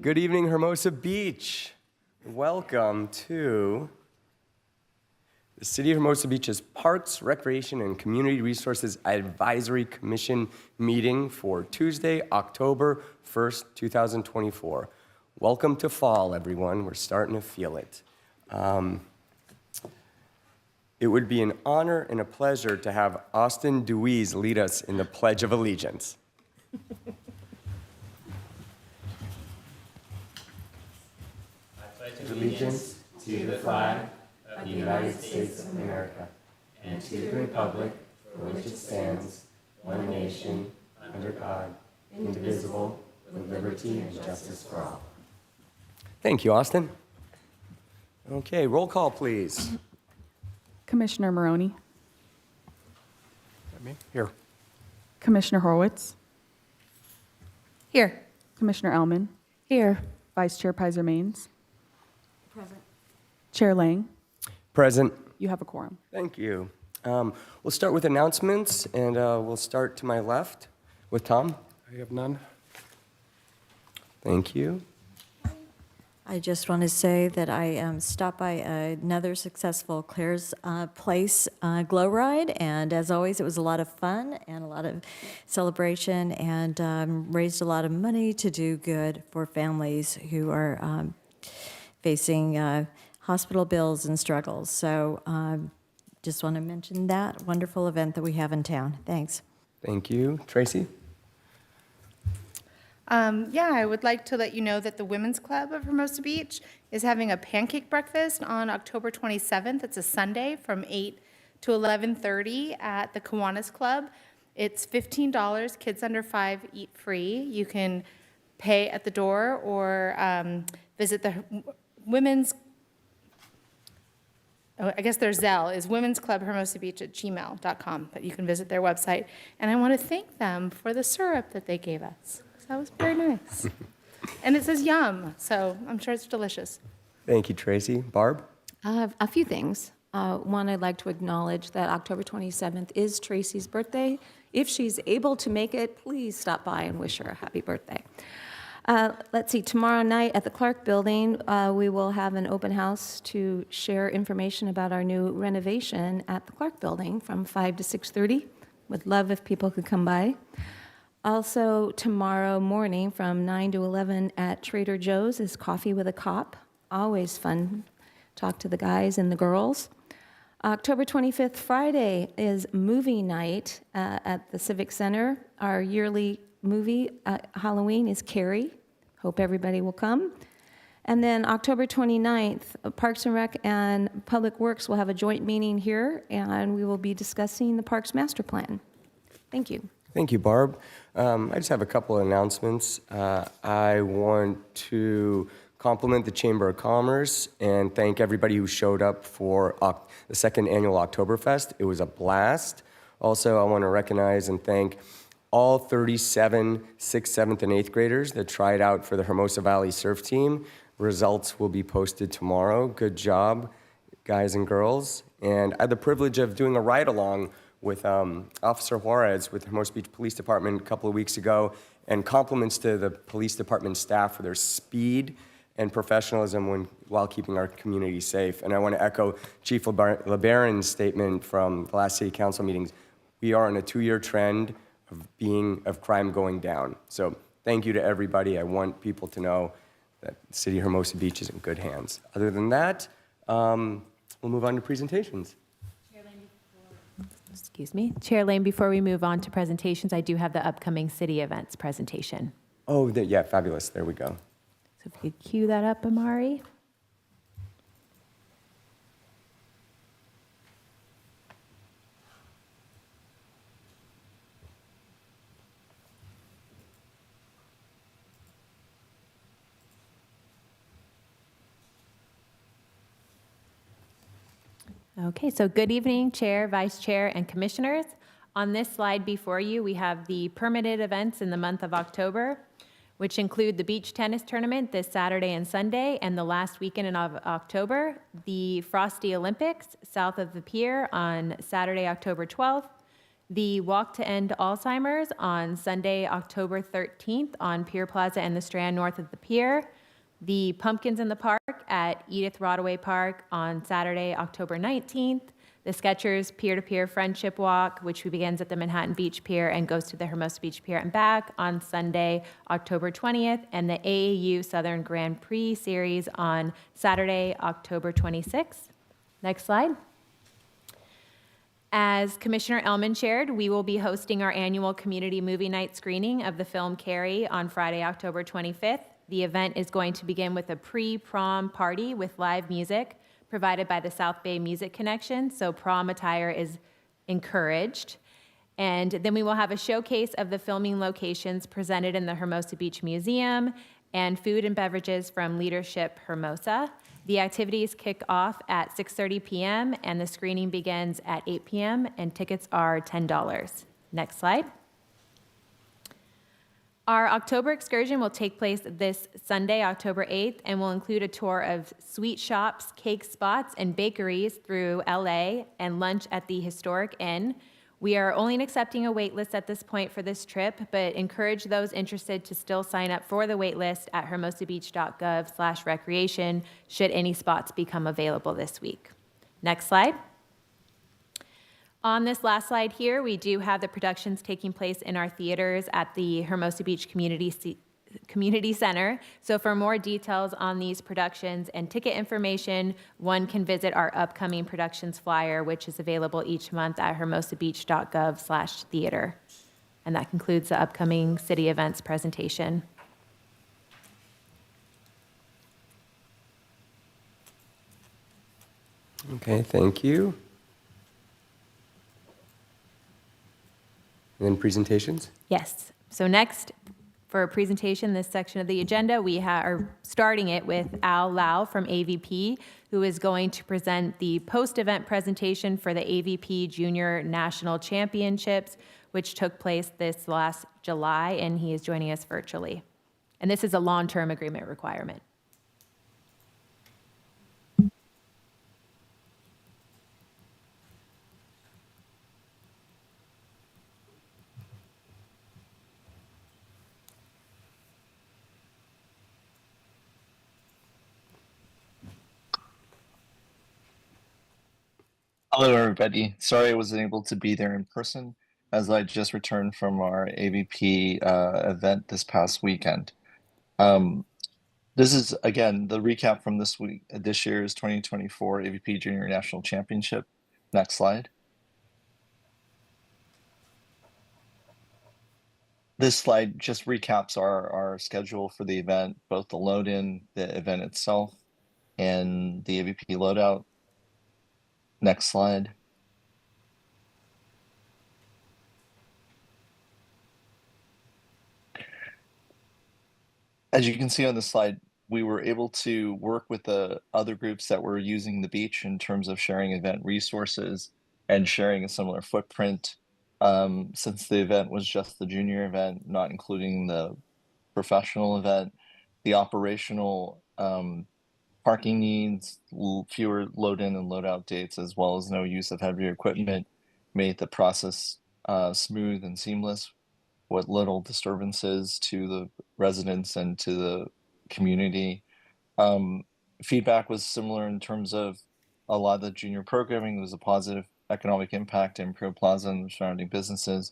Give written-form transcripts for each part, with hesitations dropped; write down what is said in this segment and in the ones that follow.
Good evening, Hermosa Beach. Welcome to the City of Hermosa Beach's Parks, Recreation, and Community Resources Advisory Commission meeting for Tuesday, October 1st, 2024. Welcome to fall, everyone. We're starting to feel it. It would be an honor and a pleasure to have Austin Deweese lead us in the Pledge of Allegiance. Allegiance to the flag of the United States of America and to the republic for which it stands, one nation, under God, indivisible, with liberty and justice for all. Thank you, Austin. Okay, roll call, please. Commissioner Maroney. Me? Here. Commissioner Horowitz. Here. Commissioner Ellman. Here. Vice Chair Pizer-Maines. Present. Chair Lang. Present. You have a quorum. Thank you. We'll start with announcements, and we'll start to my left with Tom. I have none. Thank you. I just want to say that I stopped by another successful Claire's Place glow ride, and as always, it was a lot of fun and a lot of celebration, and raised a lot of money to do good for families who are facing hospital bills and struggles. So just want to mention that wonderful event that we have in town. Thanks. Thank you. Tracy? Yeah, I would like to let you know that the Women's Club of Hermosa Beach is having a pancake breakfast on October 27th. It's a Sunday from 8 to 11:30 at the Kiwanis Club. It's $15. Kids under 5 eat free. You can pay at the door or visit the women's, I guess their Zelle is womensclubhermosabeach@gmail.com, but you can visit their website. And I want to thank them for the syrup that they gave us. That was very nice. And it says yum, so I'm sure it's delicious. Thank you, Tracy. Barb? A few things. One, I'd like to acknowledge that October 27th is Tracy's birthday. If she's able to make it, please stop by and wish her a happy birthday. Let's see, tomorrow night at the Clark Building, we will have an open house to share information about our new renovation at the Clark Building from 5 to 6:30. Would love if people could come by. Also, tomorrow morning from 9 to 11 at Trader Joe's is Coffee with a Cop. Always fun. Talk to the guys and the girls. October 25th, Friday, is movie night at the Civic Center. Our yearly movie Halloween is Carrie. Hope everybody will come. And then October 29th, Parks and Rec and Public Works will have a joint meeting here, and we will be discussing the Parks Master Plan. Thank you. Thank you, Barb. I just have a couple of announcements. I want to compliment the Chamber of Commerce and thank everybody who showed up for the second annual Oktoberfest. It was a blast. Also, I want to recognize and thank all 37 6th, 7th, and 8th graders that tried out for the Hermosa Valley Surf Team. Results will be posted tomorrow. Good job, guys and girls. And I had the privilege of doing a ride-along with Officer Juarez with the Hermosa Beach Police Department a couple of weeks ago, and compliments to the police department staff for their speed and professionalism while keeping our community safe. And I want to echo Chief LeBaron's statement from the last city council meetings. We are on a 2-year trend of crime going down. So thank you to everybody. I want people to know that the city of Hermosa Beach is in good hands. Other than that, we'll move on to presentations. Excuse me. Chair Lane, before we move on to presentations, I do have the upcoming city events presentation. Oh, yeah, fabulous. There we go. So if you could cue that up, Amari. Okay, so good evening, Chair, Vice Chair, and Commissioners. On this slide before you, we have the permitted events in the month of October, which include the beach tennis tournament this Saturday and Sunday, and the last weekend of October, the Frosty Olympics south of the pier on Saturday, October 12th, the Walk to End Alzheimer's on Sunday, October 13th on Pier Plaza and the Strand north of the pier, the Pumpkins in the Park at Edith Rodaway Park on Saturday, October 19th, the Skechers Peer-to-Peer Friendship Walk, which begins at the Manhattan Beach Pier and goes to the Hermosa Beach Pier and back on Sunday, October 20th, and the AAU Southern Grand Prix Series on Saturday, October 26th. Next slide. As Commissioner Elman shared, we will be hosting our annual community movie night screening of the film Carrie on Friday, October 25th. The event is going to begin with a pre-prom party with live music provided by the South Bay Music Connection, so prom attire is encouraged. And then we will have a showcase of the filming locations presented in the Hermosa Beach Museum and food and beverages from Leadership Hermosa. The activities kick off at 6:30 p.m. and the screening begins at 8 p.m. and tickets are $10. Next slide. Our October excursion will take place this Sunday, October 8th, and will include a tour of sweet shops, cake spots, and bakeries through LA and lunch at the Historic Inn. We are only accepting a wait list at this point for this trip, but encourage those interested to still sign up for the wait list at hermosabeach.gov/recreation should any spots become available this week. Next slide. On this last slide here, we do have the productions taking place in our theaters at the Hermosa Beach Community Center. So for more details on these productions and ticket information, one can visit our upcoming productions flyer, which is available each month at hermosabeach.gov/theater. And that concludes the upcoming city events presentation. Okay, thank you. And then presentations? Yes. So next, for a presentation, this section of the agenda, we are starting it with Al Lau from AVP, who is going to present the post-event presentation for the AVP Junior National Championships, which took place this last July, and he is joining us virtually. And this is a long-term agreement requirement. Hello, everybody. Sorry I wasn't able to be there in person as I just returned from our AVP event this past weekend. This is, again, the recap from this year's 2024 AVP Junior National Championship. Next slide. This slide just recaps our schedule for the event, both the load-in, the event itself, and the AVP loadout. Next slide. As you can see on the slide, we were able to work with the other groups that were using the beach in terms of sharing event resources and sharing a similar footprint. Since the event was just the junior event, not including the professional event, the operational parking needs, fewer load-in and load-out dates, as well as no use of heavier equipment, made the process smooth and seamless with little disturbances to the residents and to the community. Feedback was similar in terms of a lot of the junior programming. There was a positive economic impact in Imperial Plaza and the surrounding businesses.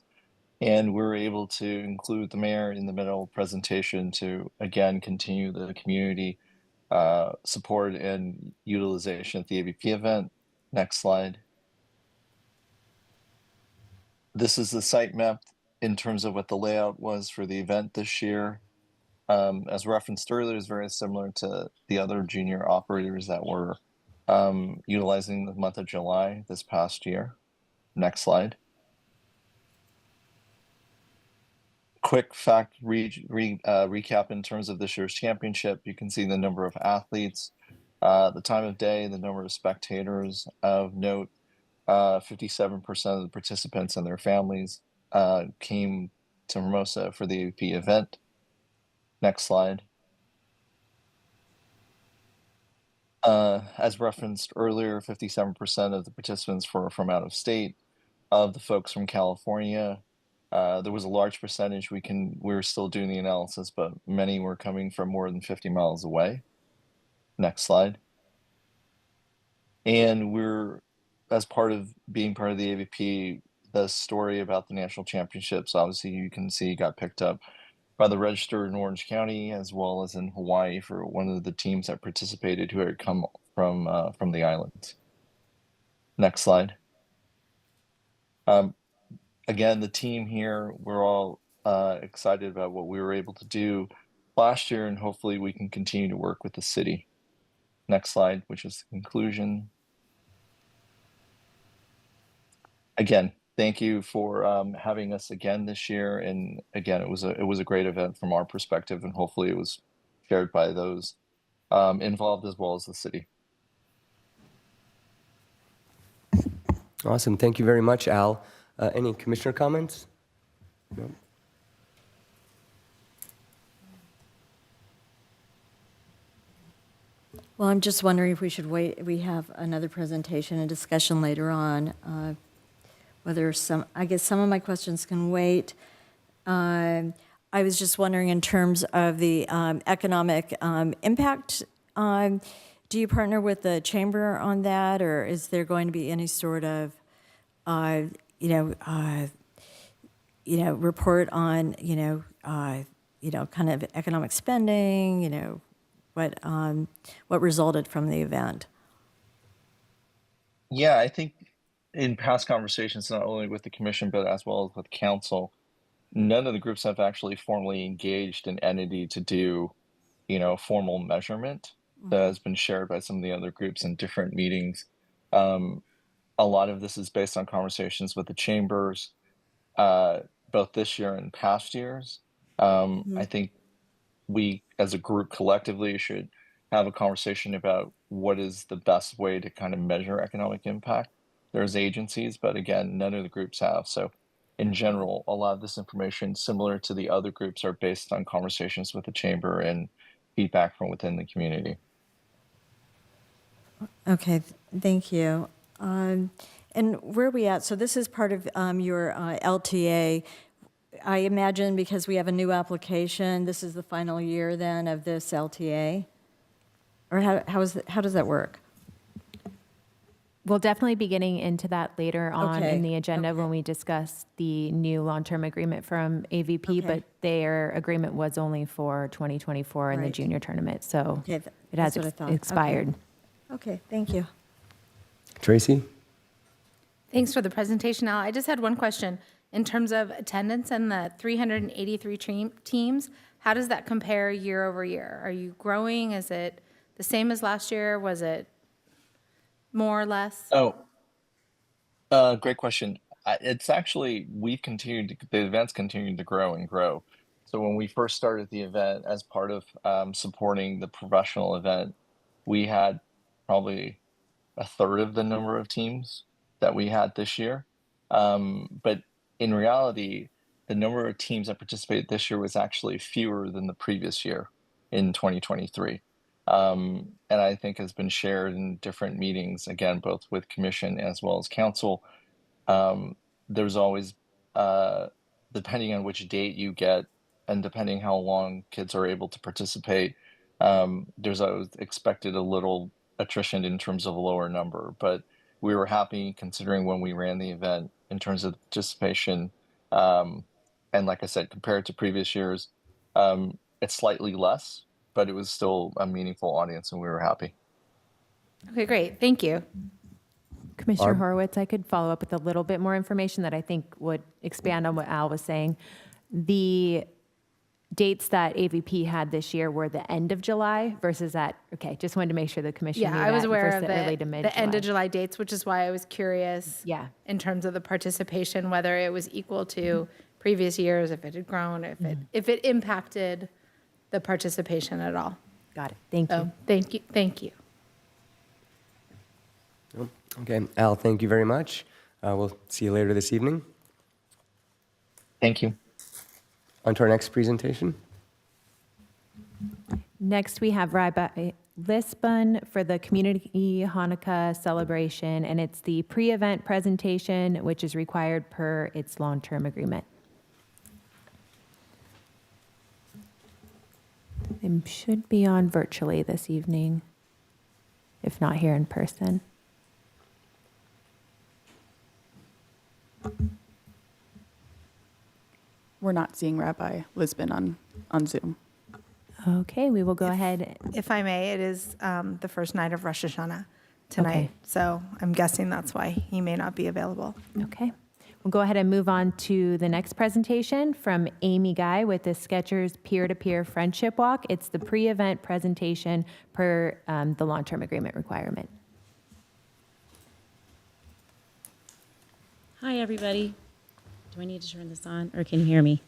And we were able to include the mayor in the middle presentation to, again, continue the community support and utilization at the AVP event. Next slide. This is the site map in terms of what the layout was for the event this year. As referenced earlier, is very similar to the other junior operators that were utilizing the month of July this past year. Next slide. Quick fact recap in terms of this year's championship. You can see the number of athletes, the time of day, the number of spectators. Of note, 57% of the participants and their families came to Hermosa for the AVP event. Next slide. As referenced earlier, 57% of the participants were from out of state. Of the folks from California, there was a large percentage we're still doing the analysis, but many were coming from more than 50 miles away. Next slide. And as part of being part of the AVP, the story about the national championships, obviously you can see got picked up by the Register in Orange County, as well as in Hawaii for one of the teams that participated who had come from the islands. Next slide. Again, the team here, we're all excited about what we were able to do last year, and hopefully we can continue to work with the city. Next slide, which is the conclusion. Again, thank you for having us again this year. And again, it was a great event from our perspective, and hopefully it was shared by those involved as well as the city. Awesome. Thank you very much, Al. Any commissioner comments? No? Well, I'm just wondering if we should wait, we have another presentation and discussion later on. I guess some of my questions can wait. I was just wondering in terms of the economic impact, do you partner with the chamber on that, or is there going to be any sort of, report on, kind of economic spending, what resulted from the event? Yeah, I think in past conversations, not only with the commission, but as well as with council, none of the groups have actually formally engaged an entity to do, formal measurement that has been shared by some of the other groups in different meetings. A lot of this is based on conversations with the chambers, both this year and past years. I think we as a group collectively should have a conversation about what is the best way to kind of measure economic impact. There's agencies, but again, none of the groups have. So in general, a lot of this information, similar to the other groups, are based on conversations with the chamber and feedback from within the community. Okay, thank you. And where are we at? So this is part of your LTA. I imagine because we have a new application, this is the final year then of this LTA? Or how does that work? We'll definitely be getting into that later on Okay, in the agenda okay. when we discuss the new long-term agreement from AVP, Okay. but their agreement was only for 2024 in the Right. junior tournament, so Okay, it has that's what I thought. Okay. expired. Okay, thank you. Tracy? Thanks for the presentation, Al. I just had one question. In terms of attendance and the 383 teams, how does that compare year over year? Are you growing? Is it the same as last year? Was it more or less? Oh, great question. It's actually, the event's continued to grow and grow. So when we first started the event as part of supporting the professional event, we had probably a third of the number of teams that we had this year. But in reality, the number of teams that participated this year was actually fewer than the previous year in 2023. And I think has been shared in different meetings, again, both with commission as well as council. There's always, depending on which date you get and depending how long kids are able to participate, there's always expected a little attrition in terms of a lower number. But we were happy considering when we ran the event in terms of participation. And like I said, compared to previous years, it's slightly less, but it was still a meaningful audience and we were happy. Okay, great. Thank you. Commissioner Barb? Horowitz, I could follow up with a little bit more information that I think would expand on what Al was saying. The dates that AVP had this year were the end of July versus just wanted to make sure the commission knew Yeah, I was that aware versus of the early to mid the end of July dates, which is why I was curious. Yeah. In terms of the participation, whether it was equal to previous years, if it had grown, if it impacted the participation at all. Got it. Thank you. So, thank you. Okay, Al, thank you very much. We'll see you later this evening. Thank you. On to our next presentation. Next, we have Rabbi Lisbon for the Community Hanukkah celebration, and it's the pre-event presentation, which is required per its long-term agreement. They should be on virtually this evening, if not here in person. We're not seeing Rabbi Lisbon on Zoom. Okay, we will go ahead. If I may, it is the first night of Rosh Hashanah tonight. Okay. So I'm guessing that's why he may not be available. Okay. We'll go ahead and move on to the next presentation from Amy Guy with the Skechers Peer-to-Peer Friendship Walk. It's the pre-event presentation per the long-term agreement requirement. Hi, everybody. Do I need to turn this on, or can you hear me?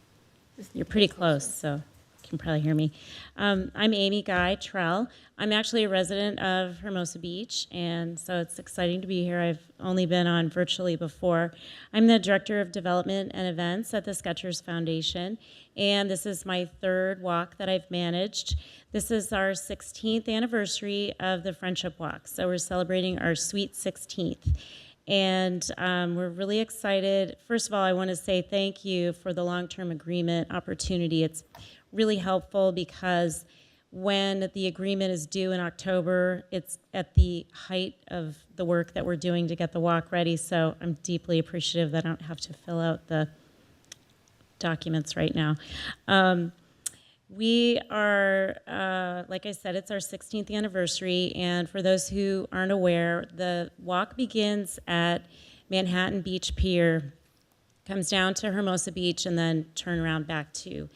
You're pretty close, so you can probably hear me. I'm Amy Guy Trell. I'm actually a resident of Hermosa Beach, and so it's exciting to be here. I've only been on virtually before. I'm the Director of Development and Events at the Skechers Foundation, and this is my third walk that I've managed. This is our 16th anniversary of the Friendship Walk, so we're celebrating our sweet 16th. And we're really excited. First of all, I want to say thank you for the long-term agreement opportunity. It's really helpful because when the agreement is due in October, it's at the height of the work that we're doing to get the walk ready. So I'm deeply appreciative that I don't have to fill out the documents right now. We are, like I said, it's our 16th anniversary, and for those who aren't aware, the walk begins at Manhattan Beach Pier, comes down to Hermosa Beach, and then turn around back to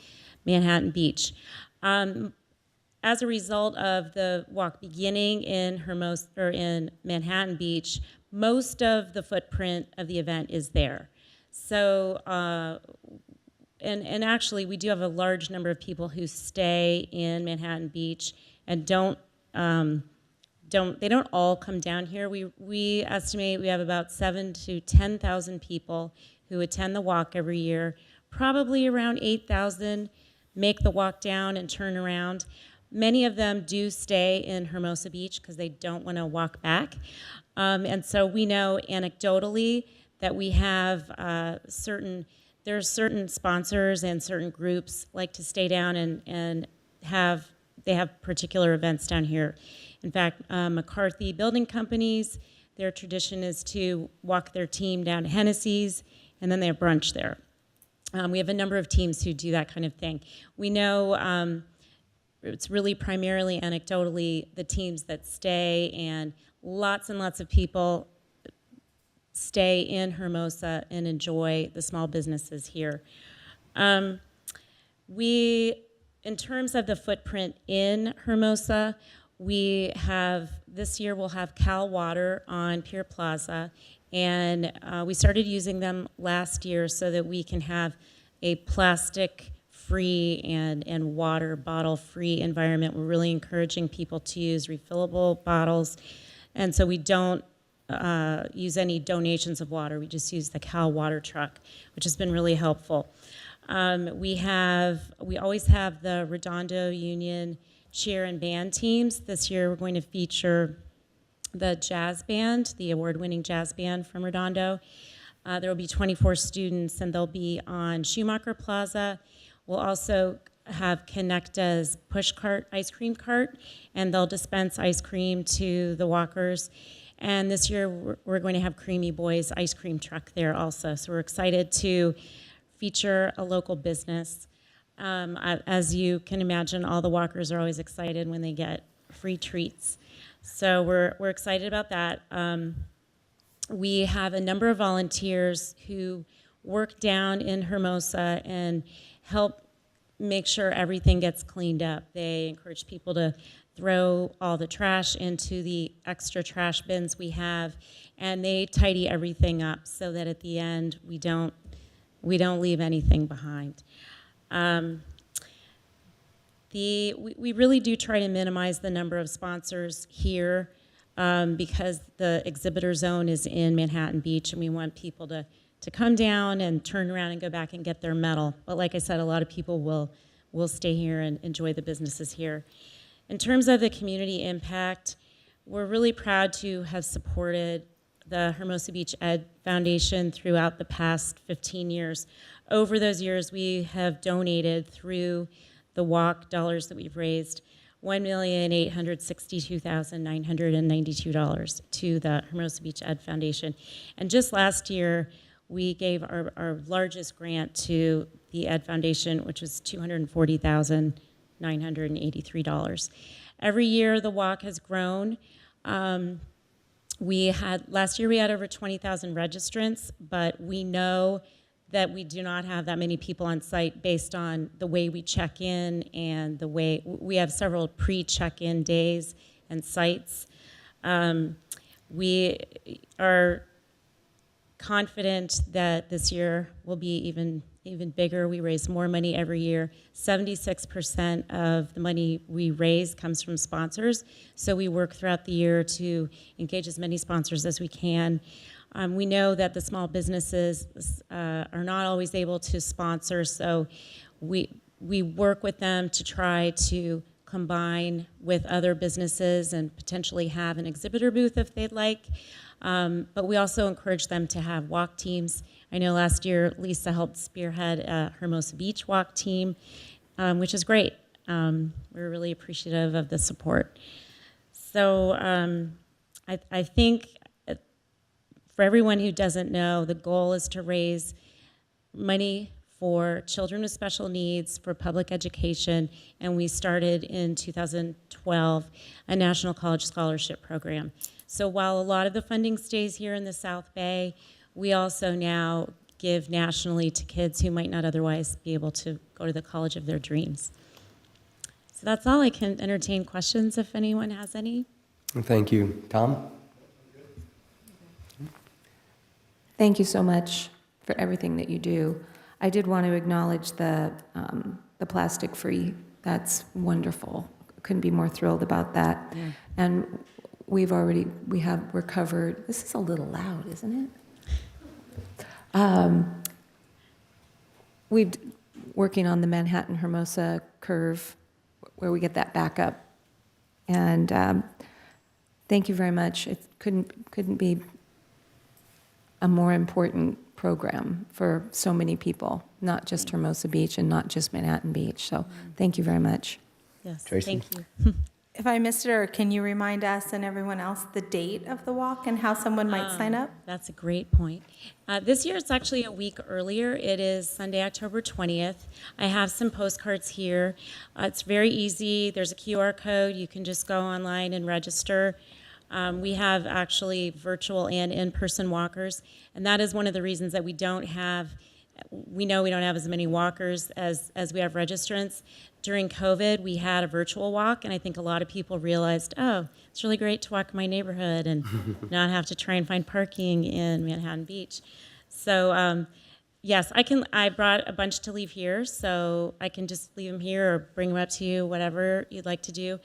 Manhattan Beach. As a result of the walk beginning in Hermosa or in Manhattan Beach, most of the footprint of the event is there. So. And actually, we do have a large number of people who stay in Manhattan Beach and they don't all come down here. We estimate we have about 7,000 to 10,000 people who attend the walk every year. Probably around 8,000 make the walk down and turn around. Many of them do stay in Hermosa Beach because they don't want to walk back. And so we know anecdotally that we have there's certain sponsors and certain groups like to stay down and have particular events down here. In fact, McCarthy Building Companies, their tradition is to walk their team down to Hennessy's, and then they have brunch there. We have a number of teams who do that kind of thing. We know it's really primarily anecdotally the teams that stay, and lots of people stay in Hermosa and enjoy the small businesses here. In terms of the footprint in Hermosa, this year we'll have Cal Water on Pier Plaza, and we started using them last year so that we can have a plastic-free and water bottle-free environment. We're really encouraging people to use refillable bottles, and so we don't use any donations of water. We just use the Cal water truck, which has been really helpful. We always have the Redondo Union cheer and band teams. This year we're going to feature the jazz band, the award-winning jazz band from Redondo. There will be 24 students, and they'll be on Schumacher Plaza. We'll also have Connecta's push cart, ice cream cart, and they'll dispense ice cream to the walkers. And this year, we're going to have Creamy Boy's ice cream truck there also. So we're excited to feature a local business. As you can imagine, all the walkers are always excited when they get free treats. So we're excited about that. We have a number of volunteers who work down in Hermosa and help make sure everything gets cleaned up. They encourage people to throw all the trash into the extra trash bins we have, and they tidy everything up so that at the end we don't leave anything behind. We really do try to minimize the number of sponsors here because the exhibitor zone is in Manhattan Beach, and we want people to come down and turn around and go back and get their medal. But like I said, a lot of people will stay here and enjoy the businesses here. In terms of the community impact, we're really proud to have supported the Hermosa Beach Ed Foundation throughout the past 15 years. Over those years, we have donated through the walk dollars that we've raised, $1,862,992 to the Hermosa Beach Ed Foundation. And just last year, we gave our largest grant to the Ed Foundation, which was $240,983. Every year, the walk has grown. Last year we had over 20,000 registrants, but we know that we do not have that many people on site based on the way we check in and the way we have several pre-check-in days and sites. We are confident that this year will be even bigger. We raise more money every year. 76% of the money we raise comes from sponsors. So we work throughout the year to engage as many sponsors as we can. We know that the small businesses are not always able to sponsor, so we work with them to try to combine with other businesses and potentially have an exhibitor booth if they'd like. But we also encourage them to have walk teams. I know last year Lisa helped spearhead a Hermosa Beach walk team, which is great. We're really appreciative of the support. So I think for everyone who doesn't know, the goal is to raise money for children with special needs, for public education, and we started in 2012 a National College Scholarship Program. So while a lot of the funding stays here in the South Bay, we also now give nationally to kids who might not otherwise be able to go to the college of their dreams. So that's all. I can entertain questions if anyone has any. Thank you. Tom? Thank you so much for everything that you do. I did want to acknowledge the plastic-free. That's wonderful. Couldn't be more thrilled about that. Yeah. And we're covered. This is a little loud, isn't it? We've working on the Manhattan Hermosa curve where we get that back up. And thank you very much. It couldn't be a more important program for so many people, not just Hermosa Beach and not just Manhattan Beach. So thank you very much. Yes, Tracy? thank you. If I missed it, or can you remind us and everyone else the date of the walk and how someone might sign up? That's a great point. This year it's actually a week earlier. It is Sunday, October 20th. I have some postcards here. It's very easy. There's a QR code. You can just go online and register. We have actually virtual and in-person walkers, and that is one of the reasons that we know we don't have as many walkers as we have registrants. During COVID, we had a virtual walk, and I think a lot of people realized, oh, it's really great to walk in my neighborhood and not have to try and find parking in Manhattan Beach. So yes, I brought a bunch to leave here, so I can just leave them here or bring them up to you, whatever you'd like to do.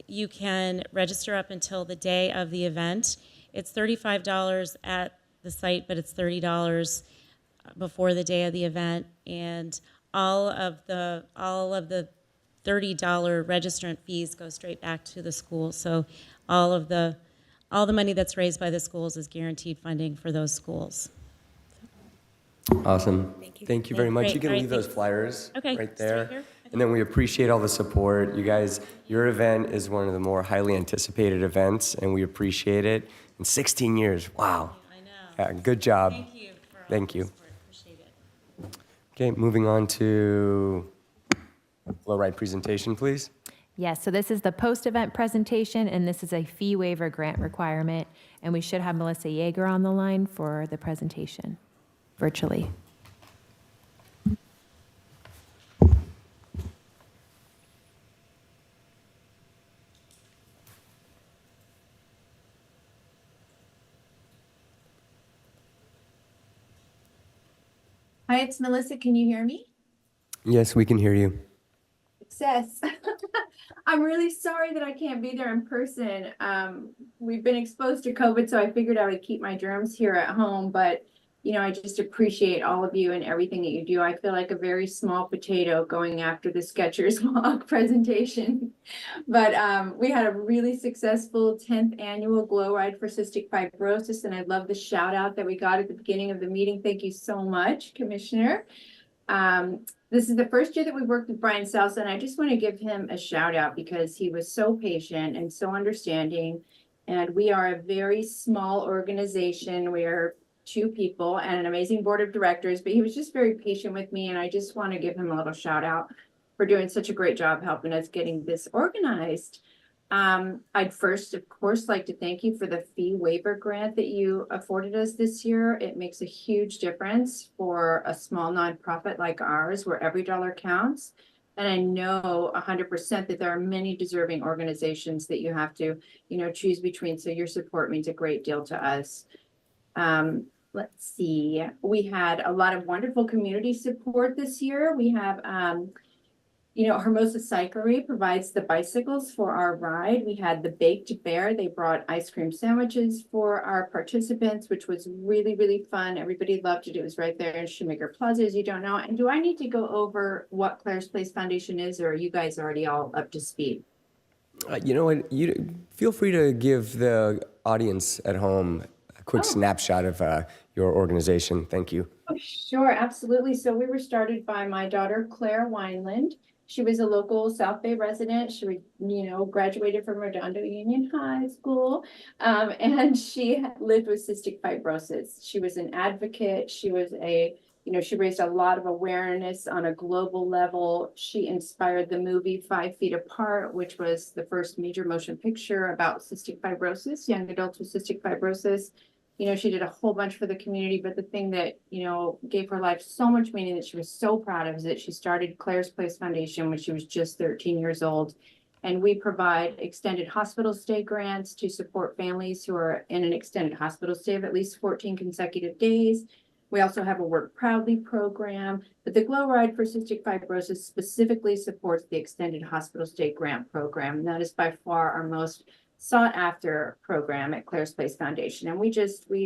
You can register up until the day of the event. It's $35 at the site, but it's $30 before the day of the event, and all of the $30 registrant fees go straight back to the school. So all the money that's raised by the schools is guaranteed funding for those schools. Awesome. Thank you very much. Great. You can All right, leave those thanks. flyers Okay, right just there. right here? And then we appreciate all the support. You guys, your event is one of the more highly anticipated events, and we appreciate it. In 16 years, wow. I know. Yeah, good job. Thank you for all Thank the you. support. Appreciate it. Okay, moving on to flow ride presentation, please. Yes, so this is the post-event presentation, and this is a fee waiver grant requirement. And we should have Melissa Yeager on the line for the presentation virtually. Hi, it's Melissa. Can you hear me? Yes, we can hear you. Success. I'm really sorry that I can't be there in person. We've been exposed to COVID, so I figured I would keep my germs here at home, but I just appreciate all of you and everything that you do. I feel like a very small potato going after the Skechers walk presentation. But we had a really successful 10th annual Glow Ride for Cystic Fibrosis, and I love the shout out that we got at the beginning of the meeting. Thank you so much, Commissioner. This is the first year that we worked with Brian Salsa, and I just want to give him a shout out because he was so patient and so understanding. And we are a very small organization. We are 2 people and an amazing board of directors, but he was just very patient with me. And I just want to give him a little shout out for doing such a great job helping us getting this organized. I'd first, of course, like to thank you for the fee waiver grant that you afforded us this year. It makes a huge difference for a small nonprofit like ours, where every dollar counts. And I know 100% that there are many deserving organizations that you have to, choose between. So your support means a great deal to us. Let's see. We had a lot of wonderful community support this year. We have, Hermosa Cyclery provides the bicycles for our ride. We had the Baked Bear. They brought ice cream sandwiches for our participants, which was really, really fun. Everybody loved it. It was right there in Shoemaker Plaza, as you don't know. And do I need to go over what Claire's Place Foundation is, or are you guys already all up to speed? You know what? You feel free to give the audience at home a quick snapshot of your organization. Thank you. Oh, sure, absolutely. So we were started by my daughter, Claire Wineland. She was a local South Bay resident. She, graduated from Redondo Union High School, and she lived with cystic fibrosis. She was an advocate. She was she raised a lot of awareness on a global level. She inspired the movie 5 Feet Apart, which was the first major motion picture about cystic fibrosis, young adults with cystic fibrosis. She did a whole bunch for the community, but the thing that, gave her life so much meaning that she was so proud of is that she started Claire's Place Foundation when she was just 13 years old. And we provide extended hospital stay grants to support families who are in an extended hospital stay of at least 14 consecutive days. We also have a Work Proudly program, but the Glow Ride for Cystic Fibrosis specifically supports the extended hospital stay grant program. And that is by far our most sought after program at Claire's Place Foundation. And we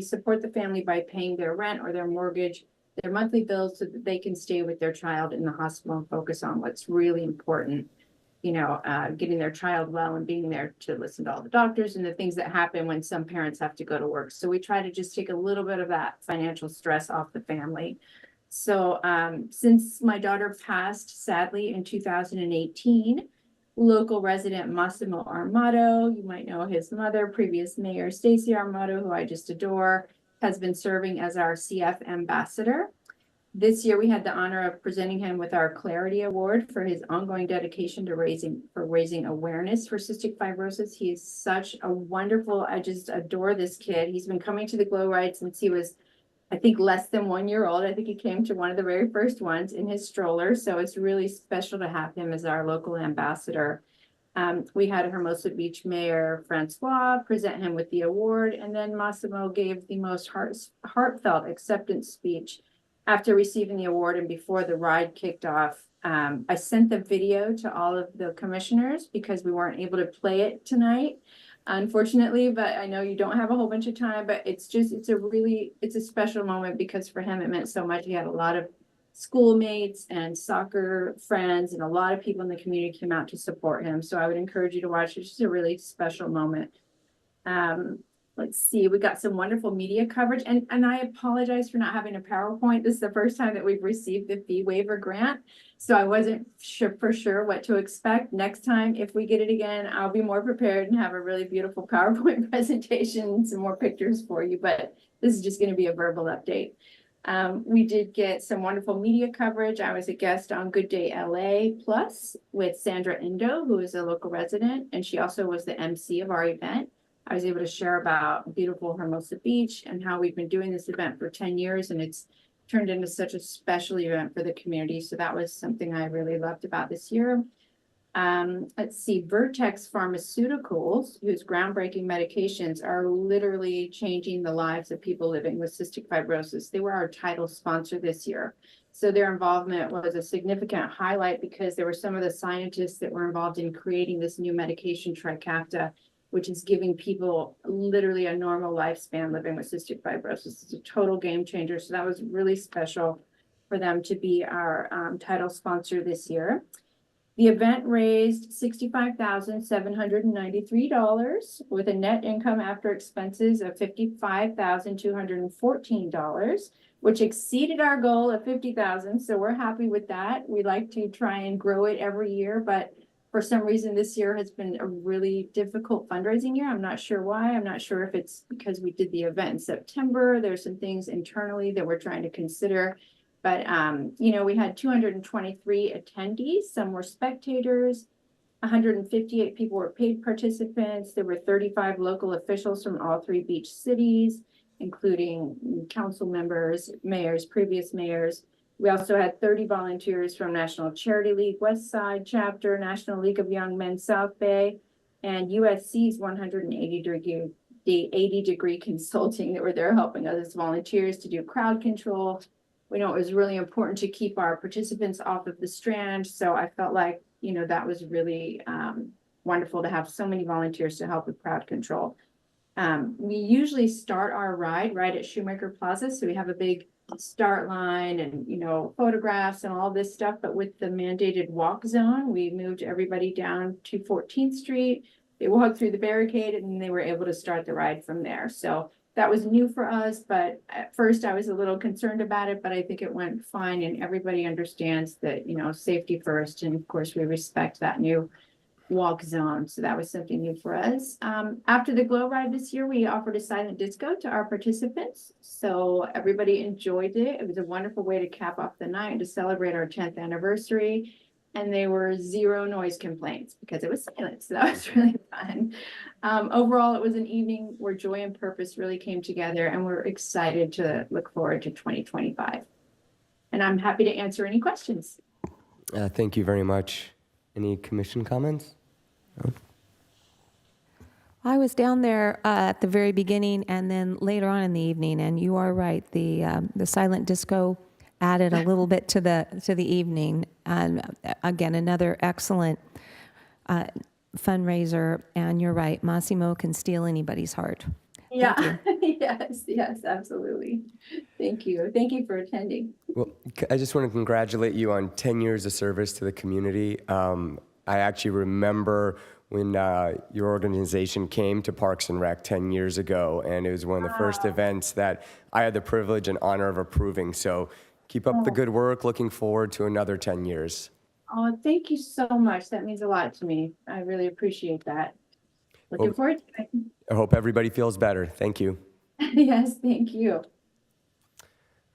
support the family by paying their rent or their mortgage, their monthly bills, so that they can stay with their child in the hospital and focus on what's really important, getting their child well and being there to listen to all the doctors and the things that happen when some parents have to go to work. So we try to just take a little bit of that financial stress off the family. So since my daughter passed, sadly, in 2018, local resident Massimo Armato, you might know his mother, previous mayor Stacy Armato, who I just adore, has been serving as our CF ambassador. This year, we had the honor of presenting him with our Clarity Award for his ongoing dedication to raising awareness for cystic fibrosis. He is such a wonderful, I just adore this kid. He's been coming to the Glow Ride since he was, I think, less than 1 year old. I think he came to one of the very first ones in his stroller. So it's really special to have him as our local ambassador. We had Hermosa Beach Mayor Francois present him with the award, and then Massimo gave the most heartfelt acceptance speech after receiving the award and before the ride kicked off. I sent the video to all of the commissioners because we weren't able to play it tonight, unfortunately, but I know you don't have a whole bunch of time, but it's a special moment because for him, it meant so much. He had a lot of schoolmates and soccer friends and a lot of people in the community came out to support him. So I would encourage you to watch. It's just a really special moment. Let's see, we got some wonderful media coverage, and I apologize for not having a PowerPoint. This is the first time that we've received the fee waiver grant, so I wasn't for sure what to expect. Next time, if we get it again, I'll be more prepared and have a really beautiful PowerPoint presentation and some more pictures for you, but this is just going to be a verbal update. We did get some wonderful media coverage. I was a guest on Good Day LA Plus with Sandra Indo, who is a local resident, and she also was the MC of our event. I was able to share about beautiful Hermosa Beach and how we've been doing this event for 10 years, and it's turned into such a special event for the community. So that was something I really loved about this year. Let's see, Vertex Pharmaceuticals, whose groundbreaking medications are literally changing the lives of people living with cystic fibrosis. They were our title sponsor this year. So their involvement was a significant highlight because there were some of the scientists that were involved in creating this new medication, Trikafta, which is giving people literally a normal lifespan living with cystic fibrosis. It's a total game changer. So that was really special for them to be our title sponsor this year. The event raised $65,793 with a net income after expenses of $55,214. which exceeded our goal of 50,000. So we're happy with that. We like to try and grow it every year, but for some reason this year has been a really difficult fundraising year. I'm not sure why. I'm not sure if it's because we did the event in September. There's some things internally that we're trying to consider. But, we had 223 attendees. Some were spectators. 158 people were paid participants. There were 35 local officials from all 3 beach cities, including council members, mayors, previous mayors. We also had 30 volunteers from National Charity League West Side Chapter, National League of Young Men South Bay, and USC's 180-degree consulting that were there helping us as volunteers to do crowd control. We know it was really important to keep our participants off of the Strand, so I felt like, that was really wonderful to have so many volunteers to help with crowd control. We usually start our ride right at Shoemaker Plaza, so we have a big start line and, photographs and all this stuff, but with the mandated walk zone, we moved everybody down to 14th Street. They walked through the barricade and they were able to start the ride from there. So that was new for us, but at first I was a little concerned about it, but I think it went fine and everybody understands that, safety first. And of course, we respect that new walk zone. So that was something new for us. After the Glow Ride this year, we offered a silent disco to our participants. So everybody enjoyed it. It was a wonderful way to cap off the night and to celebrate our 10th anniversary. And there were 0 noise complaints because it was silent. So that was really fun. Overall, it was an evening where joy and purpose really came together, and we're excited to look forward to 2025. And I'm happy to answer any questions. Thank you very much. Any commission comments? No? I was down there at the very beginning and then later on in the evening, and you are right. The silent disco added a little bit to the evening, and again, another excellent fundraiser. And you're right, Massimo can steal anybody's heart. Yeah. Yes, absolutely. Thank you for attending. Well, I just want to congratulate you on 10 years of service to the community. I actually remember when your organization came to Parks and Rec 10 years ago, and it was one of the first events that I had the privilege and honor of approving. So keep up the good work. Looking forward to another 10 years. Oh, thank you so much. That means a lot to me. I really appreciate that. Looking forward to it. I hope everybody feels better. Thank you. Yes, thank you.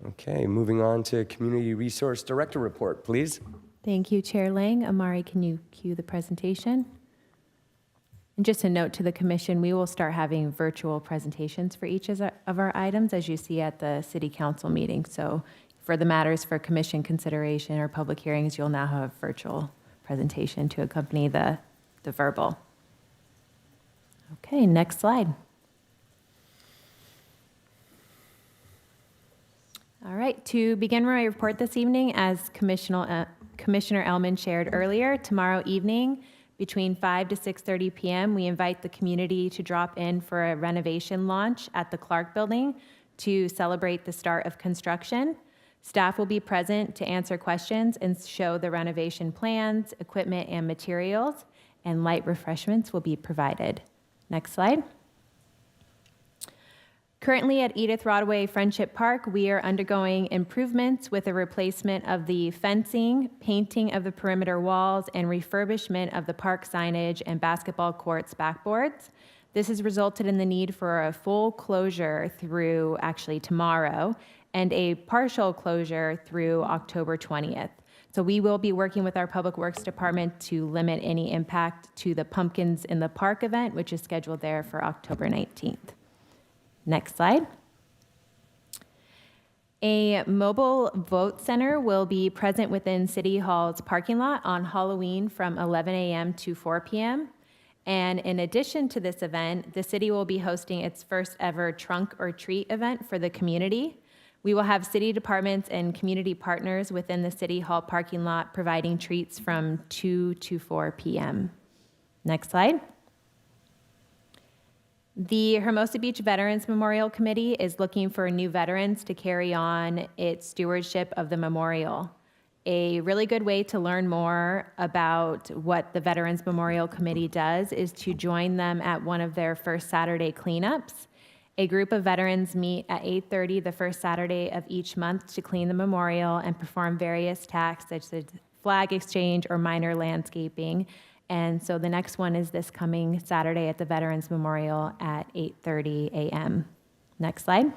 Okay, moving on to Community Resource Director report, please. Thank you, Chair Lang. Amari, can you cue the presentation? And just a note to the commission, we will start having virtual presentations for each of our items, as you see at the City Council meeting. So for the matters for commission consideration or public hearings, you'll now have a virtual presentation to accompany the verbal. Okay, next slide. All right, to begin my report this evening, as Commissioner Ellman shared earlier, tomorrow evening between 5 to 6:30 p.m., we invite the community to drop in for a renovation launch at the Clark Building to celebrate the start of construction. Staff will be present to answer questions and show the renovation plans, equipment, and materials, and light refreshments will be provided. Next slide. Currently at Edith Rodaway Friendship Park, we are undergoing improvements with a replacement of the fencing, painting of the perimeter walls, and refurbishment of the park signage and basketball courts backboards. This has resulted in the need for a full closure through actually tomorrow and a partial closure through October 20th. So we will be working with our Public Works Department to limit any impact to the Pumpkins in the Park event, which is scheduled there for October 19th. Next slide. A mobile vote center will be present within City Hall's parking lot on Halloween from 11 a.m. to 4 p.m. And in addition to this event, the city will be hosting its first ever trunk or treat event for the community. We will have city departments and community partners within the City Hall parking lot providing treats from 2 to 4 p.m. Next slide. The Hermosa Beach Veterans Memorial Committee is looking for new veterans to carry on its stewardship of the memorial. A really good way to learn more about what the Veterans Memorial Committee does is to join them at one of their first Saturday cleanups. A group of veterans meet at 8:30 the first Saturday of each month to clean the memorial and perform various tasks such as flag exchange or minor landscaping. And so the next one is this coming Saturday at the Veterans Memorial at 8:30 a.m. Next slide.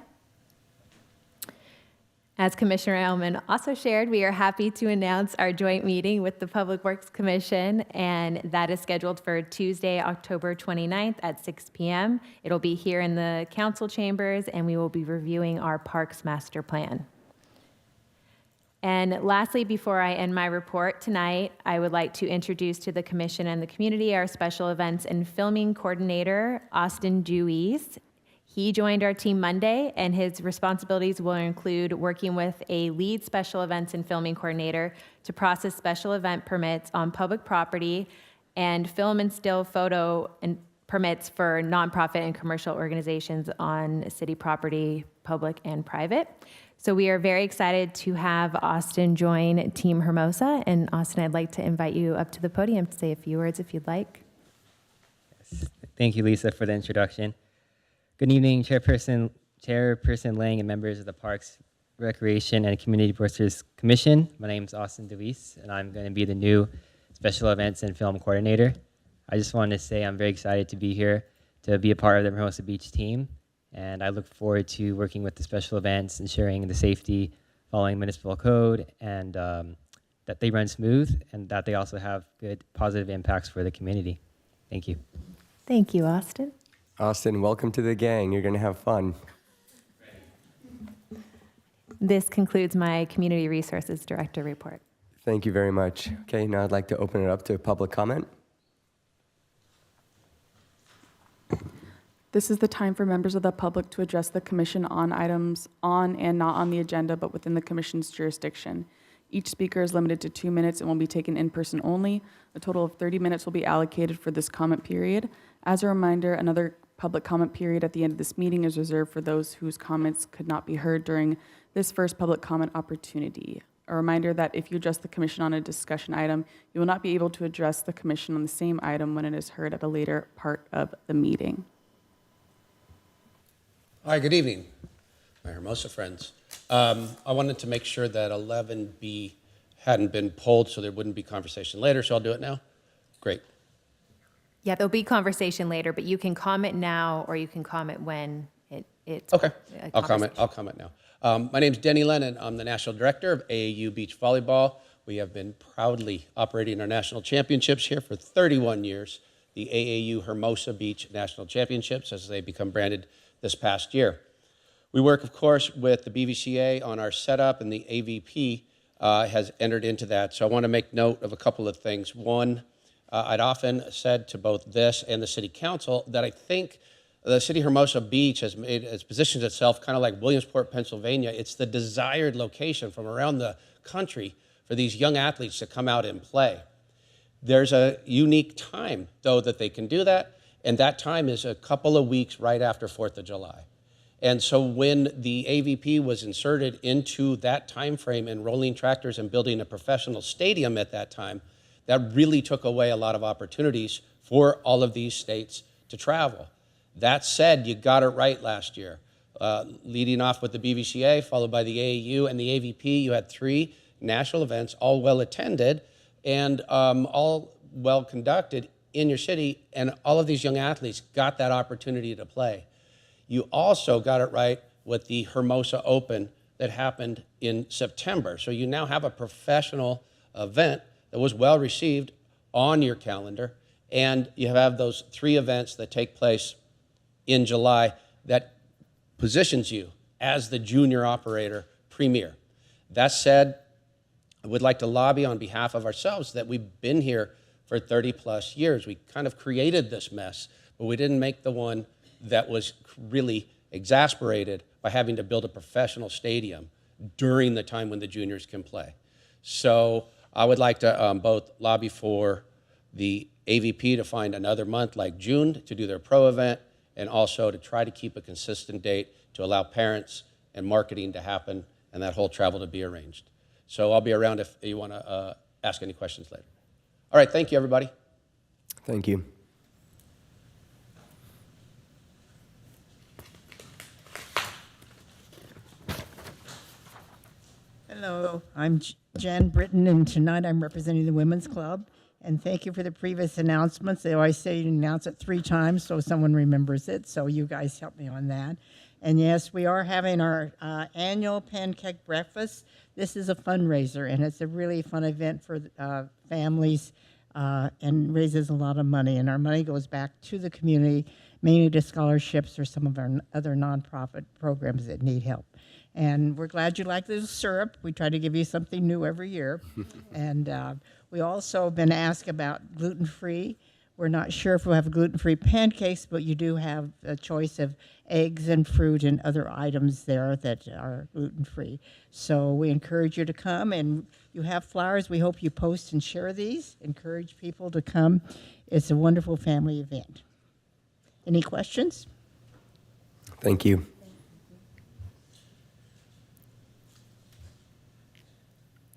As Commissioner Elman also shared, we are happy to announce our joint meeting with the Public Works Commission, and that is scheduled for Tuesday, October 29th at 6 p.m. It'll be here in the council chambers, and we will be reviewing our Parks Master Plan. And lastly, before I end my report tonight, I would like to introduce to the Commission and the community our Special Events and Filming Coordinator, Austin Dewey's. He joined our team Monday, and his responsibilities will include working with a lead special events and filming coordinator to process special event permits on public property and film and still photo and permits for nonprofit and commercial organizations on city property, public and private. So we are very excited to have Austin join Team Hermosa. And Austin, I'd like to invite you up to the podium to say a few words if you'd like. Thank you, Lisa, for the introduction. Good evening, Chairperson Lang and members of the Parks, Recreation, and Community Resources Commission. My name is Austin DeWeese, and I'm going to be the new Special Events and Film Coordinator. I just wanted to say I'm very excited to be here, to be a part of the Hermosa Beach team, and I look forward to working with the special events, ensuring the safety, following municipal code, and that they run smooth, and that they also have good positive impacts for the community. Thank you. Thank you, Austin. Austin, welcome to the gang. You're going to have fun. This concludes my Community Resources Director report. Thank you very much. Okay, now I'd like to open it up to public comment. This is the time for members of the public to address the commission on items on and not on the agenda, but within the commission's jurisdiction. Each speaker is limited to 2 minutes and will be taken in person only. A total of 30 minutes will be allocated for this comment period. As a reminder, another public comment period at the end of this meeting is reserved for those whose comments could not be heard during this first public comment opportunity. A reminder that if you address the commission on a discussion item, you will not be able to address the commission on the same item when it is heard at a later part of the meeting. Hi, good evening, my Hermosa friends. I wanted to make sure that 11B hadn't been pulled so there wouldn't be conversation later, so I'll do it now. Great. Yeah, there'll be conversation later, but you can comment now or you can comment when it's Okay, a I'll conversation. comment now. My name's Denny Lennon. I'm the National Director of AAU Beach Volleyball. We have been proudly operating our national championships here for 31 years, the AAU Hermosa Beach National Championships, as they become branded this past year. We work, of course, with the BVCA on our setup, and the AVP has entered into that. So I want to make note of a couple of things. One, I'd often said to both this and the City Council that I think the City of Hermosa Beach has positioned itself kind of like Williamsport, Pennsylvania. It's the desired location from around the country for these young athletes to come out and play. There's a unique time, though, that they can do that, and that time is a couple of weeks right after 4th of July. And so when the AVP was inserted into that time frame and rolling tractors and building a professional stadium at that time, that really took away a lot of opportunities for all of these states to travel. That said, you got it right last year. Leading off with the BVCA, followed by the AAU and the AVP, you had 3 national events, all well attended and all well conducted in your city, and all of these young athletes got that opportunity to play. You also got it right with the Hermosa Open that happened in September. So you now have a professional event that was well received on your calendar, and you have those 3 events that take place in July that positions you as the junior operator premier. That said, I would like to lobby on behalf of ourselves that we've been here for 30 plus years. We kind of created this mess, but we didn't make the one that was really exasperated by having to build a professional stadium during the time when the juniors can play. So I would like to both lobby for the AVP to find another month like June to do their pro event, and also to try to keep a consistent date to allow parents and marketing to happen and that whole travel to be arranged. So I'll be around if you want to ask any questions later. All right, thank you, everybody. Thank you. Hello, I'm Jen Britton, and tonight I'm representing the Women's Club. And thank you for the previous announcements. They always say you announce it 3 times so someone remembers it, so you guys helped me on that. And yes, we are having our annual pancake breakfast. This is a fundraiser, and it's a really fun event for families and raises a lot of money. And our money goes back to the community, mainly to scholarships or some of our other nonprofit programs that need help. And we're glad you like the syrup. We try to give you something new every year. And we also have been asked about gluten-free. We're not sure if we'll have gluten-free pancakes, but you do have a choice of eggs and fruit and other items there that are gluten-free. So we encourage you to come, and you have flyers. We hope you post and share these. Encourage people to come. It's a wonderful family event. Any questions? Thank you.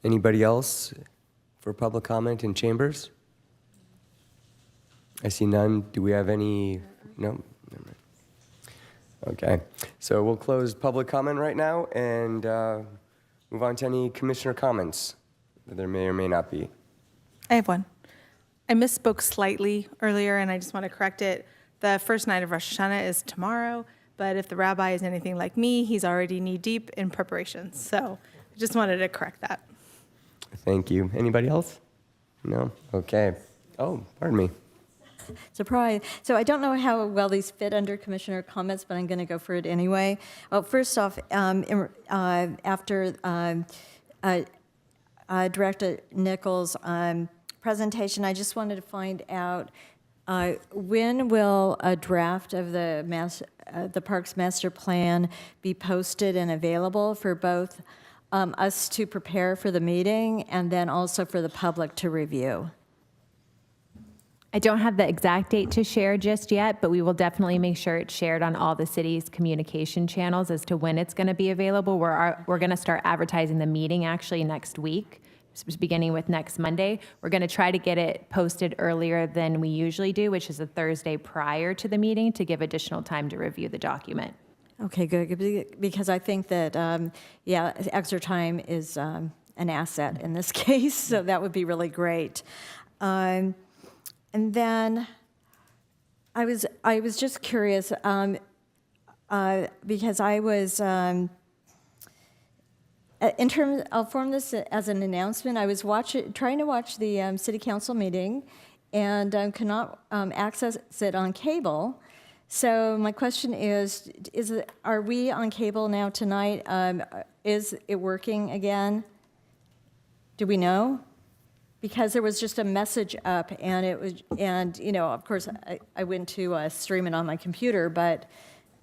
Anybody else for public comment in chambers? I see none. Do we have any? No? Never mind. Okay. So we'll close public comment right now and move on to any commissioner comments that there may or may not be. I have one. I misspoke slightly earlier, and I just want to correct it. The first night of Rosh Hashanah is tomorrow, but if the rabbi is anything like me, he's already knee-deep in preparations. So I just wanted to correct that. Thank you. Anybody else? No? Okay. Oh, pardon me. Surprise. So I don't know how well these fit under commissioner comments, but I'm going to go for it anyway. Well, first off, after Director Nichols' presentation, I just wanted to find out when will a draft of the Parks Master Plan be posted and available for both us to prepare for the meeting and then also for the public to review? I don't have the exact date to share just yet, but we will definitely make sure it's shared on all the city's communication channels as to when it's going to be available. We're going to start advertising the meeting actually next week, beginning with next Monday. We're going to try to get it posted earlier than we usually do, which is the Thursday prior to the meeting, to give additional time to review the document. Okay, good, because I think that, extra time is an asset in this case, so that would be really great. And then I was just curious, because I was, in terms, I'll form this as an announcement. I was trying to watch the city council meeting and cannot access it on cable. So my question is are we on cable now tonight? Is it working again? Do we know? Because there was just a message up, and it was, and of course, I went to stream it on my computer, but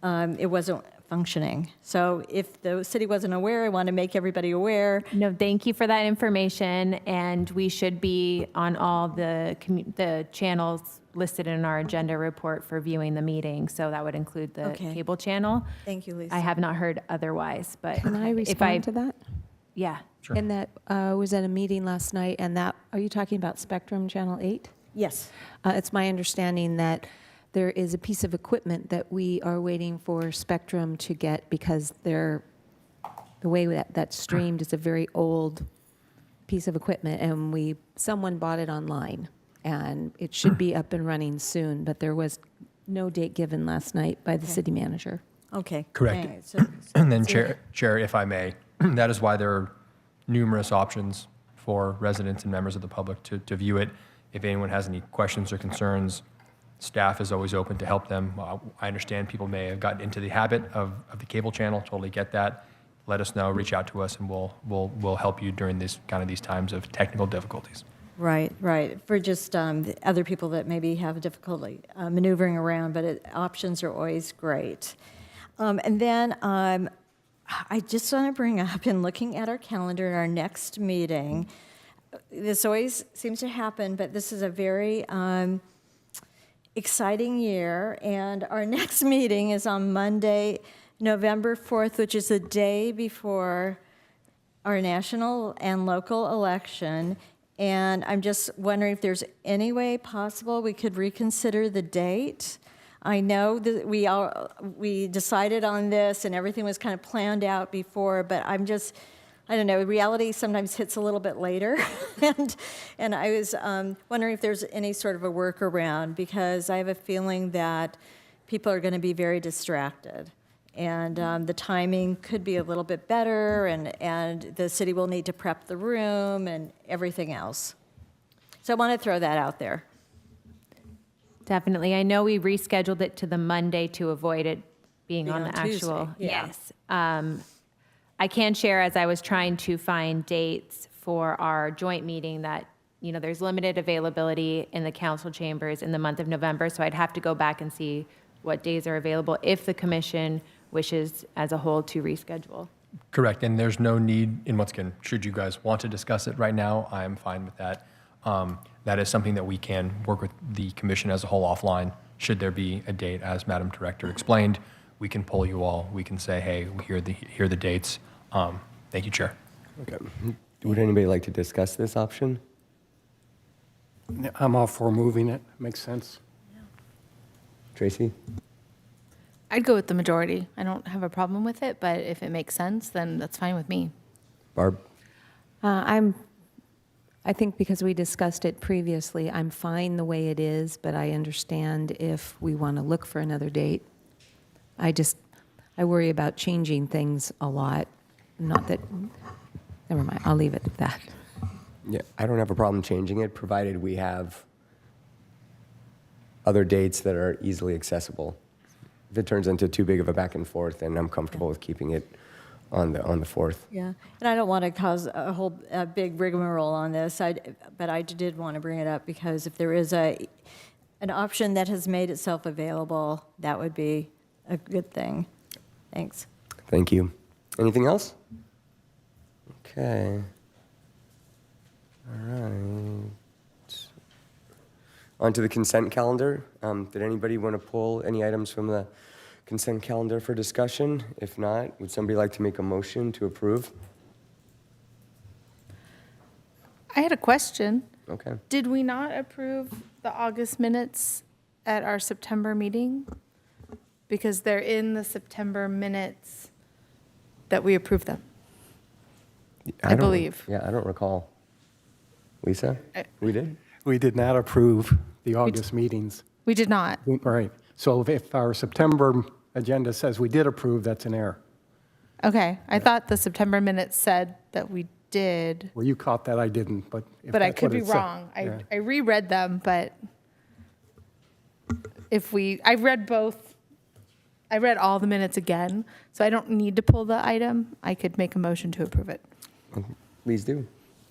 it wasn't functioning. So if the city wasn't aware, I want to make everybody aware. No, thank you for that information, and we should be on all the channels listed in our agenda report for viewing the meeting, so that would include the cable channel. Thank you, Lisa. I have not heard otherwise, but Can I respond to that? Yeah. Sure. And that was at a meeting last night, and that, are you talking about Spectrum Channel 8? Yes. It's my understanding that there is a piece of equipment that we are waiting for Spectrum to get, because the way that's streamed is a very old piece of equipment, and someone bought it online, and it should be up and running soon, but there was no date given last night by the city manager. Okay. Correct. All right, so And then, Chair, if I may, that is why there are numerous options for residents and members of the public to view it. If anyone has any questions or concerns, staff is always open to help them. I understand people may have gotten into the habit of the cable channel. Totally get that. Let us know. Reach out to us, and we'll help you during these times of technical difficulties. Right. For just other people that maybe have difficulty maneuvering around, but options are always great. And then I just want to bring up, in looking at our calendar, our next meeting, this always seems to happen, but this is a very exciting year, and our next meeting is on Monday, November 4th, which is the day before our national and local election. And I'm just wondering if there's any way possible we could reconsider the date. I know that we decided on this and everything was kind of planned out before, but I'm just I don't know, reality sometimes hits a little bit later. and I was wondering if there's any sort of a workaround, because I have a feeling that people are going to be very distracted. And the timing could be a little bit better, and the city will need to prep the room and everything else. So I want to throw that out there. Definitely. I know we rescheduled it to the Monday to avoid it being on the Tuesday, actual. yeah. Yes. I can share, as I was trying to find dates for our joint meeting, that, you know, there's limited availability in the council chambers in the month of November, so I'd have to go back and see what days are available if the commission wishes as a whole to reschedule. Correct, and there's no need, and once again, should you guys want to discuss it right now, I am fine with that. That is something that we can work with the commission as a whole offline. Should there be a date, as Madam Director explained, we can poll you all. We can say, hey, here are the dates. Thank you, Chair. Okay. Would anybody like to discuss this option? I'm all for moving it. Makes sense. Tracy? I'd go with the majority. I don't have a problem with it, but if it makes sense, then that's fine with me. Barb? I think because we discussed it previously, I'm fine the way it is, but I understand if we want to look for another date. I worry about changing things a lot. Not that, never mind, I'll leave it at that. Yeah, I don't have a problem changing it, provided we have other dates that are easily accessible. If it turns into too big of a back and forth, then I'm comfortable with keeping it on the 4th. Yeah, and I don't want to cause a big rigmarole on this, but I did want to bring it up because if there is an option that has made itself available, that would be a good thing. Thanks. Thank you. Anything else? Okay. All right. On to the consent calendar. Did anybody want to pull any items from the consent calendar for discussion? If not, would somebody like to make a motion to approve? I had a question. Okay. Did we not approve the August minutes at our September meeting? Because they're in the September minutes that we approved them. I don't- believe. Yeah, I don't recall. Lisa? We did? We did not approve the August meetings. We did not. Right. So if our September agenda says we did approve, that's an error. Okay, I thought the September minutes said that we did, Well, you caught that, I didn't, but if but I that's could what be it said- wrong. yeah. I reread them, but I read both, I read all the minutes again, so I don't need to pull the item. I could make a motion to approve it. Please do.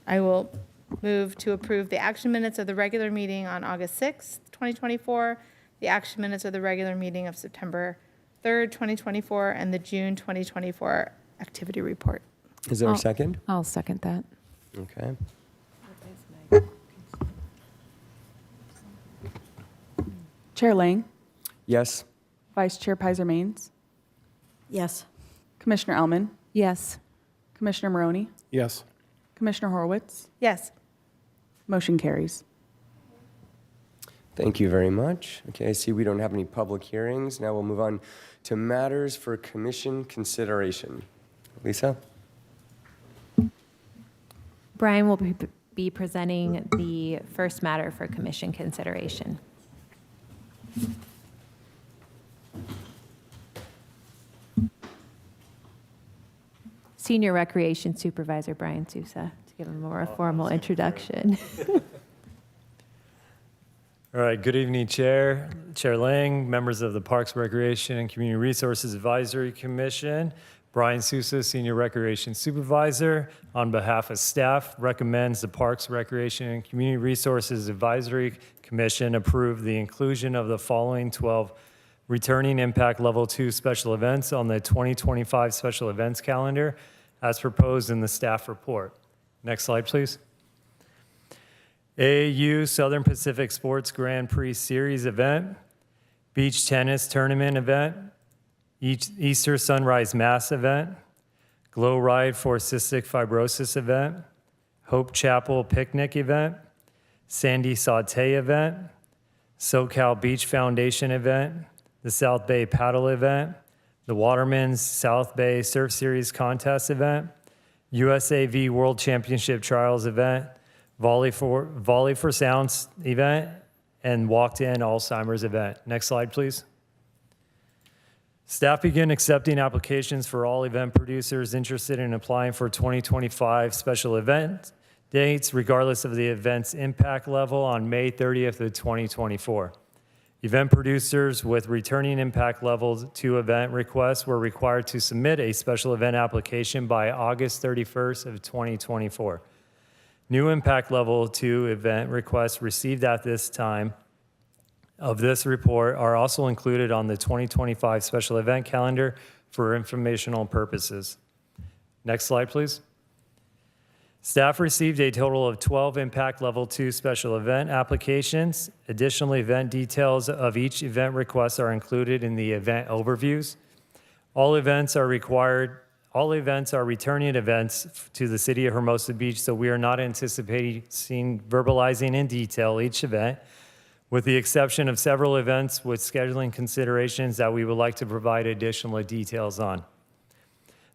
I will move to approve the action minutes of the regular meeting on August 6th, 2024, the action minutes of the regular meeting of September 3rd, 2024, and the June 2024 activity report. Is there a second? I'll second that. Okay. Chair Lang, Yes. Vice Chair Pizer Maines, Yes. Commissioner Ellman, Yes. Commissioner Maroney, Yes. Commissioner Horowitz. Yes. Motion carries. Thank you very much. Okay, I see we don't have any public hearings. Now we'll move on to matters for commission consideration. Lisa? Brian will be presenting the first matter for commission consideration. Senior Recreation Supervisor Brian Sousa, to give him a more formal introduction. All right, good evening, Chair Lang, members of the Parks, Recreation, and Community Resources Advisory Commission. Brian Sousa, Senior Recreation Supervisor, on behalf of staff, recommends the Parks, Recreation, and Community Resources Advisory Commission approve the inclusion of the following 12 returning Impact Level 2 special events on the 2025 special events calendar as proposed in the staff report. Next slide, please. AAU Southern Pacific Sports Grand Prix Series event, Beach Tennis Tournament event, Easter Sunrise Mass event, Glow Ride for Cystic Fibrosis event, Hope Chapel Picnic event, Sandy Saute event, SoCal Beach Foundation event, the South Bay Paddle event, the Waterman's South Bay Surf Series Contest event, USAV World Championship Trials event, Volley for Sounds event, and Walked-In Alzheimer's event. Next slide, please. Staff begin accepting applications for all event producers interested in applying for 2025 special event dates, regardless of the event's impact level, on May 30th of 2024. Event producers with returning impact level 2 event requests were required to submit a special event application by August 31st of 2024. New impact level 2 event requests received at this time of this report are also included on the 2025 special event calendar for informational purposes. Next slide, please. Staff received a total of 12 impact level 2 special event applications. Additional event details of each event request are included in the event overviews. All events are returning events to the city of Hermosa Beach, so we are not anticipating verbalizing in detail each event, with the exception of several events with scheduling considerations that we would like to provide additional details on.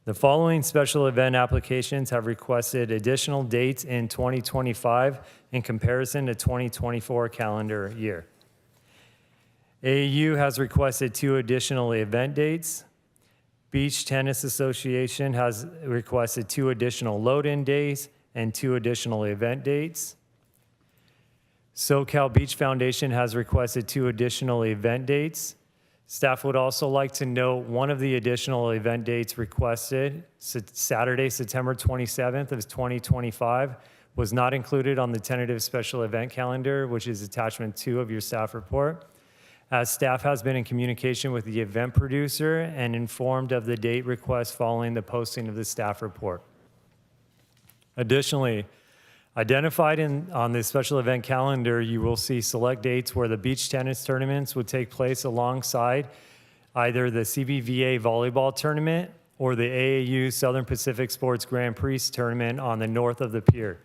The following special event applications have requested additional dates in 2025 in comparison to 2024 calendar year. AAU has requested 2 additional event dates. Beach Tennis Association has requested 2 additional load-in days and 2 additional event dates. SoCal Beach Foundation has requested 2 additional event dates. Staff would also like to note one of the additional event dates requested, Saturday, September 27th of 2025, was not included on the tentative special event calendar, which is attachment 2 of your staff report. As staff has been in communication with the event producer and informed of the date request following the posting of the staff report. Additionally, identified on the special event calendar, you will see select dates where the beach tennis tournaments would take place alongside either the CBVA volleyball tournament or the AAU Southern Pacific Sports Grand Prix tournament on the north of the pier,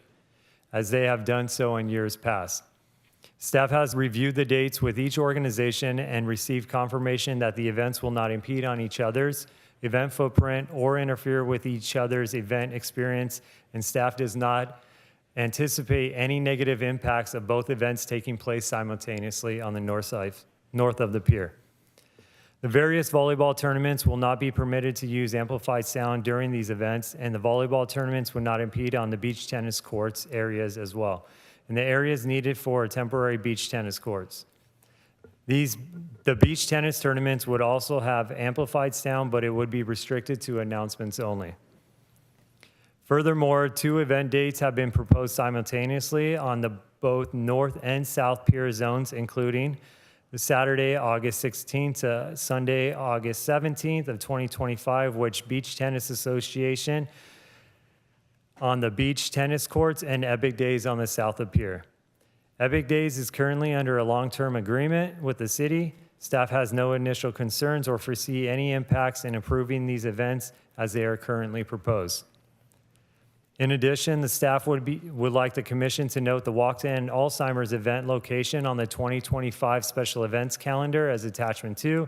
as they have done so in years past. Staff has reviewed the dates with each organization and received confirmation that the events will not impede on each other's event footprint or interfere with each other's event experience, and staff does not anticipate any negative impacts of both events taking place simultaneously on the north of the pier. The various volleyball tournaments will not be permitted to use amplified sound during these events, and the volleyball tournaments will not impede on the beach tennis courts areas as well, and the areas needed for temporary beach tennis courts. The beach tennis tournaments would also have amplified sound, but it would be restricted to announcements only. Furthermore, 2 event dates have been proposed simultaneously on the both north and south pier zones, including the Saturday, August 16th to Sunday, August 17th of 2025, which Beach Tennis Association on the beach tennis courts and Epic Days on the south of pier. Epic Days is currently under a long-term agreement with the city. Staff has no initial concerns or foresee any impacts in improving these events as they are currently proposed. In addition, the staff would like the commission to note the Walked-In Alzheimer's event location on the 2025 special events calendar as attachment 2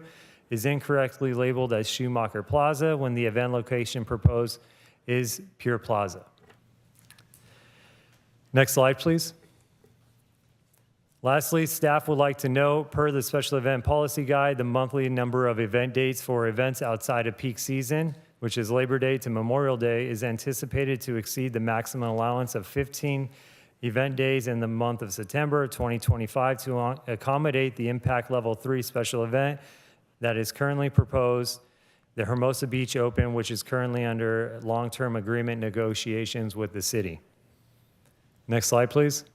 is incorrectly labeled as Schumacher Plaza when the event location proposed is Pier Plaza. Next slide, please. Lastly, staff would like to note, per the special event policy guide, the monthly number of event dates for events outside of peak season, which is Labor Day to Memorial Day, is anticipated to exceed the maximum allowance of 15 event days in the month of September 2025 to accommodate the impact level 3 special event that is currently proposed, the Hermosa Beach Open, which is currently under long-term agreement negotiations with the city. Next slide, please.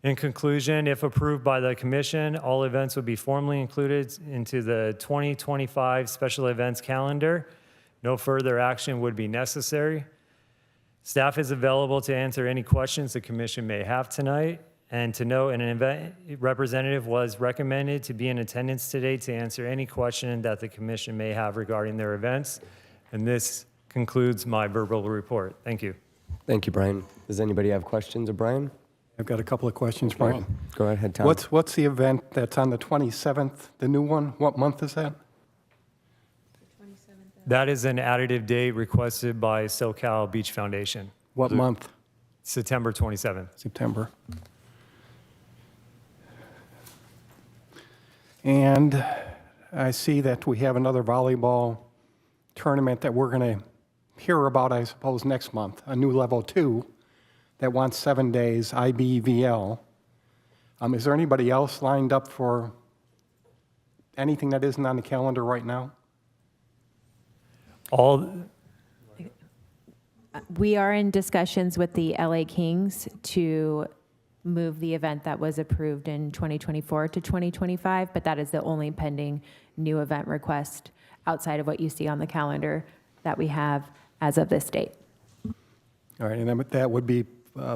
In conclusion, if approved by the commission, all events would be formally included into the 2025 special events calendar. No further action would be necessary. Staff is available to answer any questions the commission may have tonight. And to note, an event representative was recommended to be in attendance today to answer any question that the commission may have regarding their events. And this concludes my verbal report. Thank you. Thank you, Brian. Does anybody have questions of Brian? I've got a couple of questions, Brian. Go ahead, Tom. What's the event that's on the 27th, the new one? What month is that? The 27th That is an additive date requested by SoCal Beach Foundation, What month? September 27th. September. And I see that we have another volleyball tournament that we're going to hear about, I suppose, next month, a new level 2 that wants 7 days, IBVL. Is there anybody else lined up for anything that isn't on the calendar right now? We are in discussions with the LA Kings to move the event that was approved in 2024 to 2025, but that is the only pending new event request outside of what you see on the calendar that we have as of this date. All right, and then that would be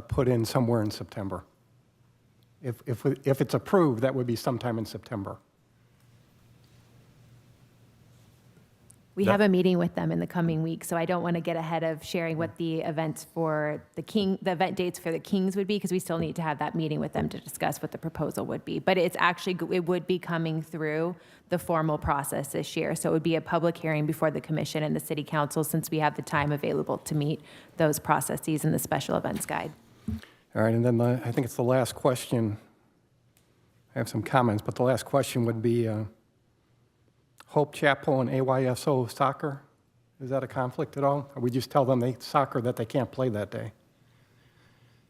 put in somewhere in September. If it's approved, that would be sometime in September. We have a meeting with them in the coming week, so I don't want to get ahead of sharing what the events for the event dates for the Kings would be, because we still need to have that meeting with them to discuss what the proposal would be. But it's actually, it would be coming through the formal process this year. So it would be a public hearing before the commission and the city council, since we have the time available to meet those processes in the special events guide. All right, and then I think it's the last question. I have some comments, but the last question would be Hope Chapel and AYSO soccer. Is that a conflict at all? Or we just tell them soccer that they can't play that day?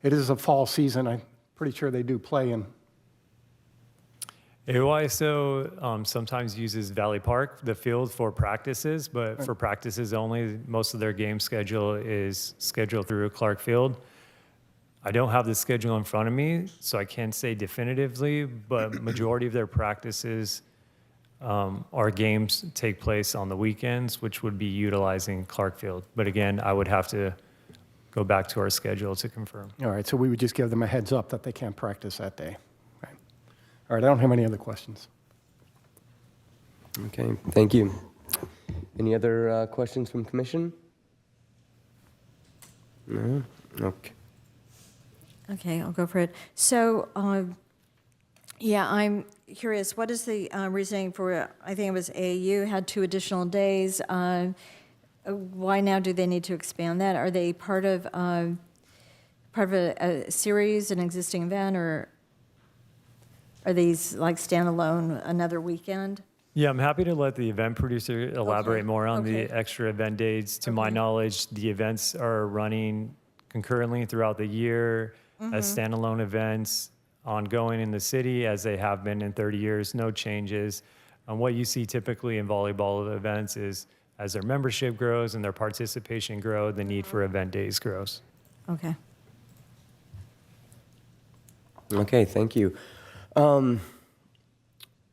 It is a fall season. I'm pretty sure they do play in. AYSO sometimes uses Valley Park, the field, for practices, but for practices only. Most of their game schedule is scheduled through Clark Field. I don't have the schedule in front of me, so I can't say definitively, but majority of their practices our games take place on the weekends, which would be utilizing Clark Field. But again, I would have to go back to our schedule to confirm. All right, so we would just give them a heads up that they can't practice that day. Right. All right, I don't have any other questions. Okay, thank you. Any other questions from commission? No? Okay. Okay, I'll go for it. So, yeah, I'm curious, what is the reasoning for, I think it was AAU had 2 additional days. Why now do they need to expand that? Are they part of a series, an existing event, or are these like standalone another weekend? Yeah, I'm happy to let the event producer elaborate more on the extra event dates. To my knowledge, the events are running concurrently throughout the year as standalone events, ongoing in the city as they have been in 30 years, no changes. What you see typically in volleyball events is as their membership grows and their participation grows, the need for event days grows. Okay. Okay, thank you.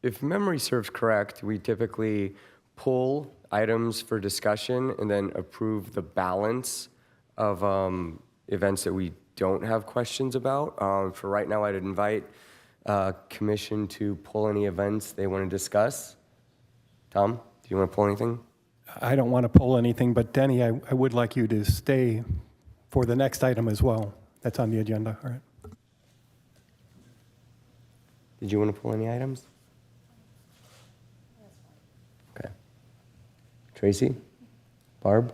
If memory serves correct, we typically pull items for discussion and then approve the balance of events that we don't have questions about. For right now, I'd invite commission to pull any events they want to discuss. Tom, do you want to pull anything? I don't want to pull anything, but Denny, I would like you to stay for the next item as well. That's on the agenda, all right? Did you want to pull any items? Okay. Tracy? Barb?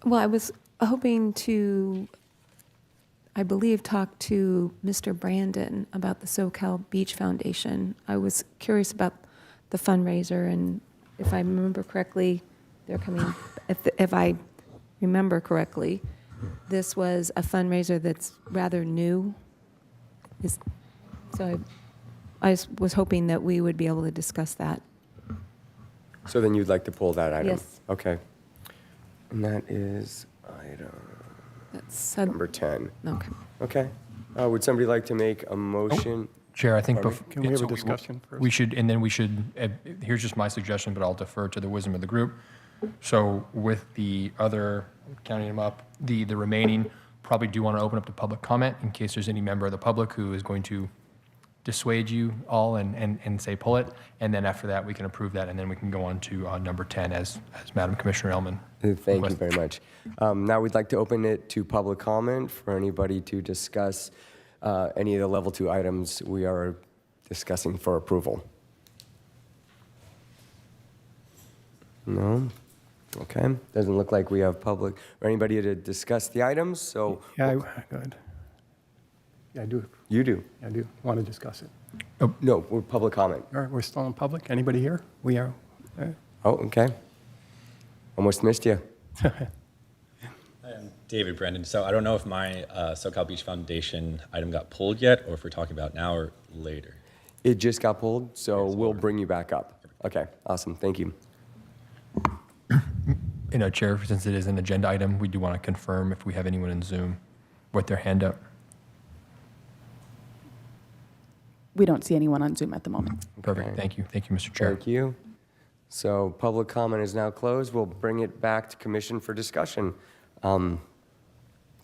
Well, I was hoping to, I believe, talk to Mr. Brandon about the SoCal Beach Foundation. I was curious about the fundraiser, and if I remember correctly, they're coming, if I remember correctly, this was a fundraiser that's rather new. So I was hoping that we would be able to discuss that. So then you'd like to pull that item? Yes. Okay. And that is item That's number 10. Okay. Okay. Would somebody like to make a motion? Chair, I think Can we have a discussion first? we should, and then we should, here's just my suggestion, but I'll defer to the wisdom of the group. So with the other, counting them up, the remaining, probably do want to open up to public comment in case there's any member of the public who is going to dissuade you all and say pull it. And then after that, we can approve that, and then we can go on to number 10 as Madam Commissioner Elman. Thank you very much. Now we'd like to open it to public comment for anybody to discuss any of the level 2 items we are discussing for approval. No? Okay. Doesn't look like we have public or anybody to discuss the items, so. Yeah, good. Yeah, I do. You do. I do want to discuss it. No, we're public comment. All right, we're still in public. Anybody here? We are. Oh, okay. Almost missed you. Hi, I'm David Brendan. So I don't know if my SoCal Beach Foundation item got pulled yet, or if we're talking about now or later. It just got pulled, so we'll bring you back up. Okay, awesome. Thank you. Chair, since it is an agenda item, we do want to confirm if we have anyone in Zoom with their hand up. We don't see anyone on Zoom at the moment. Perfect. Okay. Thank you. Thank you, Mr. Chair. Thank you. So public comment is now closed. We'll bring it back to commission for discussion. Tom,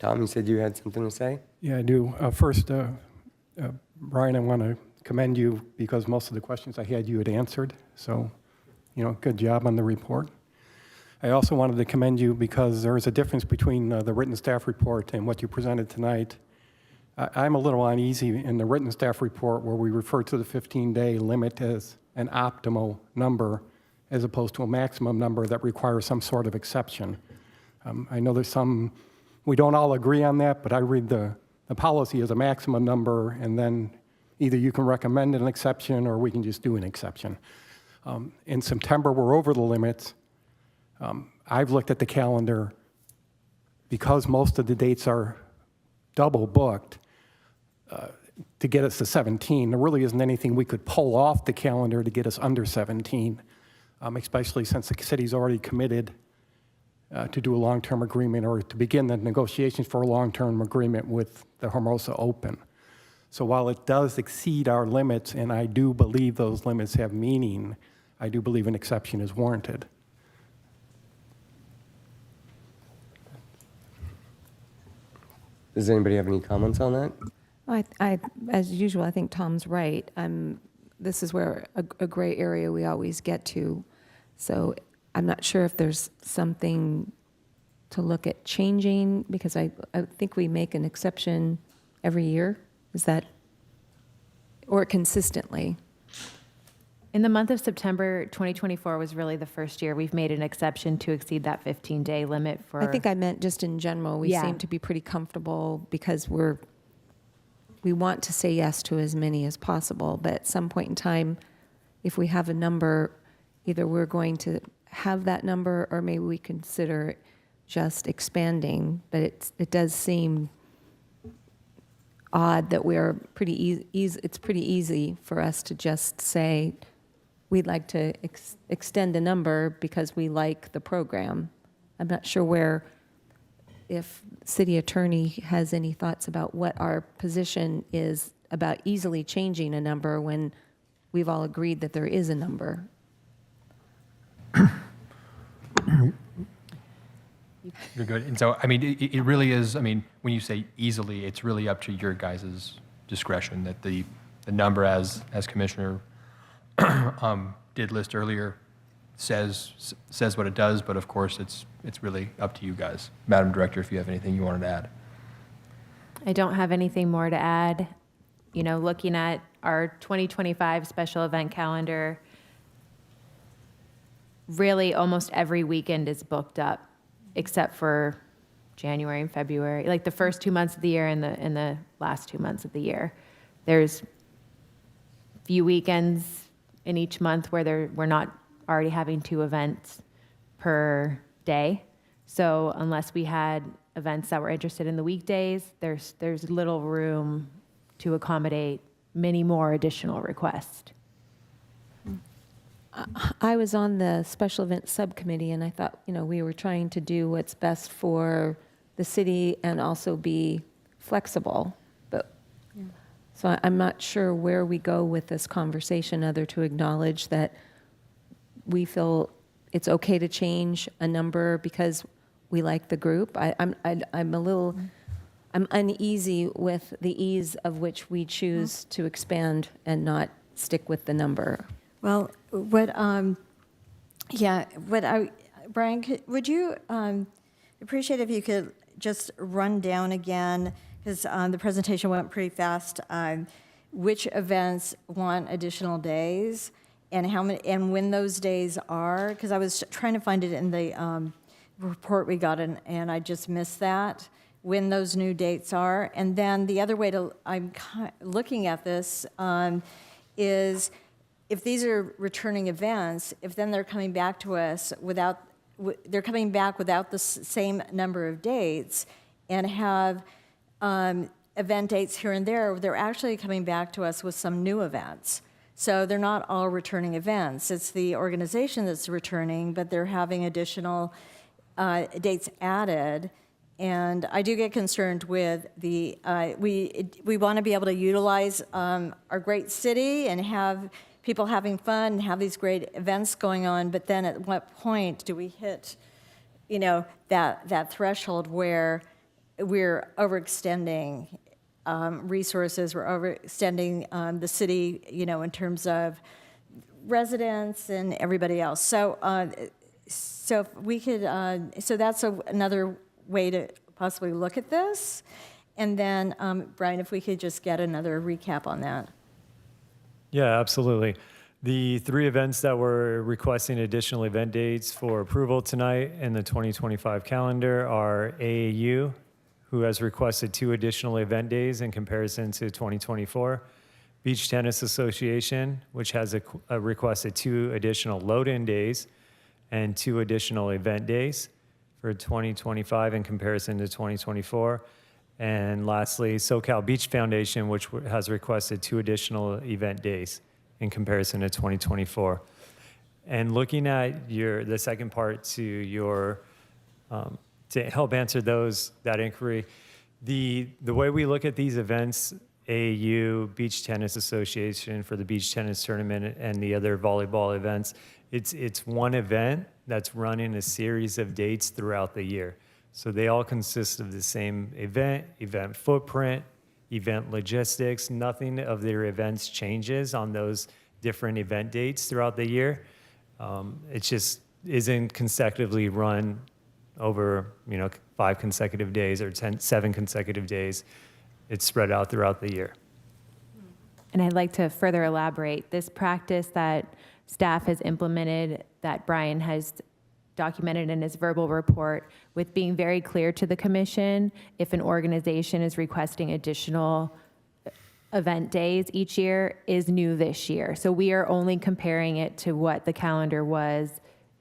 you said you had something to say? Yeah, I do. First, Brian, I want to commend you because most of the questions I had you had answered. So, good job on the report. I also wanted to commend you because there is a difference between the written staff report and what you presented tonight. I'm a little uneasy in the written staff report where we refer to the 15-day limit as an optimal number as opposed to a maximum number that requires some sort of exception. I know there's we don't all agree on that, but I read the policy as a maximum number, and then either you can recommend an exception or we can just do an exception. In September, we're over the limits. I've looked at the calendar. Because most of the dates are double booked, to get us to 17, there really isn't anything we could pull off the calendar to get us under 17, especially since the city's already committed to do a long-term agreement or to begin the negotiations for a long-term agreement with the Hermosa Open. So while it does exceed our limits, and I do believe those limits have meaning, I do believe an exception is warranted. Does anybody have any comments on that? I, as usual, I think Tom's right. This is where a gray area we always get to. So I'm not sure if there's something to look at changing, because I think we make an exception every year. Is that, or consistently? In the month of September, 2024 was really the first year we've made an exception to exceed that 15-day limit for. I think I meant just in general. We seem to be pretty comfortable because we want to say yes to as many as possible, but at some point in time, if we have a number, either we're going to have that number or maybe we consider just expanding. But it does seem odd that we're pretty easy. It's pretty easy for us to just say we'd like to extend a number because we like the program. I'm not sure if city attorney has any thoughts about what our position is about easily changing a number when we've all agreed that there is a number. You're good. And so, it really is, when you say easily, it's really up to your guys' discretion that the number as Commissioner did list earlier says what it does, but of course it's really up to you guys. Madam Director, if you have anything you wanted to add. I don't have anything more to add. Looking at our 2025 special event calendar, really almost every weekend is booked up except for January and February, like the first 2 months of the year and the last 2 months of the year. There's few weekends in each month where we're not already having 2 events per day. So unless we had events that were interested in the weekdays, there's little room to accommodate many more additional requests. I was on the special event subcommittee, and I thought, we were trying to do what's best for the city and also be flexible. But so I'm not sure where we go with this conversation, other to acknowledge that we feel it's okay to change a number because we like the group. I'm uneasy with the ease of which we choose to expand and not stick with the number. Well, Brian, would you appreciate if you could just run down again, because the presentation went pretty fast, which events want additional days, and how many, and when those days are, because I was trying to find it in the report we got, and I just missed that, when those new dates are. And then the other way I'm looking at this is if these are returning events, if then they're coming back to us they're coming back without the same number of dates and have event dates here and there, they're actually coming back to us with some new events. So they're not all returning events. It's the organization that's returning, but they're having additional dates added. And I do get concerned with we want to be able to utilize our great city and have people having fun and have these great events going on, but then at what point do we hit, that threshold where we're overextending resources, we're overextending the city, in terms of residents and everybody else. So, so if we could, so that's another way to possibly look at this. And then, Brian, if we could just get another recap on that. Yeah, absolutely. The 3 events that we're requesting additional event dates for approval tonight in the 2025 calendar are AAU, who has requested 2 additional event days in comparison to 2024. Beach Tennis Association, which has requested 2 additional load-in days and 2 additional event days for 2025 in comparison to 2024. And lastly, SoCal Beach Foundation, which has requested 2 additional event days in comparison to 2024. And looking at the second part to your, to help answer that inquiry, the way we look at these events, AAU, Beach Tennis Association for the beach tennis tournament and the other volleyball events, it's one event that's running a series of dates throughout the year. So they all consist of the same event footprint, event logistics. Nothing of their events changes on those different event dates throughout the year. It just isn't consecutively run over 5 consecutive days or 7 consecutive days. It's spread out throughout the year. And I'd like to further elaborate. This practice that staff has implemented, that Brian has documented in his verbal report, with being very clear to the commission if an organization is requesting additional event days each year, is new this year. So we are only comparing it to what the calendar was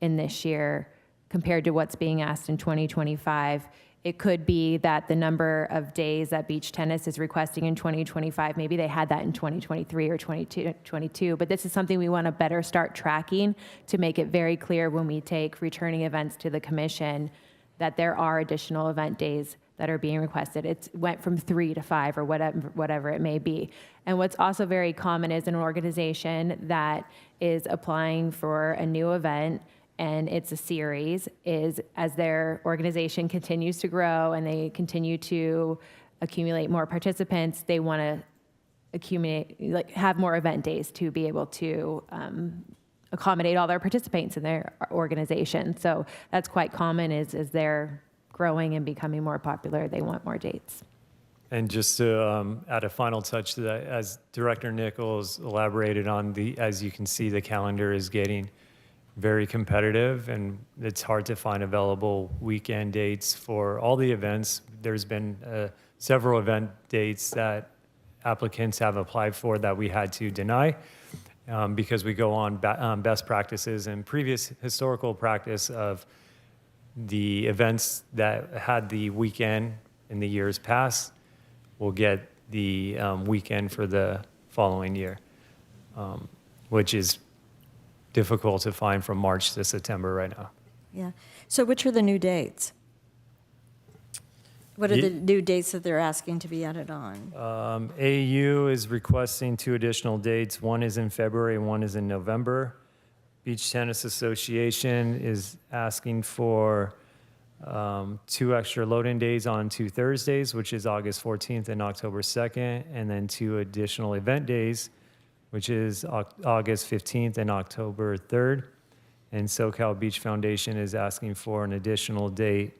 in this year compared to what's being asked in 2025. It could be that the number of days that beach tennis is requesting in 2025, maybe they had that in 2023 or 2022, but this is something we want to better start tracking to make it very clear when we take returning events to the commission that there are additional event days that are being requested. It went from 3 to 5 or whatever it may be. And what's also very common is an organization that is applying for a new event, and it's a series, is as their organization continues to grow and they continue to accumulate more participants, they want to have more event days to be able to accommodate all their participants in their organization. So that's quite common as they're growing and becoming more popular, they want more dates. And just to add a final touch to that, as Director Nichols elaborated on, as you can see, the calendar is getting very competitive, and it's hard to find available weekend dates for all the events. There's been several event dates that applicants have applied for that we had to deny because we go on best practices and previous historical practice of the events that had the weekend in the years past will get the weekend for the following year, which is difficult to find from March to September right now. Yeah. So which are the new dates? What are the new dates that they're asking to be added on? AU is requesting 2 additional dates. One is in February and one is in November. Beach Tennis Association is asking for 2 extra load-in days on 2 Thursdays, which is August 14th and October 2nd, and then 2 additional event days, which is August 15th and October 3rd. And SoCal Beach Foundation is asking for an additional date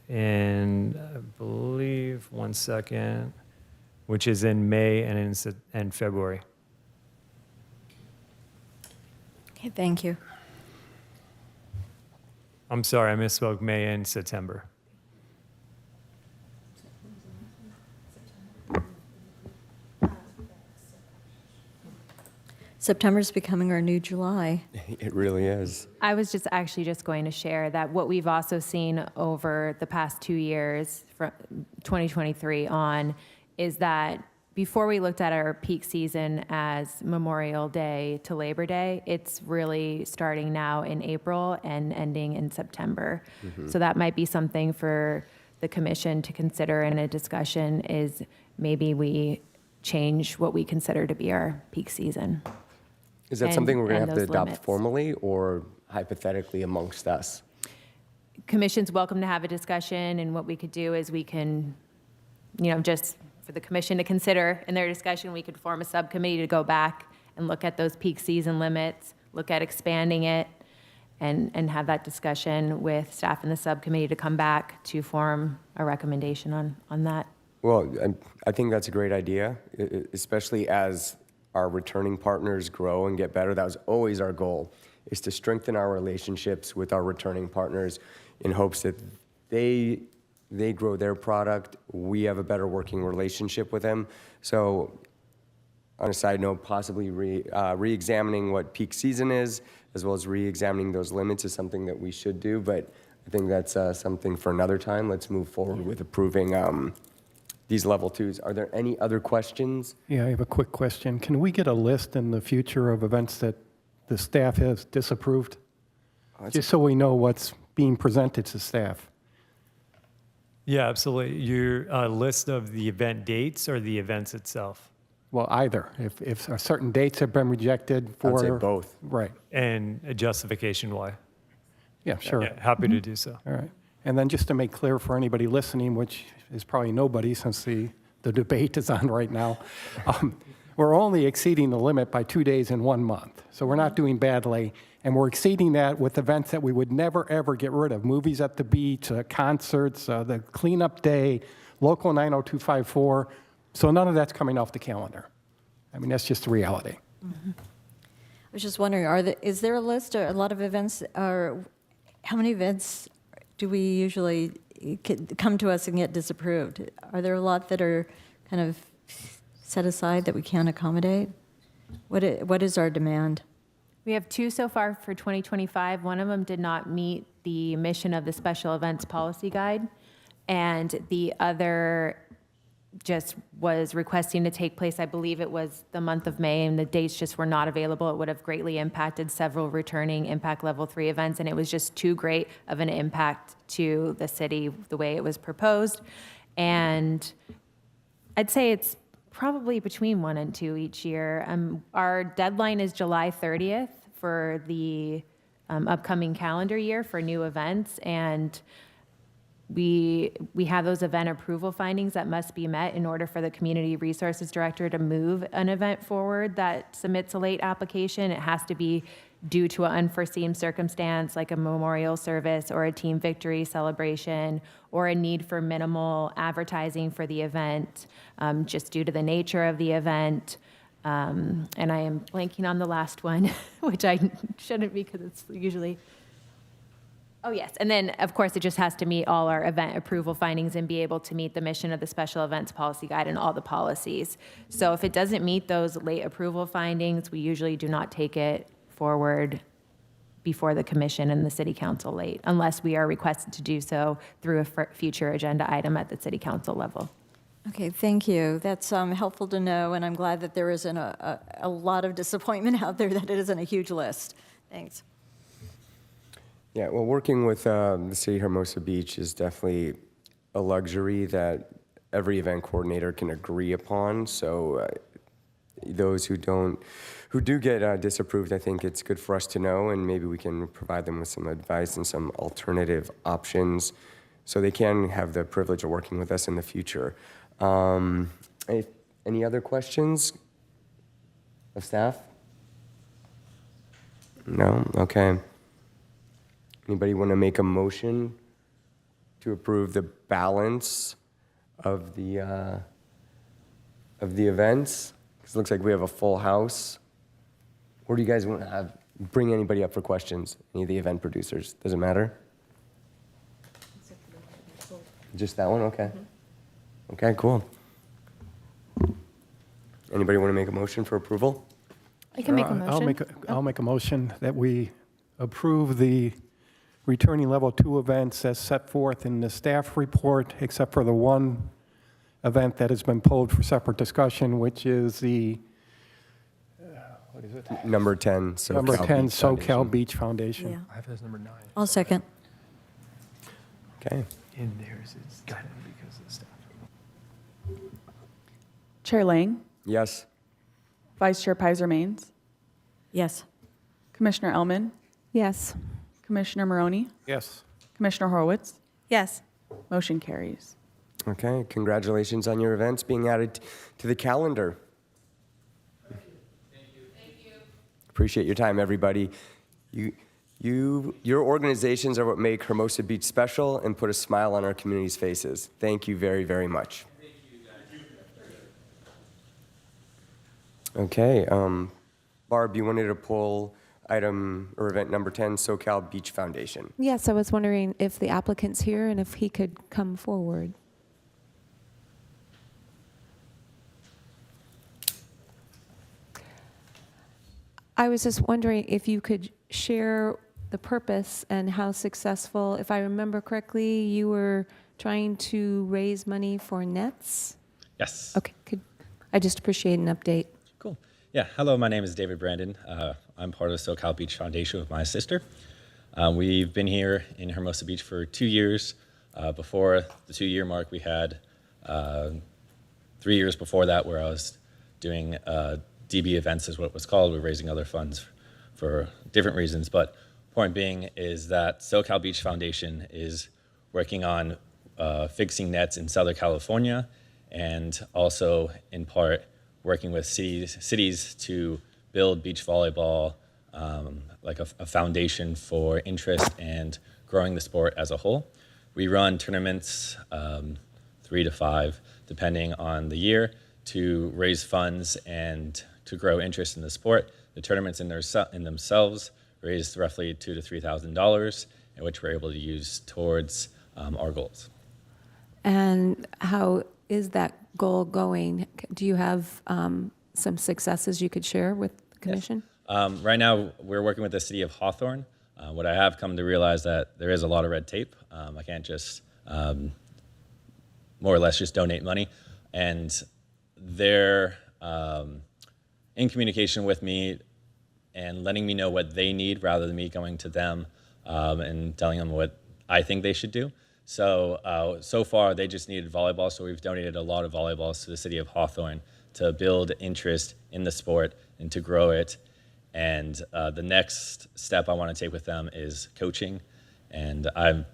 in, I believe, one second, which is in May and February. Okay, thank you. I'm sorry, I misspoke, May and September. September's becoming our new July. It really is. I was just going to share that what we've also seen over the past 2 years, from 2023 on, is that before we looked at our peak season as Memorial Day to Labor Day, it's really starting now in April and ending in September. So that might be something for the commission to consider in a discussion, is maybe we change what we consider to be our peak season. Is that And- something we're going and to have to those adopt limits. formally or hypothetically amongst us? Commission's welcome to have a discussion, and what we could do is we can, just for the commission to consider in their discussion, we could form a subcommittee to go back and look at those peak season limits, look at expanding it, and have that discussion with staff in the subcommittee to come back to form a recommendation on that. Well, I think that's a great idea, especially as our returning partners grow and get better. That was always our goal, is to strengthen our relationships with our returning partners in hopes that they grow their product, we have a better working relationship with them. So on a side note, possibly re-examining what peak season is, as well as re-examining those limits is something that we should do, but I think that's something for another time. Let's move forward with approving these level 2s. Are there any other questions? Yeah, I have a quick question. Can we get a list in the future of events that the staff has disapproved? Just so we know what's being presented to staff. Yeah, absolutely. Your list of the event dates or the events itself? Well, either. If certain dates have been rejected for... I'd say both. Right. And a justification why? Yeah, sure. Yeah, happy to do so. All right. And then just to make clear for anybody listening, which is probably nobody since the debate is on right now, we're only exceeding the limit by 2 days in 1 month. So we're not doing badly. And we're exceeding that with events that we would never, ever get rid of. Movies at the beach, concerts, the cleanup day, local 90254. So none of that's coming off the calendar. I mean, that's just the reality. I was just wondering, is there a list or a lot of events, or how many events do we usually come to us and get disapproved? Are there a lot that are kind of set aside that we can't accommodate? What is our demand? We have 2 so far for 2025. One of them did not meet the mission of the special events policy guide, and the other just was requesting to take place, I believe it was the month of May, and the dates just were not available. It would have greatly impacted several returning impact level 3 events, and it was just too great of an impact to the city the way it was proposed. And I'd say it's probably between 1 and 2 each year. Our deadline is July 30th for the upcoming calendar year for new events, and we have those event approval findings that must be met in order for the community resources director to move an event forward that submits a late application. It has to be due to an unforeseen circumstance like a memorial service or a team victory celebration or a need for minimal advertising for the event, just due to the nature of the event. And I am blanking on the last one, which I shouldn't because it's usually... Oh, yes. And then, of course, it just has to meet all our event approval findings and be able to meet the mission of the special events policy guide and all the policies. So if it doesn't meet those late approval findings, we usually do not take it forward before the commission and the city council late, unless we are requested to do so through a future agenda item at the city council level. Okay, thank you. That's helpful to know, and I'm glad that there isn't a lot of disappointment out there that it isn't a huge list. Thanks. Yeah, well, working with the city of Hermosa Beach is definitely a luxury that every event coordinator can agree upon. So those who do get disapproved, I think it's good for us to know, and maybe we can provide them with some advice and some alternative options so they can have the privilege of working with us in the future. Any other questions of staff? No? Okay. Anybody want to make a motion to approve the balance of the events? Because it looks like we have a full house. Or do you guys want to have bring anybody up for questions, any of the event producers. Does it matter? Just that one? Okay. Okay, cool. Anybody want to make a motion for approval? I can make a I'll motion. I'll make a motion that we approve the returning level 2 events as set forth in the staff report, except for the one event that has been pulled for separate discussion, which is the, what is it? Number 10, SoCal Number 10, Beach SoCal Foundation. Beach Foundation. Yeah. I have it as number 9. I'll second. Okay. In theirs is 10 because of the staff. Chair Lang, Yes. Vice Chair Pizer Maines, Yes. Commissioner Elman, Yes. Commissioner Maroney, Yes. Commissioner Horowitz. Yes. Motion carries. Okay, congratulations on your events being added to the calendar. Thank you. Appreciate your time, everybody. Your organizations are what make Hermosa Beach special and put a smile on our community's faces. Thank you very, very much. Okay, Barb, you wanted to pull item or event number 10, SoCal Beach Foundation. Yes, I was wondering if the applicant's here and if he could come forward. I was just wondering if you could share the purpose and how successful, if I remember correctly, you were trying to raise money for nets? Yes. Okay, I just appreciate an update. Cool. Yeah. Hello, my name is David Brandon. I'm part of the SoCal Beach Foundation with my sister. We've been here in Hermosa Beach for 2 years. Before the 2-year mark, we had 3 years before that where I was doing DB events is what it was called. We're raising other funds for different reasons. But point being is that SoCal Beach Foundation is working on fixing nets in Southern California and also in part working with cities to build beach volleyball like a foundation for interest and growing the sport as a whole. We run tournaments, 3 to 5, depending on the year, to raise funds and to grow interest in the sport. The tournaments in themselves raised roughly $2,000 to $3,000, in which we're able to use towards our goals. And how is that goal going? Do you have some successes you could share with the commission? Yes. Right now, we're working with the city of Hawthorne. What I have come to realize that there is a lot of red tape. I can't just more or less just donate money. And they're in communication with me and letting me know what they need rather than me going to them and telling them what I think they should do. So far, they just needed volleyball, so we've donated a lot of volleyballs to the city of Hawthorne to build interest in the sport and to grow it. And the next step I want to take with them is coaching. And I'm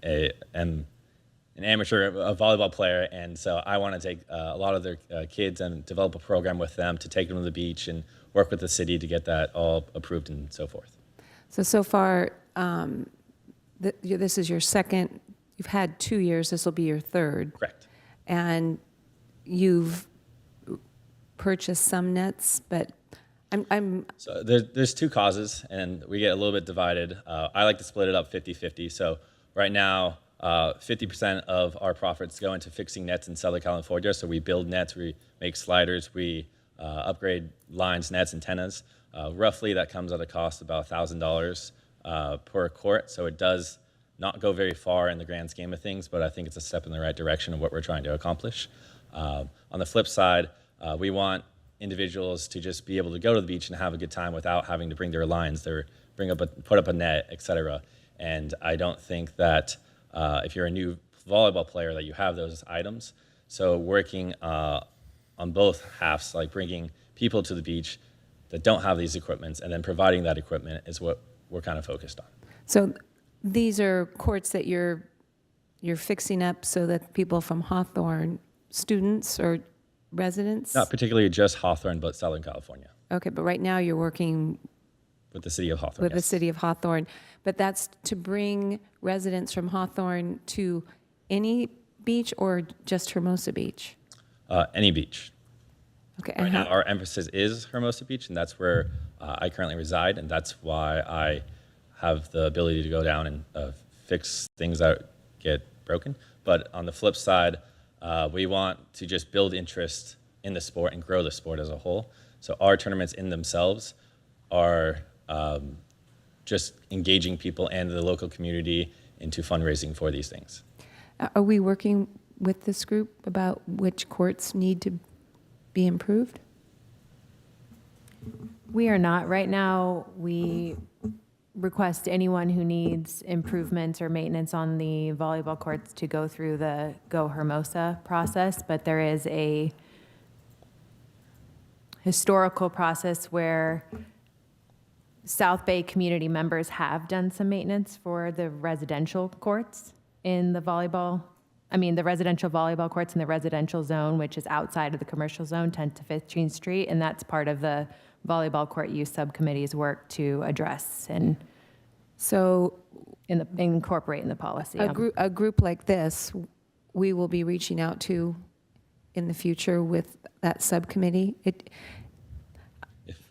an amateur volleyball player, and so I want to take a lot of their kids and develop a program with them to take them to the beach and work with the city to get that all approved and so forth. So far, this is your second, you've had 2 years, this will be your third. Correct. And you've purchased some nets, but I'm So there's 2 causes, and we get a little bit divided. I like to split it up 50-50. So right now, 50% of our profits go into fixing nets in Southern California. So we build nets, we make sliders, we upgrade lines, nets, antennas. Roughly, that comes at a cost of about $1,000 per court. So it does not go very far in the grand scheme of things, but I think it's a step in the right direction of what we're trying to accomplish. On the flip side, we want individuals to just be able to go to the beach and have a good time without having to bring their lines, put up a net, etc. And I don't think that if you're a new volleyball player that you have those items. So working on both halves, like bringing people to the beach that don't have these equipments and then providing that equipment is what we're kind of focused on. So these are courts that you're fixing up so that people from Hawthorne, students or residents? Not particularly just Hawthorne, but Southern California. Okay, but right now you're working with the city of Hawthorne. With yes. the city of Hawthorne. But that's to bring residents from Hawthorne to any beach or just Hermosa Beach? Any beach. Okay, Right and now, how, our emphasis is Hermosa Beach, and that's where I currently reside, and that's why I have the ability to go down and fix things that get broken. But on the flip side, we want to just build interest in the sport and grow the sport as a whole. So our tournaments in themselves are just engaging people and the local community into fundraising for these things. are we working with this group about which courts need to be improved? We are not. Right now, we request anyone who needs improvements or maintenance on the volleyball courts to go through the Go Hermosa process, but there is a historical process where South Bay community members have done some maintenance for the residential courts in the the residential volleyball courts in the residential zone, which is outside of the commercial zone, 10th to 15th Street, and that's part of the volleyball court use subcommittee's work to address and So incorporate in the policy. a group like this, we will be reaching out to in the future with that subcommittee. If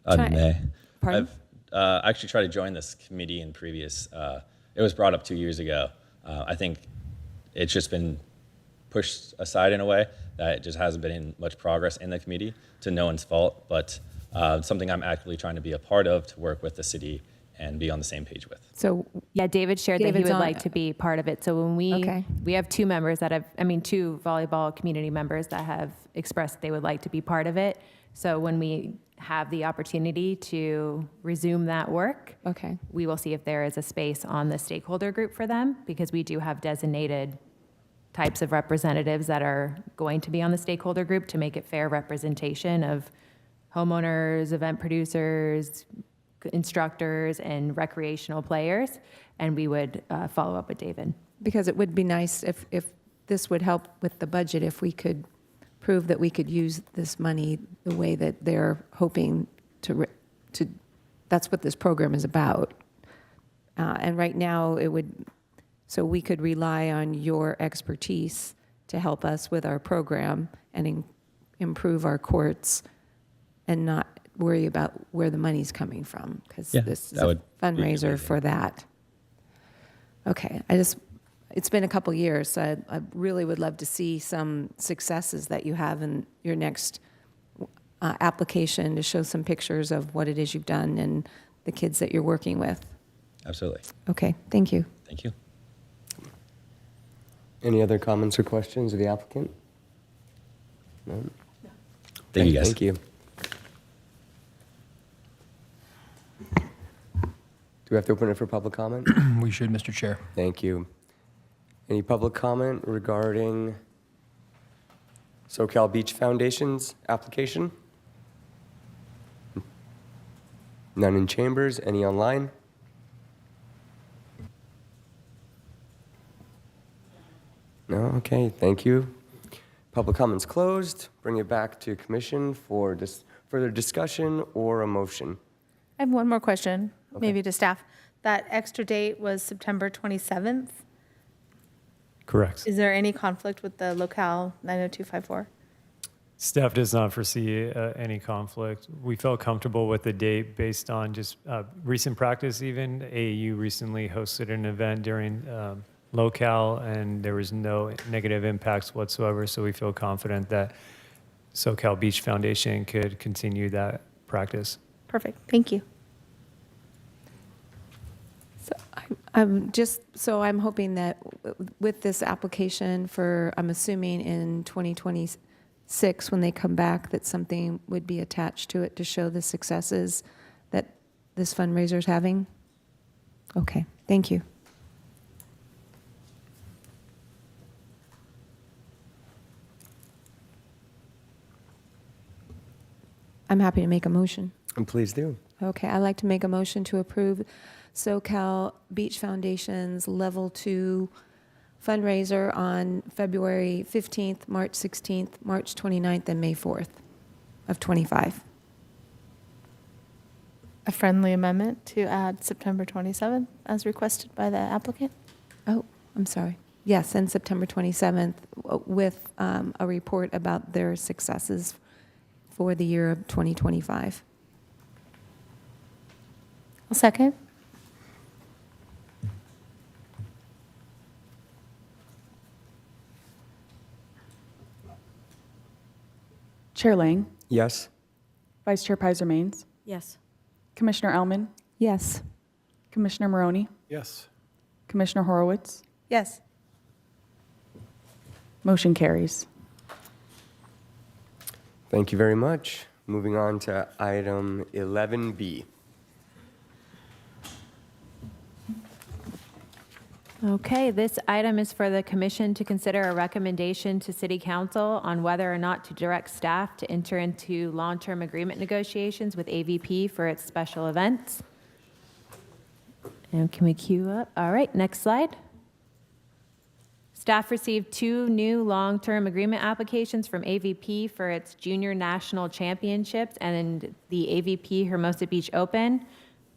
I Try- may. Pardon? I've actually tried to join this committee in previous, it was brought up 2 years ago. I think it's just been pushed aside in a way that it just hasn't been much progress in the committee, to no one's fault, but something I'm actively trying to be a part of to work with the city and be on the same page with. So Yeah, David shared that he David's would on- like to be part of it. So when Okay. we have two members two volleyball community members that have expressed they would like to be part of it. So when we have the opportunity to resume that work, Okay. we will see if there is a space on the stakeholder group for them, because we do have designated types of representatives that are going to be on the stakeholder group to make it fair representation of homeowners, event producers, instructors, and recreational players. And we would follow up with David. Because it would be nice if this would help with the budget, if we could prove that we could use this money the way that they're hoping to, that's what this program is about. And right now, so we could rely on your expertise to help us with our program and improve our courts and not worry about where the money's coming from, because Yeah, this is that a would be fundraiser amazing. for that. Okay, it's been a couple years, so I really would love to see some successes that you have in your next application, to show some pictures of what it is you've done and the kids that you're working with. Absolutely. Okay, thank you. Thank you. Any other comments or questions of the applicant? No? Thank you, guys. Thank you. Do we have to open it for public comment? We should, Mr. Chair. Thank you. Any public comment regarding SoCal Beach Foundation's application? None in chambers, any online? No, okay, thank you. Public comments closed. Bring it back to commission for further discussion or a motion. I have one more question, maybe to staff. That extra date was September 27th. Correct. Is there any conflict with the locale 90254? Staff does not foresee any conflict. We felt comfortable with the date based on just recent practice even. AAU recently hosted an event during locale, and there was no negative impacts whatsoever, so we feel confident that SoCal Beach Foundation could continue that practice. Perfect, thank you. So I'm hoping that with this application for, I'm assuming in 2026, when they come back, that something would be attached to it to show the successes that this fundraiser is having? Okay, thank you. I'm happy to make a motion. And please do. Okay, I'd like to make a motion to approve SoCal Beach Foundation's Level 2 fundraiser on February 15th, March 16th, March 29th, and May 4th of '25. A friendly amendment to add September 27th as requested by the applicant? Oh, I'm sorry. Yes, and September 27th with a report about their successes for the year of 2025. I'll second. Chair Lang, Yes? Vice Chair Pizer Maines, Yes. Commissioner Ellman, Yes. Commissioner Maroney, Yes. Commissioner Horowitz. Yes. Motion carries. Thank you very much. Moving on to item 11B. Okay, this item is for the commission to consider a recommendation to City Council on whether or not to direct staff to enter into long-term agreement negotiations with AVP for its special events. And can we queue up? All right, next slide. Staff received 2 new long-term agreement applications from AVP for its Junior National Championships and the AVP Hermosa Beach Open.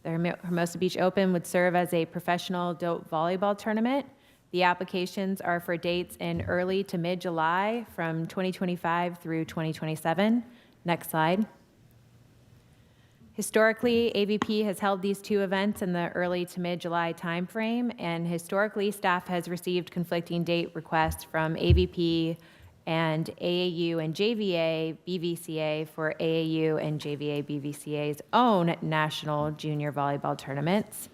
The Hermosa Beach Open would serve as a professional adult volleyball tournament. The applications are for dates in early to mid-July from 2025 through 2027. Next slide. Historically, AVP has held these 2 events in the early to mid-July timeframe, and historically, staff has received conflicting date requests from AVP and AAU and JVA BVCA for AAU and JVA BVCA's own national junior volleyball tournaments.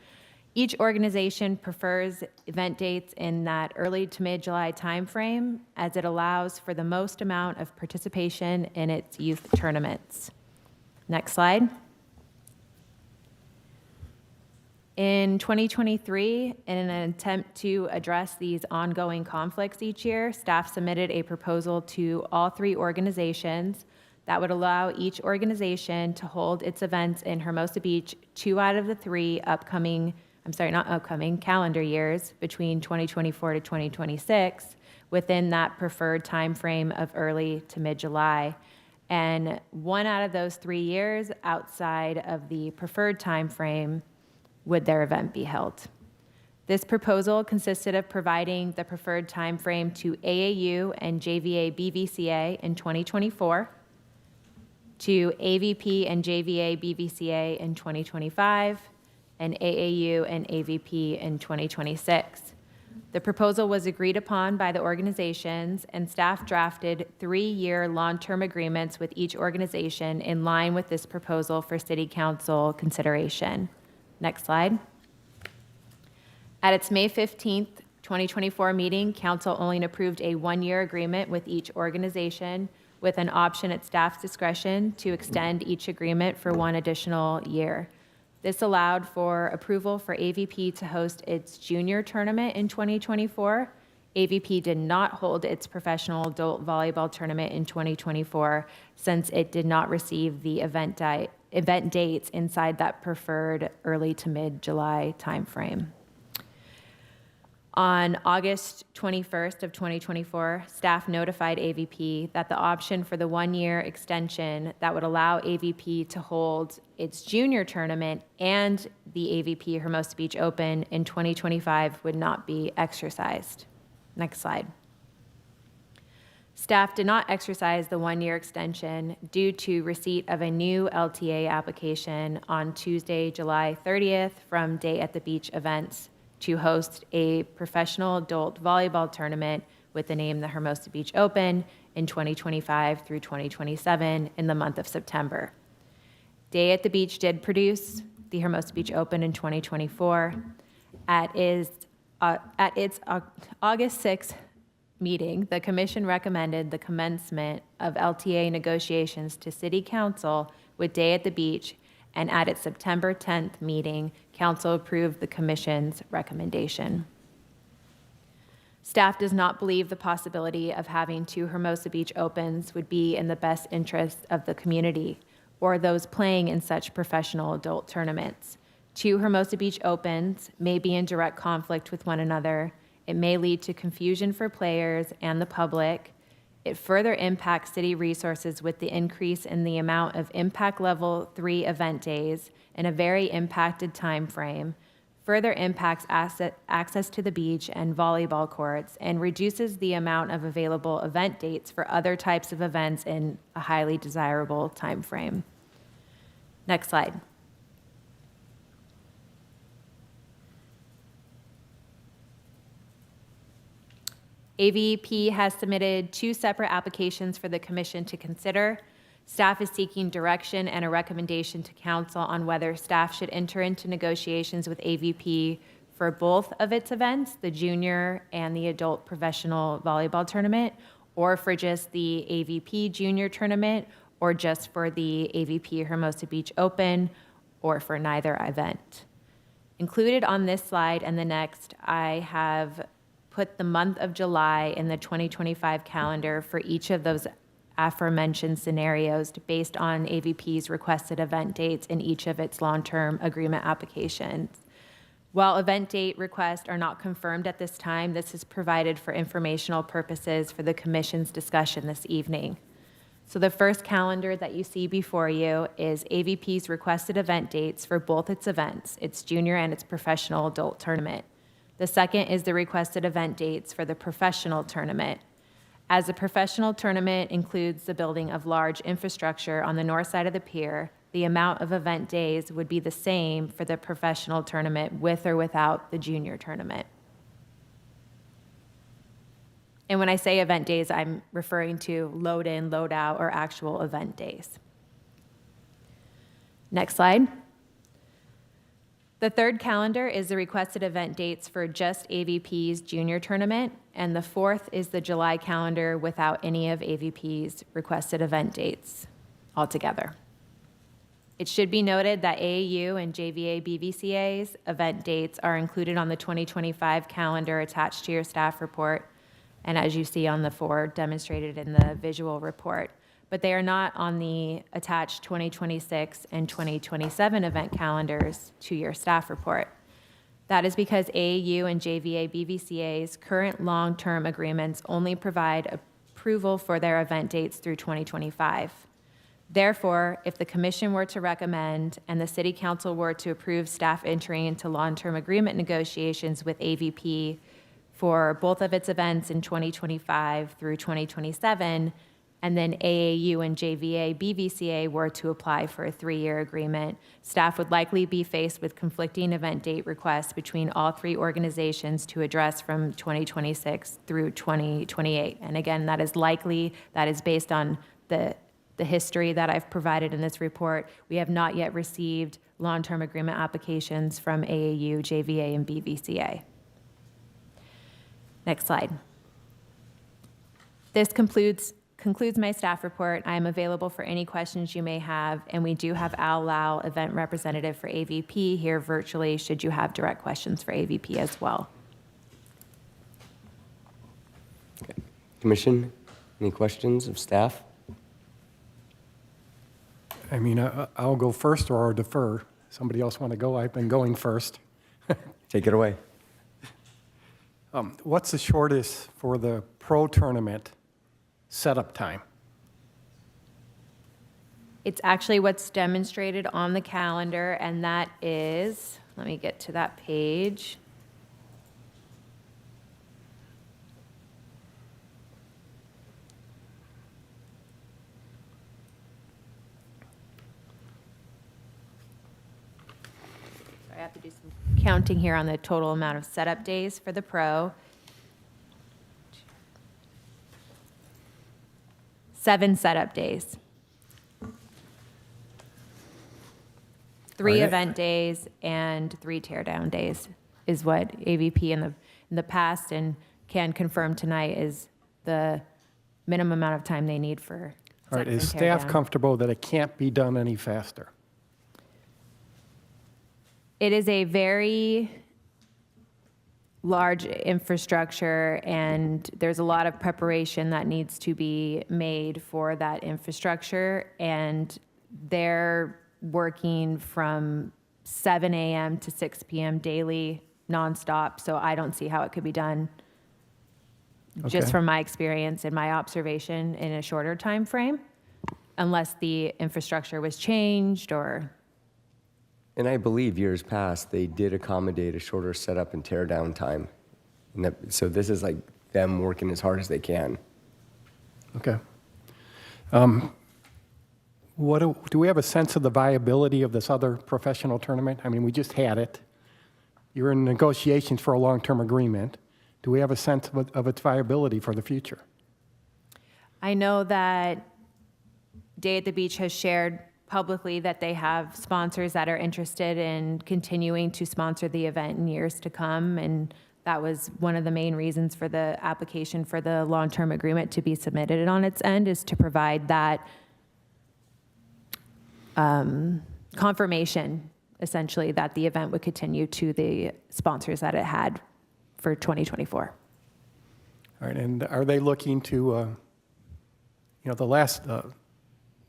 Each organization prefers event dates in that early to mid-July timeframe, as it allows for the most amount of participation in its youth tournaments. Next slide. In 2023, in an attempt to address these ongoing conflicts each year, staff submitted a proposal to all 3 organizations that would allow each organization to hold its events in Hermosa Beach 2 out of the 3 calendar years between 2024 to 2026 within that preferred time frame of early to mid-July. And 1 out of those 3 years outside of the preferred time frame would their event be held. This proposal consisted of providing the preferred time frame to AAU and JVA BVCA in 2024, to AVP and JVA BVCA in 2025, and AAU and AVP in 2026. The proposal was agreed upon by the organizations, and staff drafted 3-year long-term agreements with each organization in line with this proposal for City Council consideration. Next slide. At its May 15th, 2024 meeting, Council only approved a 1-year agreement with each organization with an option at staff's discretion to extend each agreement for 1 additional year. This allowed for approval for AVP to host its junior tournament in 2024. AVP did not hold its professional adult volleyball tournament in 2024 since it did not receive the event dates inside that preferred early to mid-July timeframe. On August 21st of 2024, staff notified AVP that the option for the 1-year extension that would allow AVP to hold its junior tournament and the AVP Hermosa Beach Open in 2025 would not be exercised. Next slide. Staff did not exercise the 1-year extension due to receipt of a new LTA application on Tuesday, July 30th from Day at the Beach Events to host a professional adult volleyball tournament with the name the Hermosa Beach Open in 2025 through 2027 in the month of September. Day at the Beach did produce the Hermosa Beach Open in 2024. At its August 6th meeting, the commission recommended the commencement of LTA negotiations to City Council with Day at the Beach, and at its September 10th meeting, Council approved the commission's recommendation. Staff does not believe the possibility of having 2 Hermosa Beach Opens would be in the best interest of the community or those playing in such professional adult tournaments. 2 Hermosa Beach Opens may be in direct conflict with one another. It may lead to confusion for players and the public. It further impacts city resources with the increase in the amount of impact level 3 event days in a very impacted time frame. further impacts access to the beach and volleyball courts, and reduces the amount of available event dates for other types of events in a highly desirable time frame. Next slide. AVP has submitted 2 separate applications for the commission to consider. Staff is seeking direction and a recommendation to council on whether staff should enter into negotiations with AVP for both of its events, the junior and the adult professional volleyball tournament, or for just the AVP junior tournament, or just for the AVP Hermosa Beach Open, or for neither event. Included on this slide and the next, I have put the month of July in the 2025 calendar for each of those aforementioned scenarios based on AVP's requested event dates in each of its long-term agreement applications. While event date requests are not confirmed at this time, this is provided for informational purposes for the Commission's discussion this evening. So the first calendar that you see before you is AVP's requested event dates for both its events, its junior and its professional adult tournament. The second is the requested event dates for the professional tournament. As the professional tournament includes the building of large infrastructure on the north side of the pier, the amount of event days would be the same for the professional tournament with or without the junior tournament. And when I say event days, I'm referring to load in, load out, or actual event days. Next slide. The third calendar is the requested event dates for just AVP's junior tournament, and the fourth is the July calendar without any of AVP's requested event dates altogether. It should be noted that AAU and JVA BVCA's event dates are included on the 2025 calendar attached to your staff report, and as you see on the 4 demonstrated in the visual report, but they are not on the attached 2026 and 2027 event calendars to your staff report. That is because AAU and JVA BVCA's current long-term agreements only provide approval for their event dates through 2025. Therefore, if the commission were to recommend and the city council were to approve staff entering into long-term agreement negotiations with AVP for both of its events in 2025 through 2027, and then AAU and JVA BVCA were to apply for a 3-year agreement, staff would likely be faced with conflicting event date requests between all 3 organizations to address from 2026 through 2028. And again, that is likely, that is based on the history that I've provided in this report. We have not yet received long-term agreement applications from AAU, JVA, and BVCA. Next slide. This concludes my staff report. I am available for any questions you may have, and we do have Al Lau, event representative for AVP, here virtually should you have direct questions for AVP as well. Okay. Commission, any questions of staff? I mean, I'll go first or I'll defer. Somebody else want to go? I've been going first. Take it away. What's the shortest for the pro tournament setup time? It's actually what's demonstrated on the calendar, and that is, let me get to that page. I have to do some counting here on the total amount of setup days for the pro. 7 setup days. 3 All right. event days and 3 teardown days is what AVP in the past and can confirm tonight is the minimum amount of time they need for All right, setup is and staff teardown. comfortable that it can't be done any faster? It is a very large infrastructure, and there's a lot of preparation that needs to be made for that infrastructure, and they're working from 7 a.m. to 6 p.m. daily, nonstop, so I don't see how it could be done, just Okay. from my experience and my observation, in a shorter time frame, unless the infrastructure was changed or... And I believe years past, they did accommodate a shorter setup and tear down time. And so this is like them working as hard as they can. Okay. Do we have a sense of the viability of this other professional tournament? I mean, we just had it. You're in negotiations for a long-term agreement. Do we have a sense of its viability for the future? I know that Day at the Beach has shared publicly that they have sponsors that are interested in continuing to sponsor the event in years to come, and that was one of the main reasons for the application for the long-term agreement to be submitted on its end, is to provide that confirmation, essentially, that the event would continue to the sponsors that it had for 2024. All right, and are they looking to,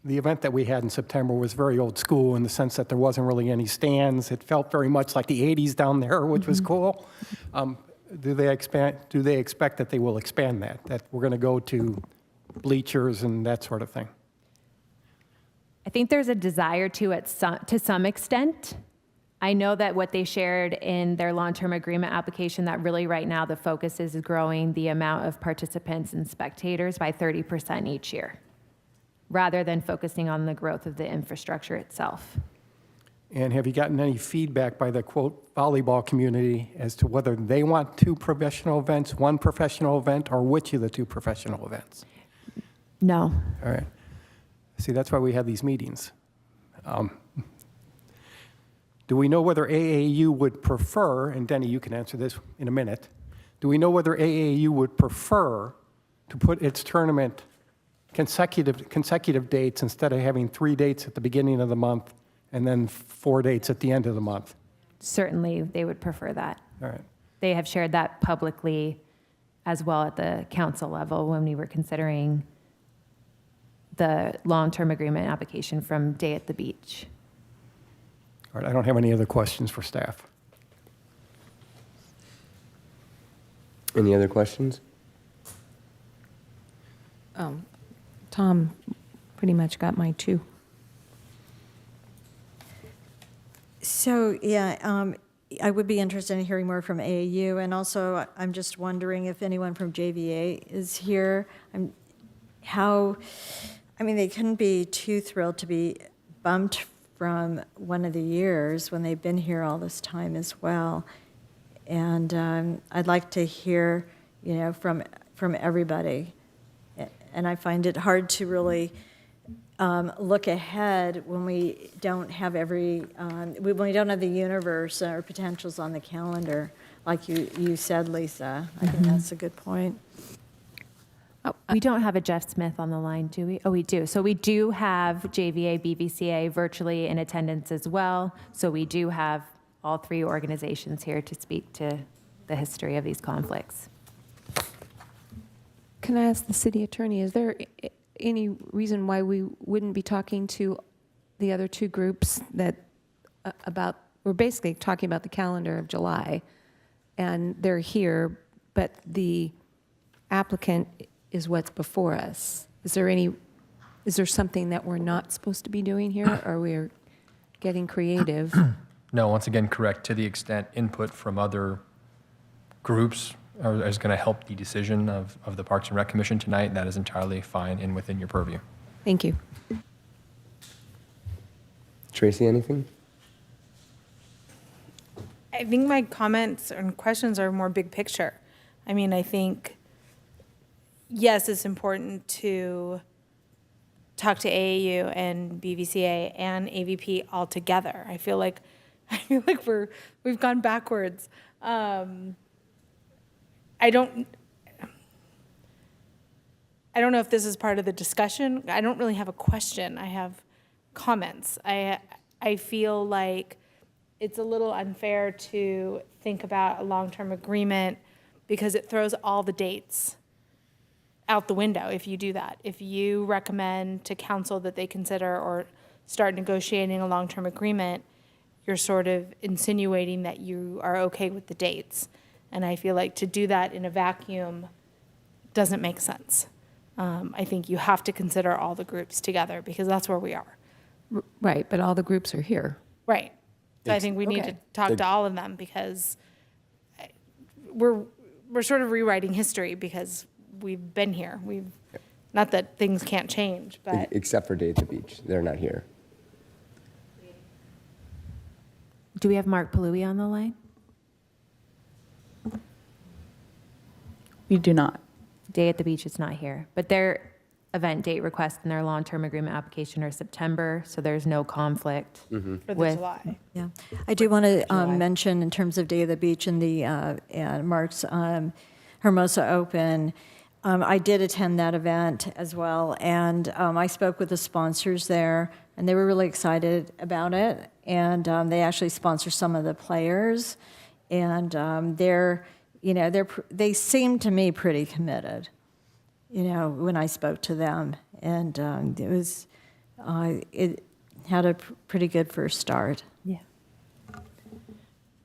the event that we had in September was very old school in the sense that there wasn't really any stands. It felt very much like the 80s down there, which was cool. Do they expect that they will expand that we're going to go to bleachers and that sort of thing? I think there's a desire to some extent. I know that what they shared in their long-term agreement application, that really right now the focus is growing the amount of participants and spectators by 30% each year, rather than focusing on the growth of the infrastructure itself. And have you gotten any feedback by the, quote, volleyball community as to whether they want two professional events, one professional event, or which of the two professional events? No. All right. See, that's why we have these meetings. Do we know whether AAU would prefer, and Denny, you can answer this in a minute, do we know whether AAU would prefer to put its tournament consecutive dates instead of having 3 dates at the beginning of the month and then 4 dates at the end of the month? Certainly, they would prefer that. All right. They have shared that publicly as well at the council level when we were considering the long-term agreement application from Day at the Beach. All right, I don't have any other questions for staff. Any other questions? Tom pretty much got my two. So, yeah, I would be interested in hearing more from AAU, and also I'm just wondering if anyone from JVA is here. They couldn't be too thrilled to be bumped from one of the years when they've been here all this time as well. And I'd like to hear, from everybody. And I find it hard to really look ahead when we don't have when we don't have the universe or potentials on the calendar, like you said, Lisa. I think that's a good point. We don't have a Jeff Smith on the line, do we? Oh, we do. So we do have JVA, BVCA virtually in attendance as well. So we do have all three organizations here to speak to the history of these conflicts. Can I ask the city attorney, is there any reason why we wouldn't be talking to the other two groups we're basically talking about the calendar of July, and they're here, but the applicant is what's before us? Is there something that we're not supposed to be doing here, or we're getting creative? No, once again, correct. To the extent input from other groups is going to help the decision of the Parks and Rec Commission tonight, that is entirely fine and within your purview. Thank you. Tracy, anything? I think my comments and questions are more big picture. I think, yes, it's important to talk to AAU and BVCA and AVP all together. I feel like we've gone backwards. I don't know if this is part of the discussion. I don't really have a question. I have comments. I feel like it's a little unfair to think about a long-term agreement because it throws all the dates out the window if you do that. If you recommend to council that they consider or start negotiating a long-term agreement, you're sort of insinuating that you are okay with the dates. And I feel like to do that in a vacuum doesn't make sense. I think you have to consider all the groups together because that's where we are. Right, but all the groups are here. Right. So I think we need to talk to all of them because we're sort of rewriting history because we've been here. Not that things can't change, but Except for Day at the Beach. They're not here. Do we have Mark Palui on the line? We do not. Day at the Beach is not here, but their event date request and their long-term agreement application are September, so there's no conflict for the with. July. Yeah, I do want to mention in terms of Day of the Beach and the and Mark's Hermosa Open, I did attend that event as well, and I spoke with the sponsors there, and they were really excited about it, and they actually sponsor some of the players, and they seem to me pretty committed, when I spoke to them, and it had a pretty good first start. Yeah.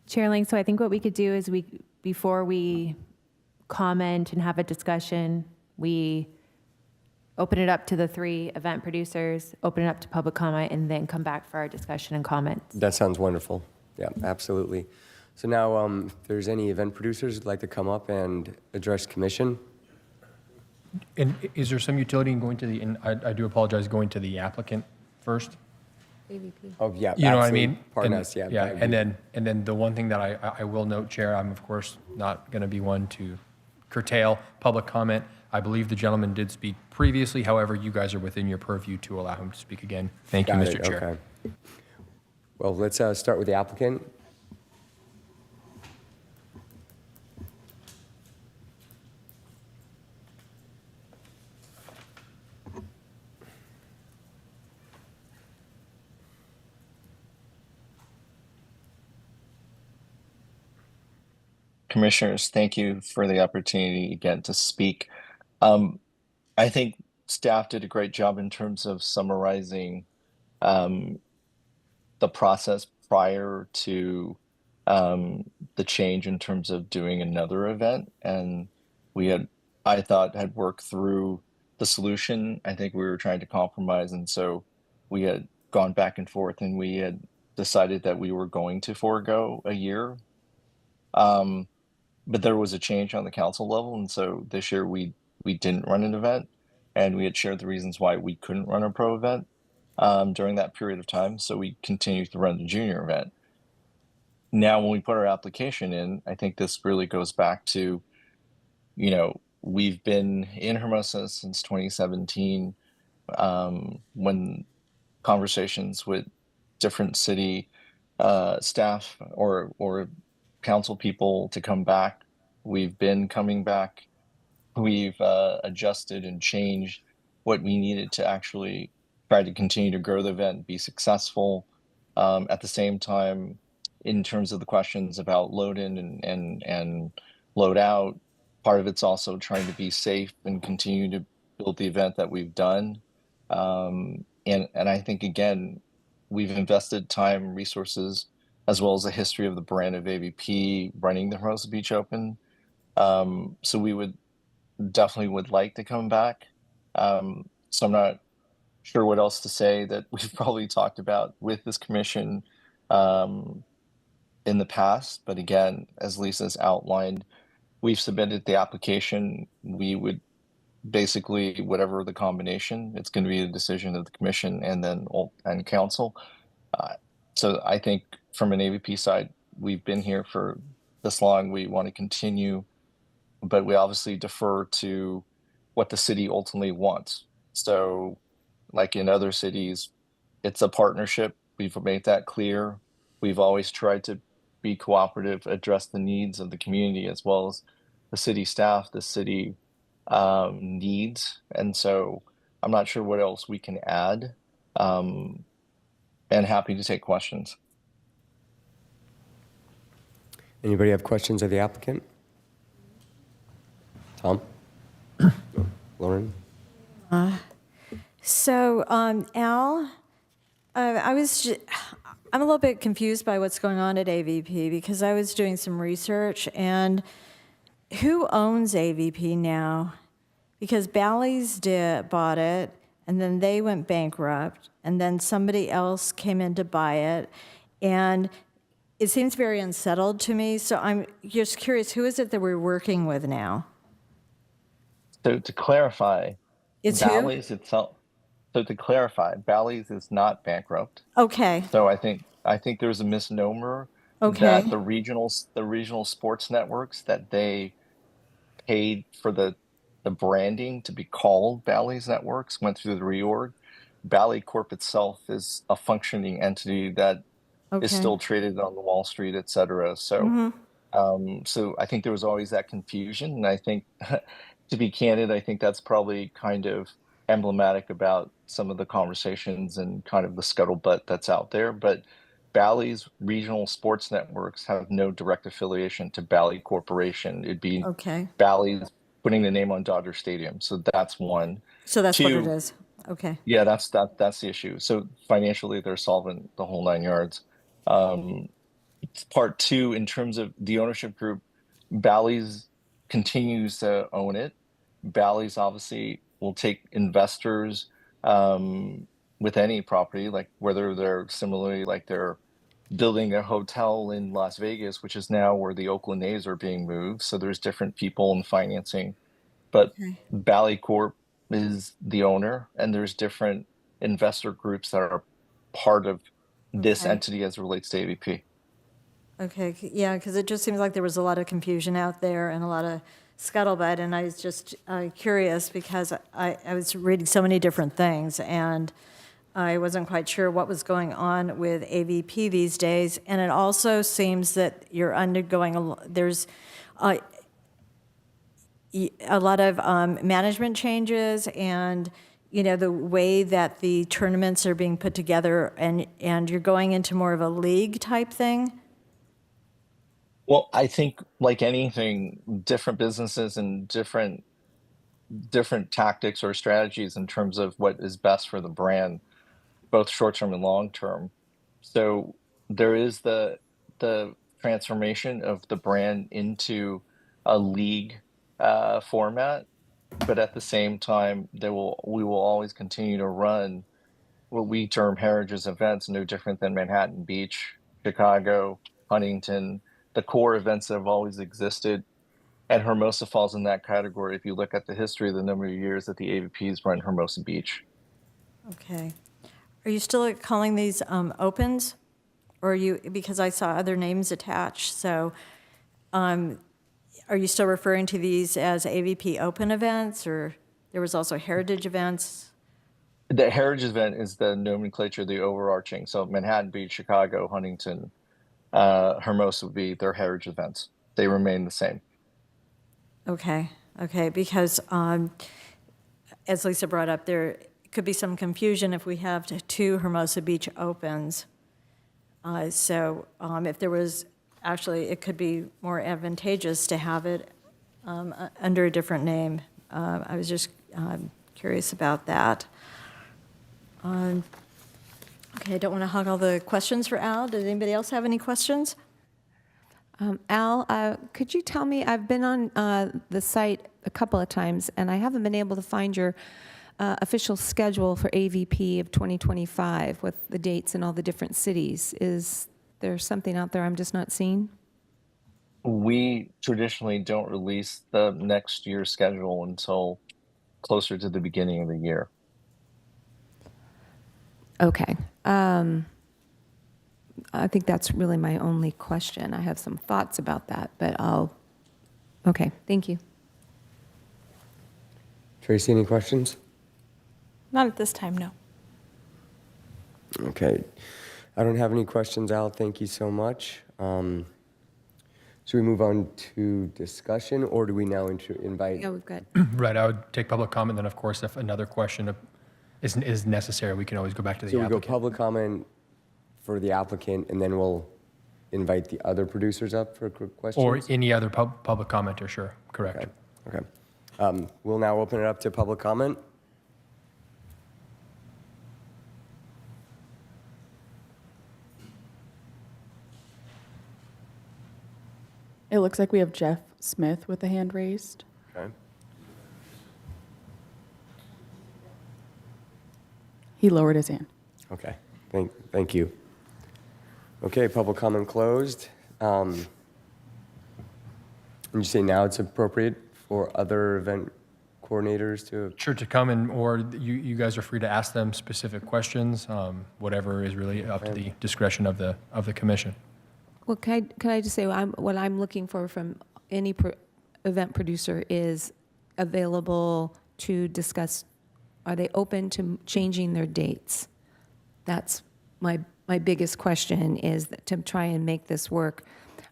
Chair Lang, so I think what we could do is before we comment and have a discussion, we open it up to the 3 event producers, open it up to public comment, and then come back for our discussion and comments. That sounds wonderful. Yeah, absolutely. So now, if there's any event producers who'd like to come up and address commission. And is there some utility in going to the, and I do apologize, going to the applicant first? AVP. Oh, yeah. You know what I absolutely. mean? Pardon And- us, yeah. Yeah, and then the one thing that I will note, Chair, I'm of course not going to be one to curtail public comment. I believe the gentleman did speak previously. However, you guys are within your purview to allow him to speak again. Thank you, Got Mr. it, Chair. okay. Well, let's start with the applicant. Commissioners, thank you for the opportunity again to speak. I think staff did a great job in terms of summarizing the process prior to the change in terms of doing another event. And I thought, had worked through the solution. I think we were trying to compromise. And so we had gone back and forth and we had decided that we were going to forego a year. But there was a change on the council level. And so this year we didn't run an event, and we had shared the reasons why we couldn't run a pro event during that period of time. So we continued to run the junior event. Now, when we put our application in, I think this really goes back to, we've been in Hermosa since 2017 when conversations with different city staff or council people to come back. We've been coming back. We've adjusted and changed what we needed to actually try to continue to grow the event, be successful. At the same time, in terms of the questions about load in and load out, part of it's also trying to be safe and continue to build the event that we've done. And I think, again, we've invested time, resources, as well as a history of the brand of AVP running the Hermosa Beach Open. So we would like to come back. So I'm not sure what else to say that we've probably talked about with this commission in the past. But again, as Lisa's outlined, we've submitted the application. We would basically, whatever the combination, it's going to be a decision of the commission and council. So I think from an AVP side, we've been here for this long. We want to continue, but we obviously defer to what the city ultimately wants. So like in other cities, it's a partnership. We've made that clear. We've always tried to be cooperative, address the needs of the community as well as the city staff, the city needs. And so I'm not sure what else we can add. And happy to take questions. Anybody have questions of the applicant? Tom? Lauren? So, Al, I'm a little bit confused by what's going on at AVP because I was doing some research, and who owns AVP now? Because Bally's bought it, and then they went bankrupt, and then somebody else came in to buy it, and it seems very unsettled to me. So I'm just curious, who is it that we're working with now? So to clarify, It's who? Bally's itself. So to clarify, Bally's is not bankrupt. Okay, So I think there's a misnomer that okay, the regional sports networks that they paid for the branding to be called Bally's Networks went through the reorg. Bally Corp itself is a functioning entity that is okay. still traded on the Wall Street, et cetera. So I think there was always that confusion, and I think, to be candid, I think that's probably kind of emblematic about some of the conversations and kind of the scuttlebutt that's out there. But Bally's regional sports networks have no direct affiliation to Bally Corporation. It'd be Okay. Bally's putting the name on Dodger Stadium. So that's one. So that's what it Two, is. Okay. yeah, that's the issue. So financially, they're solvent the whole 9 yards. Um, Part two, in terms of the ownership group, Bally's continues to own it. Bally's obviously will take investors with any property, like whether they're similarly like they're building a hotel in Las Vegas, which is now where the Oakland A's are being moved. So there's different people and financing, but Okay. Bally Corp is the owner, and there's different investor groups that are part of this Okay. entity as it relates to AVP. Okay, yeah, because it just seems like there was a lot of confusion out there and a lot of scuttlebutt, and I was just curious because I was reading so many different things, and I wasn't quite sure what was going on with AVP these days, and it also seems that you're undergoing, there's a lot of management changes, and the way that the tournaments are being put together, and you're going into more of a league type thing. Well, I think like anything, different businesses and different tactics or strategies in terms of what is best for the brand, both short term and long term. So there is the transformation of the brand into a league format, but at the same time, we will always continue to run what we term heritage events, no different than Manhattan Beach, Chicago, Huntington, the core events that have always existed. And Hermosa falls in that category if you look at the history of the number of years that the AVPs run Hermosa Beach. Okay. Are you still calling these opens? Or are you, because I saw other names attached, so are you still referring to these as AVP open events, or there was also heritage events? The heritage event is the nomenclature, the overarching. So Manhattan Beach, Chicago, Huntington, Hermosa would be their heritage events. They remain the same. Okay, okay, because as Lisa brought up, there could be some confusion if we have two Hermosa Beach opens. So if there was, actually, it could be more advantageous to have it under a different name. I was just curious about that. Okay, I don't want to hog all the questions for Al. Does anybody else have any questions? Al, could you tell me, I've been on the site a couple of times, and I haven't been able to find your official schedule for AVP of 2025 with the dates in all the different cities. Is there something out there I'm just not seeing? We traditionally don't release the next year's schedule until closer to the beginning of the year. Okay. I think that's really my only question. I have some thoughts about that, but okay, thank you. Tracy, any questions? Not at this time, no. Okay. I don't have any questions, Al. Thank you so much. Should we move on to discussion, or do we now invite? Yeah, we've got. Right, I would take public comment, then of course, if another question is necessary, we can always go back to the So we go applicant. public comment for the applicant, and then we'll invite the other producers up for quick questions? Or any other public commenter, sure, correct. Okay. We'll now open it up to public comment. It looks like we have Jeff Smith with a hand raised. Okay. He lowered his hand. Okay. Thank you. Okay, public comment closed. And you say now it's appropriate for other event coordinators to? Sure, to come and, or you guys are free to ask them specific questions, whatever is really up to the discretion of the commission. Well, could I just say, what I'm looking for from any event producer is available to discuss, are they open to changing their dates? That's my biggest question, is to try and make this work.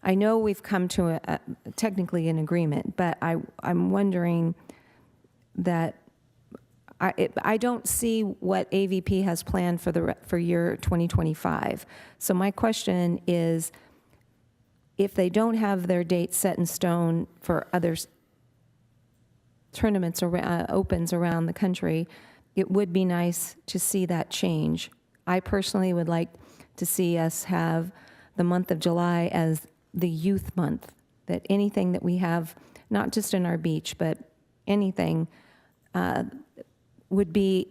I know we've come to technically an agreement, but I'm wondering that I don't see what AVP has planned for year 2025. So my question is, if they don't have their dates set in stone for other tournaments or opens around the country, it would be nice to see that change. I personally would like to see us have the month of July as the youth month, that anything that we have, not just in our beach, but anything, would be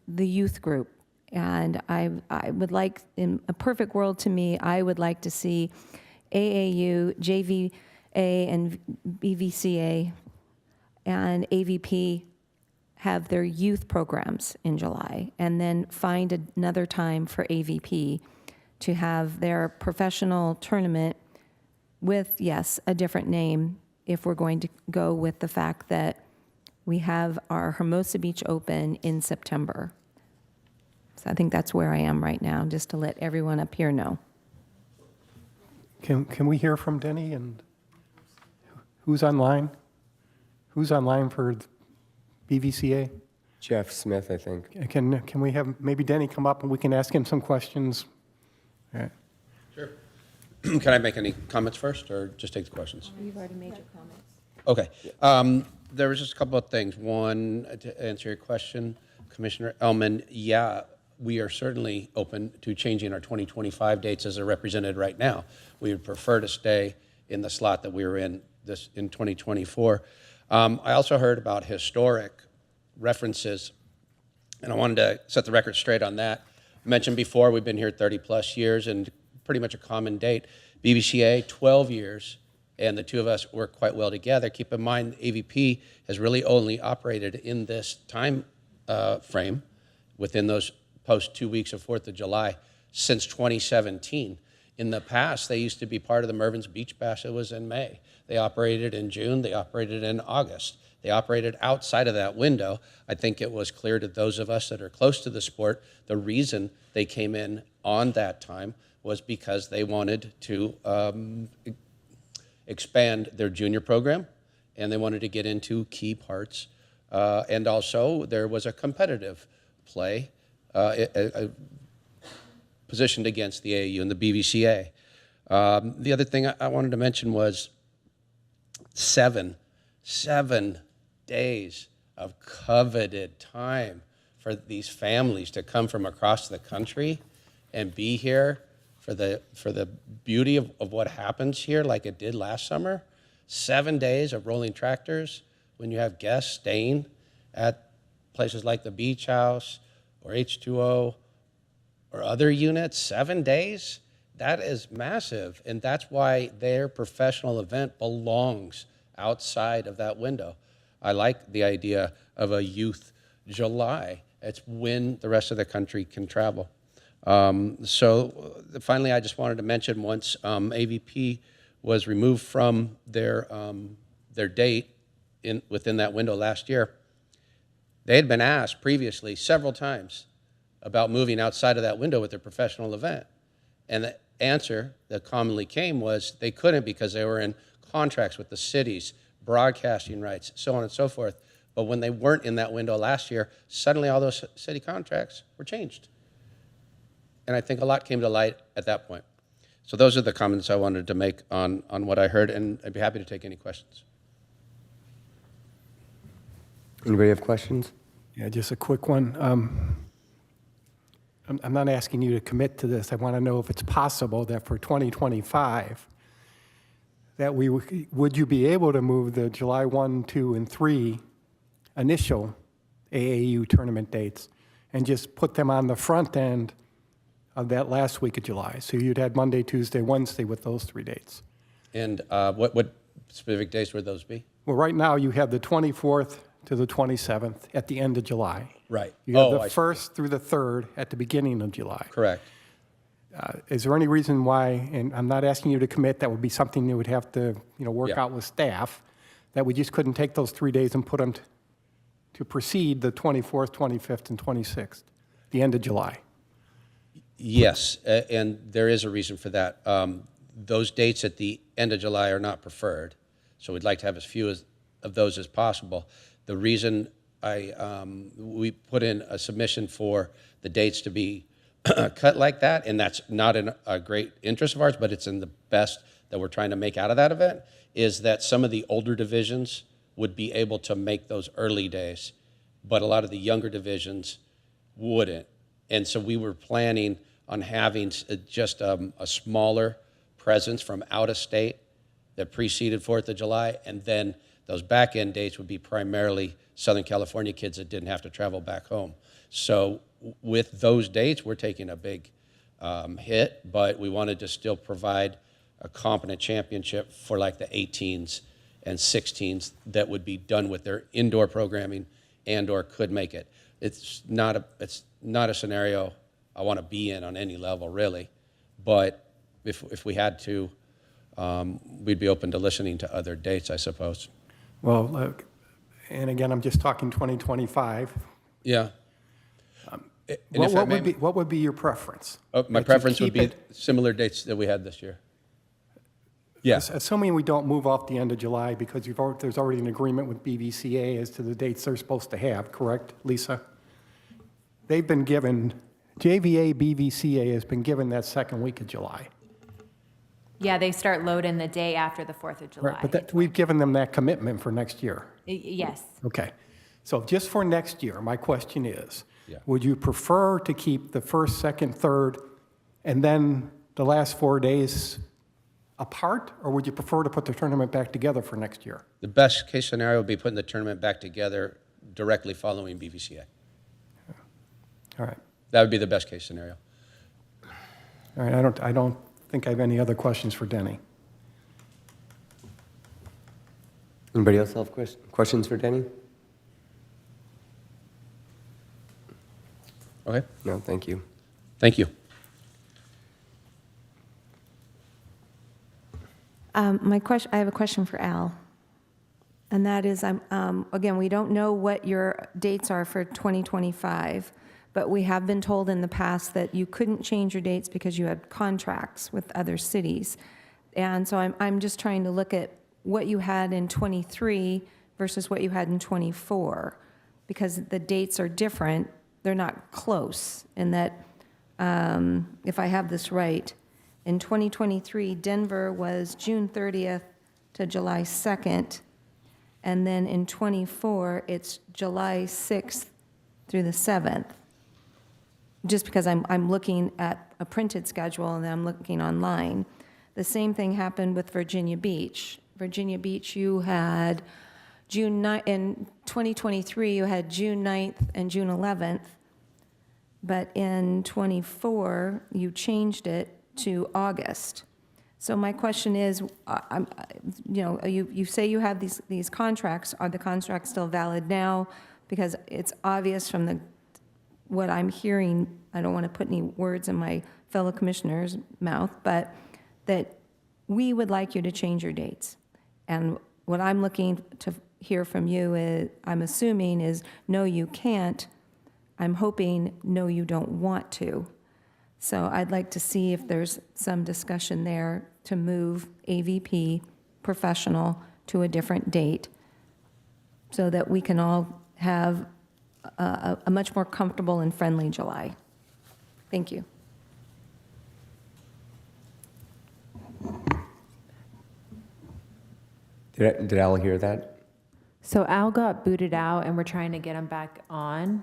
the youth group. And I would like, in a perfect world to me, I would like to see AAU, JVA, and BVCA and AVP have their youth programs in July, and then find another time for AVP to have their professional tournament with, yes, a different name, if we're going to go with the fact that we have our Hermosa Beach Open in September. So I think that's where I am right now, just to let everyone up here know. Can we hear from Denny, and who's online? Who's online for BVCA? Jeff Smith, I think. Can we have maybe Denny come up and we can ask him some questions? All right. Sure. Can I make any comments first, or just take the questions? You've already made your comments. Okay. There was just a couple of things. One, to answer your question, Commissioner Ellman, yeah, we are certainly open to changing our 2025 dates as they're represented right now. We would prefer to stay in the slot that we were in in 2024. I also heard about historic references, and I wanted to set the record straight on that. I mentioned before, we've been here 30 plus years, and pretty much a common date. BVCA, 12 years, and the two of us work quite well together. Keep in mind, AVP has really only operated in this time frame within those post 2 weeks of 4th of July since 2017. In the past, they used to be part of the Mervyn's Beach Bash. It was in May. They operated in June. They operated in August. They operated outside of that window. I think it was clear to those of us that are close to the sport, the reason they came in on that time was because they wanted to expand their junior program, and they wanted to get into key parts. And also, there was a competitive play positioned against the AAU and the BVCA. The other thing I wanted to mention was 7 days of coveted time for these families to come from across the country and be here for the beauty of what happens here, like it did last summer. 7 days of rolling tractors when you have guests staying at places like the Beach House or H2O or other units. 7 days, that is massive. And that's why their professional event belongs outside of that window. I like the idea of a youth July. It's when the rest of the country can travel. So finally, I just wanted to mention, once AVP was removed from their date within that window last year, they had been asked previously several times about moving outside of that window with their professional event. And the answer that commonly came was they couldn't because they were in contracts with the cities, broadcasting rights, so on and so forth. But when they weren't in that window last year, suddenly all those city contracts were changed. And I think a lot came to light at that point. So those are the comments I wanted to make on what I heard, and I'd be happy to take any questions. Anybody have questions? Yeah, just a quick one. I'm not asking you to commit to this. I want to know if it's possible that for 2025, that would you be able to move the July 1, 2, and 3 initial AAU tournament dates and just put them on the front end of that last week of July. So you'd had Monday, Tuesday, Wednesday with those 3 dates. And what specific days would those be? Well, right now you have the 24th to the 27th at the end of July. Right. You have Oh, the I see. 1st through the 3rd at the beginning of July. Correct. Is there any reason why, and I'm not asking you to commit, that would be something you would have to, work Yeah. out with staff, that we just couldn't take those 3 days and put them to proceed the 24th, 25th, and 26th, the end of July? Yes, and there is a reason for that. Those dates at the end of July are not preferred, so we'd like to have as few of those as possible. The reason we put in a submission for the dates to be cut like that, and that's not in a great interest of ours, but it's in the best that we're trying to make out of that event, is that some of the older divisions would be able to make those early days, but a lot of the younger divisions wouldn't. And so we were planning on having just a smaller presence from out of state that preceded 4th of July, and then those back end dates would be primarily Southern California kids that didn't have to travel back home. So with those dates, we're taking a big hit, but we wanted to still provide a competent championship for like the 18s and 16s that would be done with their indoor programming and or could make it. It's not a scenario I want to be in on any level, really. But if we had to, we'd be open to listening to other dates, I suppose. Well, look, and again, I'm just talking 2025. Yeah. And if I may- What would be your preference? My That you preference would keep be it- similar dates that we had this year. Yes. Assuming we don't move off the end of July, because there's already an agreement with BVCA as to the dates they're supposed to have, correct, Lisa? They've been given, JVA, BVCA has been given that second week of July. Yeah, they start loading the day after the 4th of July. Right, but we've given them that commitment for next year. Yes. Okay. So just for next year, my question is, Yeah. would you prefer to keep the 1st, 2nd, 3rd, and then the last 4 days apart, or would you prefer to put the tournament back together for next year? The best case scenario would be putting the tournament back together directly following BVCA. All right. That would be the best case scenario. All right, I don't think I have any other questions for Denny. Anybody else have questions for Denny? Okay. No, thank you. Thank you. I have a question for Al, and that is, again, we don't know what your dates are for 2025, but we have been told in the past that you couldn't change your dates because you had contracts with other cities. And so I'm just trying to look at what you had in 23 versus what you had in 24, because the dates are different. They're not close in that, if I have this right, in 2023, Denver was June 30th to July 2nd, and then in 24, it's July 6th through the 7th. Just because I'm looking at a printed schedule and then I'm looking online. The same thing happened with Virginia Beach. Virginia Beach, you had June 9th, in 2023, you had June 9th and June 11th, but in 24, you changed it to August. So my question is, you say you have these contracts. Are the contracts still valid now? Because it's obvious from what I'm hearing, I don't want to put any words in my fellow commissioner's mouth, but that we would like you to change your dates. And what I'm looking to hear from you is, I'm assuming is, no, you can't. I'm hoping, no, you don't want to. So I'd like to see if there's some discussion there to move AVP professional to a different date so that we can all have a much more comfortable and friendly July. Thank you. Did Al hear that? So Al got booted out, and we're trying to get him back on.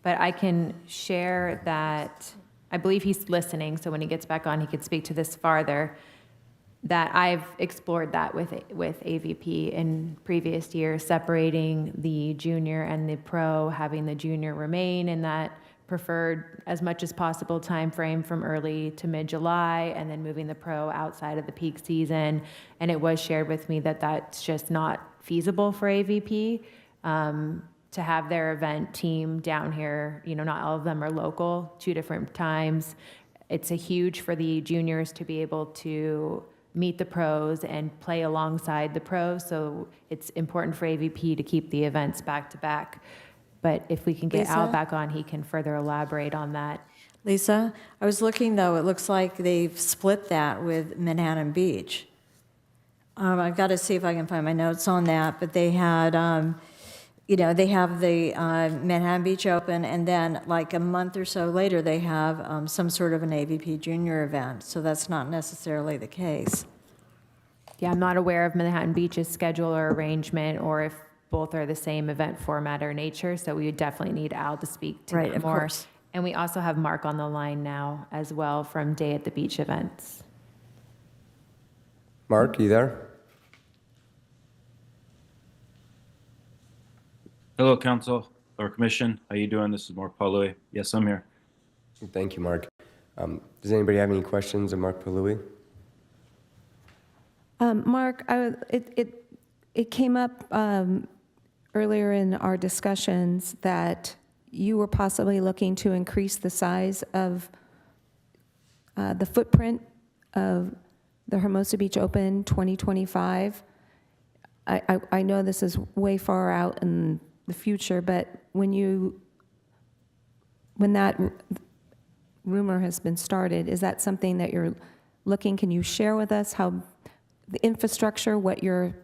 But I can share that I believe he's listening, so when he gets back on, he could speak to this farther. that I've explored that with AVP in previous years, separating the junior and the pro, having the junior remain in that preferred as much as possible time frame from early to mid-July, and then moving the pro outside of the peak season. And it was shared with me that that's just not feasible for AVP to have their event team down here. You know, not all of them are local, 2 different times. It's a huge for the juniors to be able to meet the pros and play alongside the pros. So it's important for AVP to keep the events back to back. But if we can get Al Lisa? back on, he can further elaborate on that. Lisa, I was looking, though, it looks like they've split that with Manhattan Beach. I've got to see if I can find my notes on that, but they had, they have the Manhattan Beach Open, and then like a month or so later, they have some sort of an AVP junior event, so that's not necessarily the case. Yeah, I'm not aware of Manhattan Beach's schedule or arrangement, or if both are the same event format or nature, so we would definitely need Al to speak to Right, that of more. course. And we also have Mark on the line now as well from Day at the Beach events. Mark, you there? Hello, Council or Commission. How you doing? This is Mark Paului. Yes, I'm here. Thank you, Mark. Does anybody have any questions of Mark Palui? Mark, it came up earlier in our discussions that you were possibly looking to increase the size of the footprint of the Hermosa Beach Open 2025. I know this is way far out in the future, but when that rumor has been started, is that something that you're looking? Can you share with us how the infrastructure, what your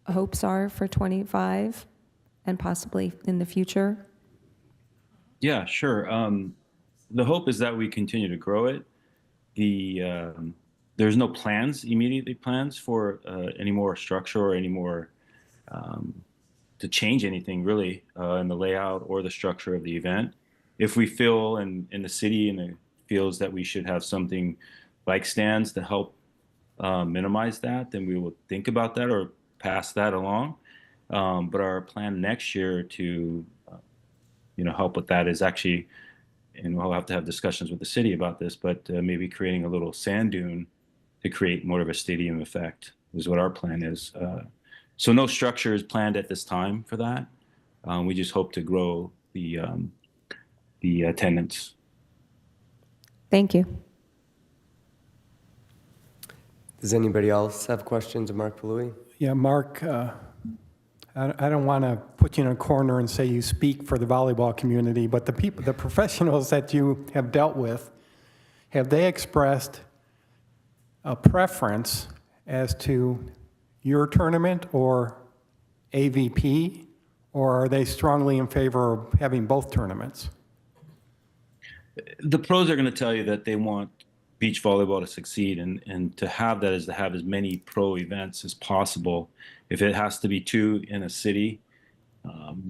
hopes are for 25 and possibly in the future? Yeah, sure. The hope is that we continue to grow it. There's no immediately plans for any more structure or any more to change anything really in the layout or the structure of the event. If we feel in the city and it feels that we should have something like stands to help minimize that, then we will think about that or pass that along. But our plan next year to help with that is actually, and we'll have to have discussions with the city about this, but maybe creating a little sand dune to create more of a stadium effect is what our plan is. So no structure is planned at this time for that. We just hope to grow the attendance. Thank you. Does anybody else have questions of Mark Palui? Yeah, Mark, I don't want to put you in a corner and say you speak for the volleyball community, but the professionals that you have dealt with, have they expressed a preference as to your tournament or AVP, or are they strongly in favor of having both tournaments? The pros are going to tell you that they want beach volleyball to succeed, and to have that is to have as many pro events as possible. If it has to be 2 in a city,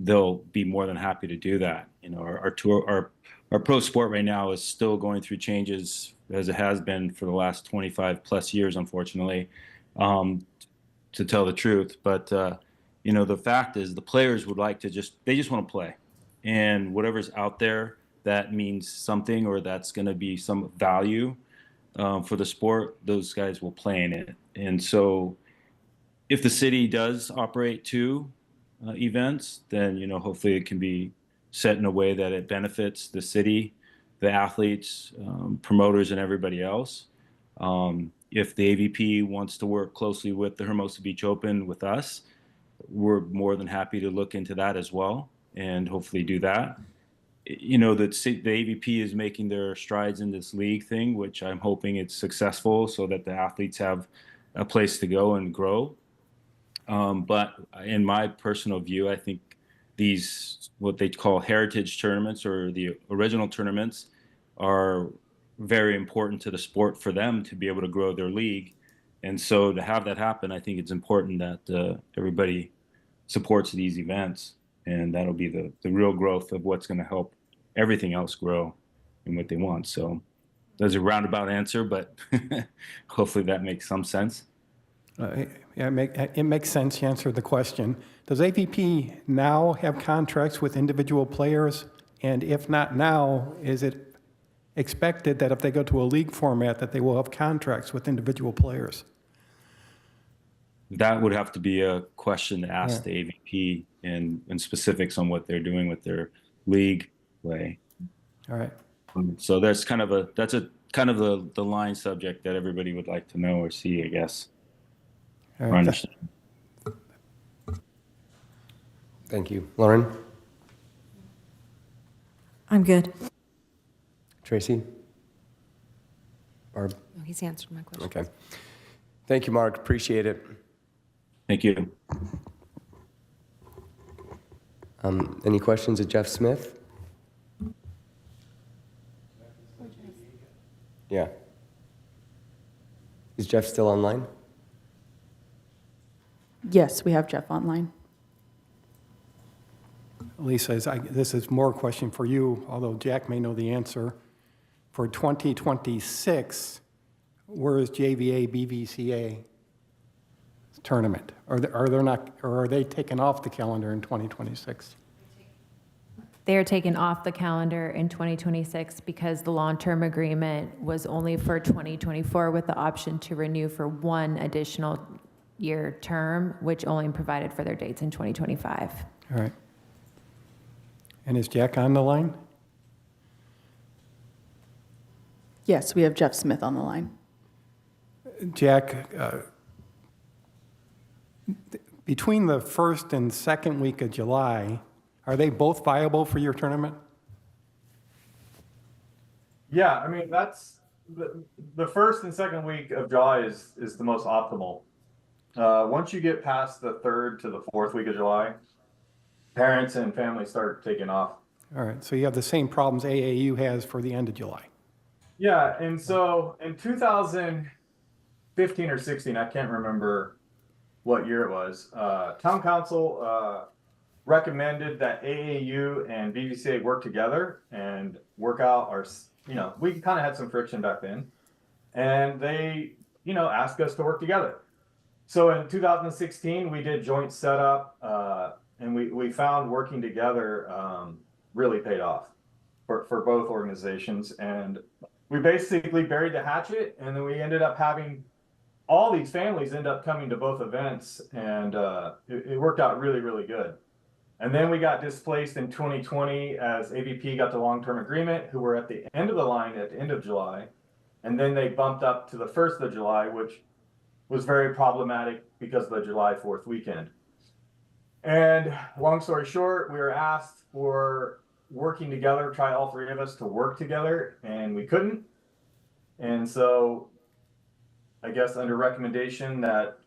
they'll be more than happy to do that. Our pro sport right now is still going through changes as it has been for the last 25 plus years, unfortunately, to tell the truth. But the fact is the players would like to they just want to play, and whatever's out there that means something or that's going to be some value for the sport, those guys will play in it. And so if the city does operate 2 events, then hopefully it can be set in a way that it benefits the city, the athletes, promoters, and everybody else. If the AVP wants to work closely with the Hermosa Beach Open with us, we're more than happy to look into that as well and hopefully do that. The AVP is making their strides in this league thing, which I'm hoping it's successful so that the athletes have a place to go and grow. But in my personal view, I think these, what they call heritage tournaments or the original tournaments, are very important to the sport for them to be able to grow their league. And so to have that happen, I think it's important that everybody supports these events. And that'll be the real growth of what's going to help everything else grow and what they want. So That's a roundabout answer, but hopefully that makes some sense. Yeah, it makes sense. You answered the question. Does AVP now have contracts with individual players? And if not now, is it expected that if they go to a league format that they will have contracts with individual players? That would have to be a question to ask the AVP in specifics on what they're doing with their league play. All right. So that's kind of the line subject that everybody would like to know or see, I guess. All Or right. understand. Thank you. Lauren? I'm good. Tracy? Barb? Oh, he's answered my question. Okay. Thank you, Mark. Appreciate it. Thank you. Any questions of Jeff Smith? Yeah. Is Jeff still online? Yes, we have Jeff online. Lisa, this is more a question for you, although Jack may know the answer. For 2026, where is JVA BVCA tournament? Are they taken off the calendar in 2026? They are taken off the calendar in 2026 because the long-term agreement was only for 2024 with the option to renew for one additional year term, which only provided for their dates in 2025. All right. And is Jack on the line? Yes, we have Jeff Smith on the line. Jack, between the first and second week of July, are they both viable for your tournament? Yeah, I mean, that's the first and second week of July is the most optimal. Once you get past the third to the fourth week of July, parents and families start taking off. All right, so you have the same problems AAU has for the end of July. Yeah, and so in 2015 or 16, I can't remember what year it was, town council recommended that AAU and BVCA work together and work out our, we kind of had some friction back then. And they, asked us to work together. So in 2016, we did joint setup, and we found working together really paid off for both organizations. And we basically buried the hatchet, and then we ended up having all these families end up coming to both events, and it worked out really, really good. And then we got displaced in 2020 as AVP got the long-term agreement, who were at the end of the line at the end of July. And then they bumped up to the 1st of July, which was very problematic because of the July 4th weekend. And long story short, we were asked for working together, try all three of us to work together, and we couldn't. And so I guess under recommendation that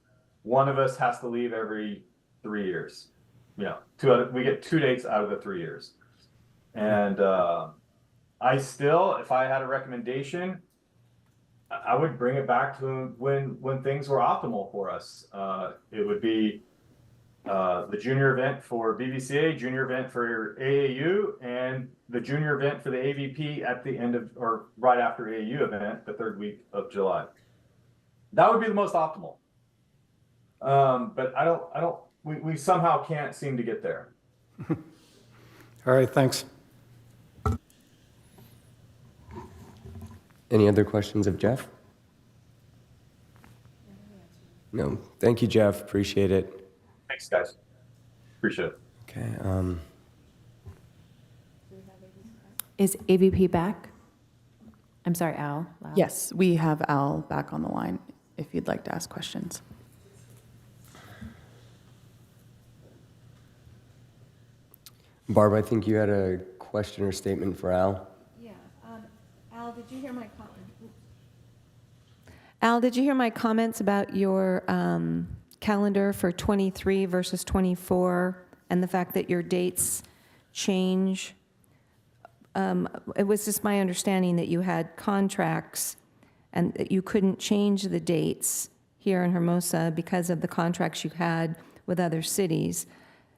one of us has to leave every 3 years. We get 2 dates out of the 3 years. And I still, if I had a recommendation, I would bring it back to when things were optimal for us. It would be the junior event for BVCA, junior event for AAU, and the junior event for the AVP at the end of, or right after AAU event, the 3rd week of July. That would be the most optimal. But we somehow can't seem to get there. All right, thanks. Any other questions of Jeff? No. Thank you, Jeff. Appreciate it. Thanks, guys. Appreciate it. Okay. Is AVP back? I'm sorry, Al. Wow. Yes, we have Al back on the line if you'd like to ask questions. Barb, I think you had a question or statement for Al. Yeah. Al, did you hear my comment? Al, did you hear my comments about your calendar for 23 versus 24 and the fact that your dates change? It was just my understanding that you had contracts and that you couldn't change the dates here in Hermosa because of the contracts you had with other cities.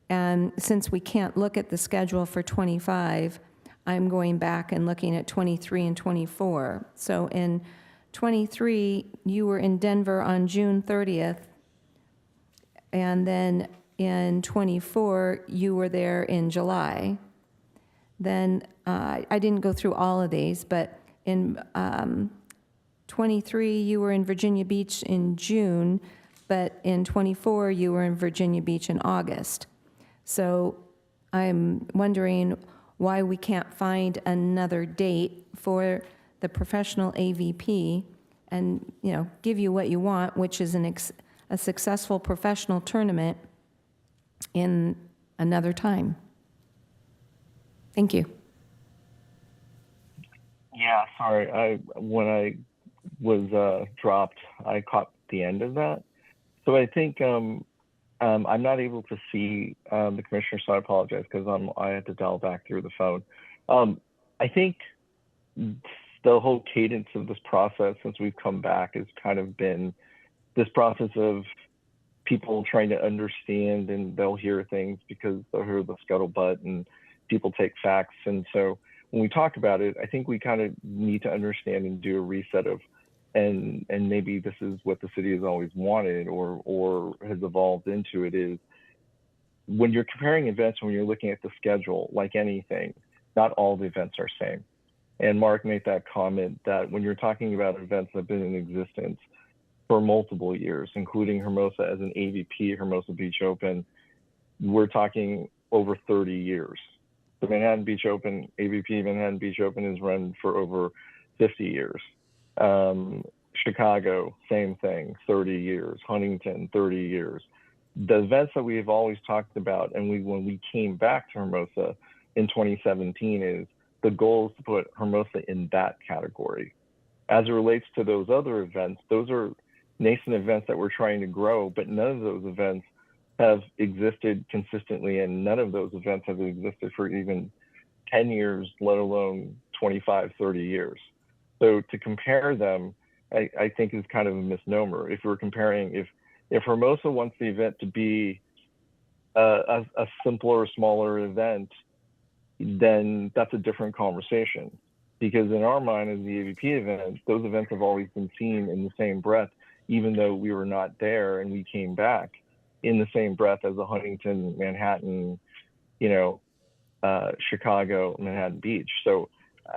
And since we can't look at the schedule for 25, I'm going back and looking at 23 and 24. So in 23, you were in Denver on June 30th, and then in 24, you were there in July. Then I didn't go through all of these, but in 23, you were in Virginia Beach in June, but in 24, you were in Virginia Beach in August. So I'm wondering why we can't find another date for the professional AVP and, you know, give you what you want, which is a successful professional tournament in another time. Thank you. Yeah, sorry. When I was dropped, I caught the end of that. So I think I'm not able to see the commissioner, so I apologize because I had to dial back through the phone. I think the whole cadence of this process since we've come back has kind of been this process of people trying to understand, and they'll hear things because they'll hear the scuttlebutt and people take facts. And so when we talk about it, I think we kind of need to understand and do a reset of, and maybe this is what the city has always wanted or has evolved into it, is when you're comparing events, when you're looking at the schedule, like anything, not all the events are same. And Mark made that comment that when you're talking about events that have been in existence for multiple years, including Hermosa as an AVP, Hermosa Beach Open, we're talking over 30 years. The Manhattan Beach Open, AVP Manhattan Beach Open, is run for over 50 years. Chicago, same thing, 30 years. Huntington, 30 years. The events that we've always talked about, and when we came back to Hermosa in 2017, is the goal is to put Hermosa in that category. As it relates to those other events, those are nascent events that we're trying to grow, but none of those events have existed consistently, and none of those events have existed for even 10 years, let alone 25, 30 years. So to compare them, I think is kind of a misnomer. If we're comparing, if Hermosa wants the event to be a simpler, smaller event, then that's a different conversation. Because in our mind, as the AVP event, those events have always been seen in the same breath, even though we were not there and we came back in the same breath as the Huntington, Manhattan, Chicago, Manhattan Beach. So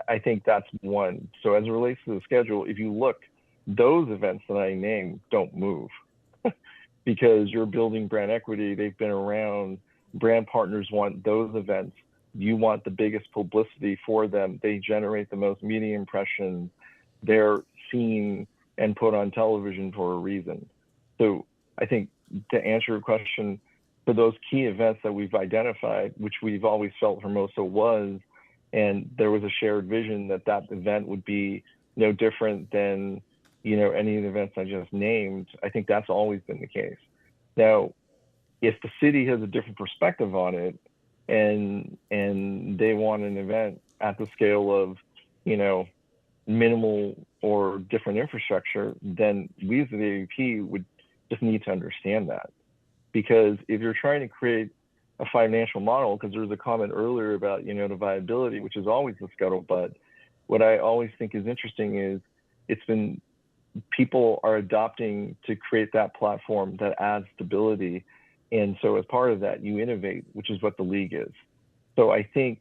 I think that's one. So as it relates to the schedule, if you look, those events that I named don't move because you're building brand equity. They've been around. Brand partners want those events. You want the biggest publicity for them. They generate the most media impressions. They're seen and put on television for a reason. So I think to answer your question, for those key events that we've identified, which we've always felt Hermosa was, and there was a shared vision that that event would be no different than any of the events I just named, I think that's always been the case. Now, if the city has a different perspective on it, and they want an event at the scale of, minimal or different infrastructure, then we as the AVP would just need to understand that. Because if you're trying to create a financial model, because there was a comment earlier about, the viability, which is always the scuttlebutt, what I always think is interesting is people are adopting to create that platform that adds stability. And so as part of that, you innovate, which is what the league is. So I think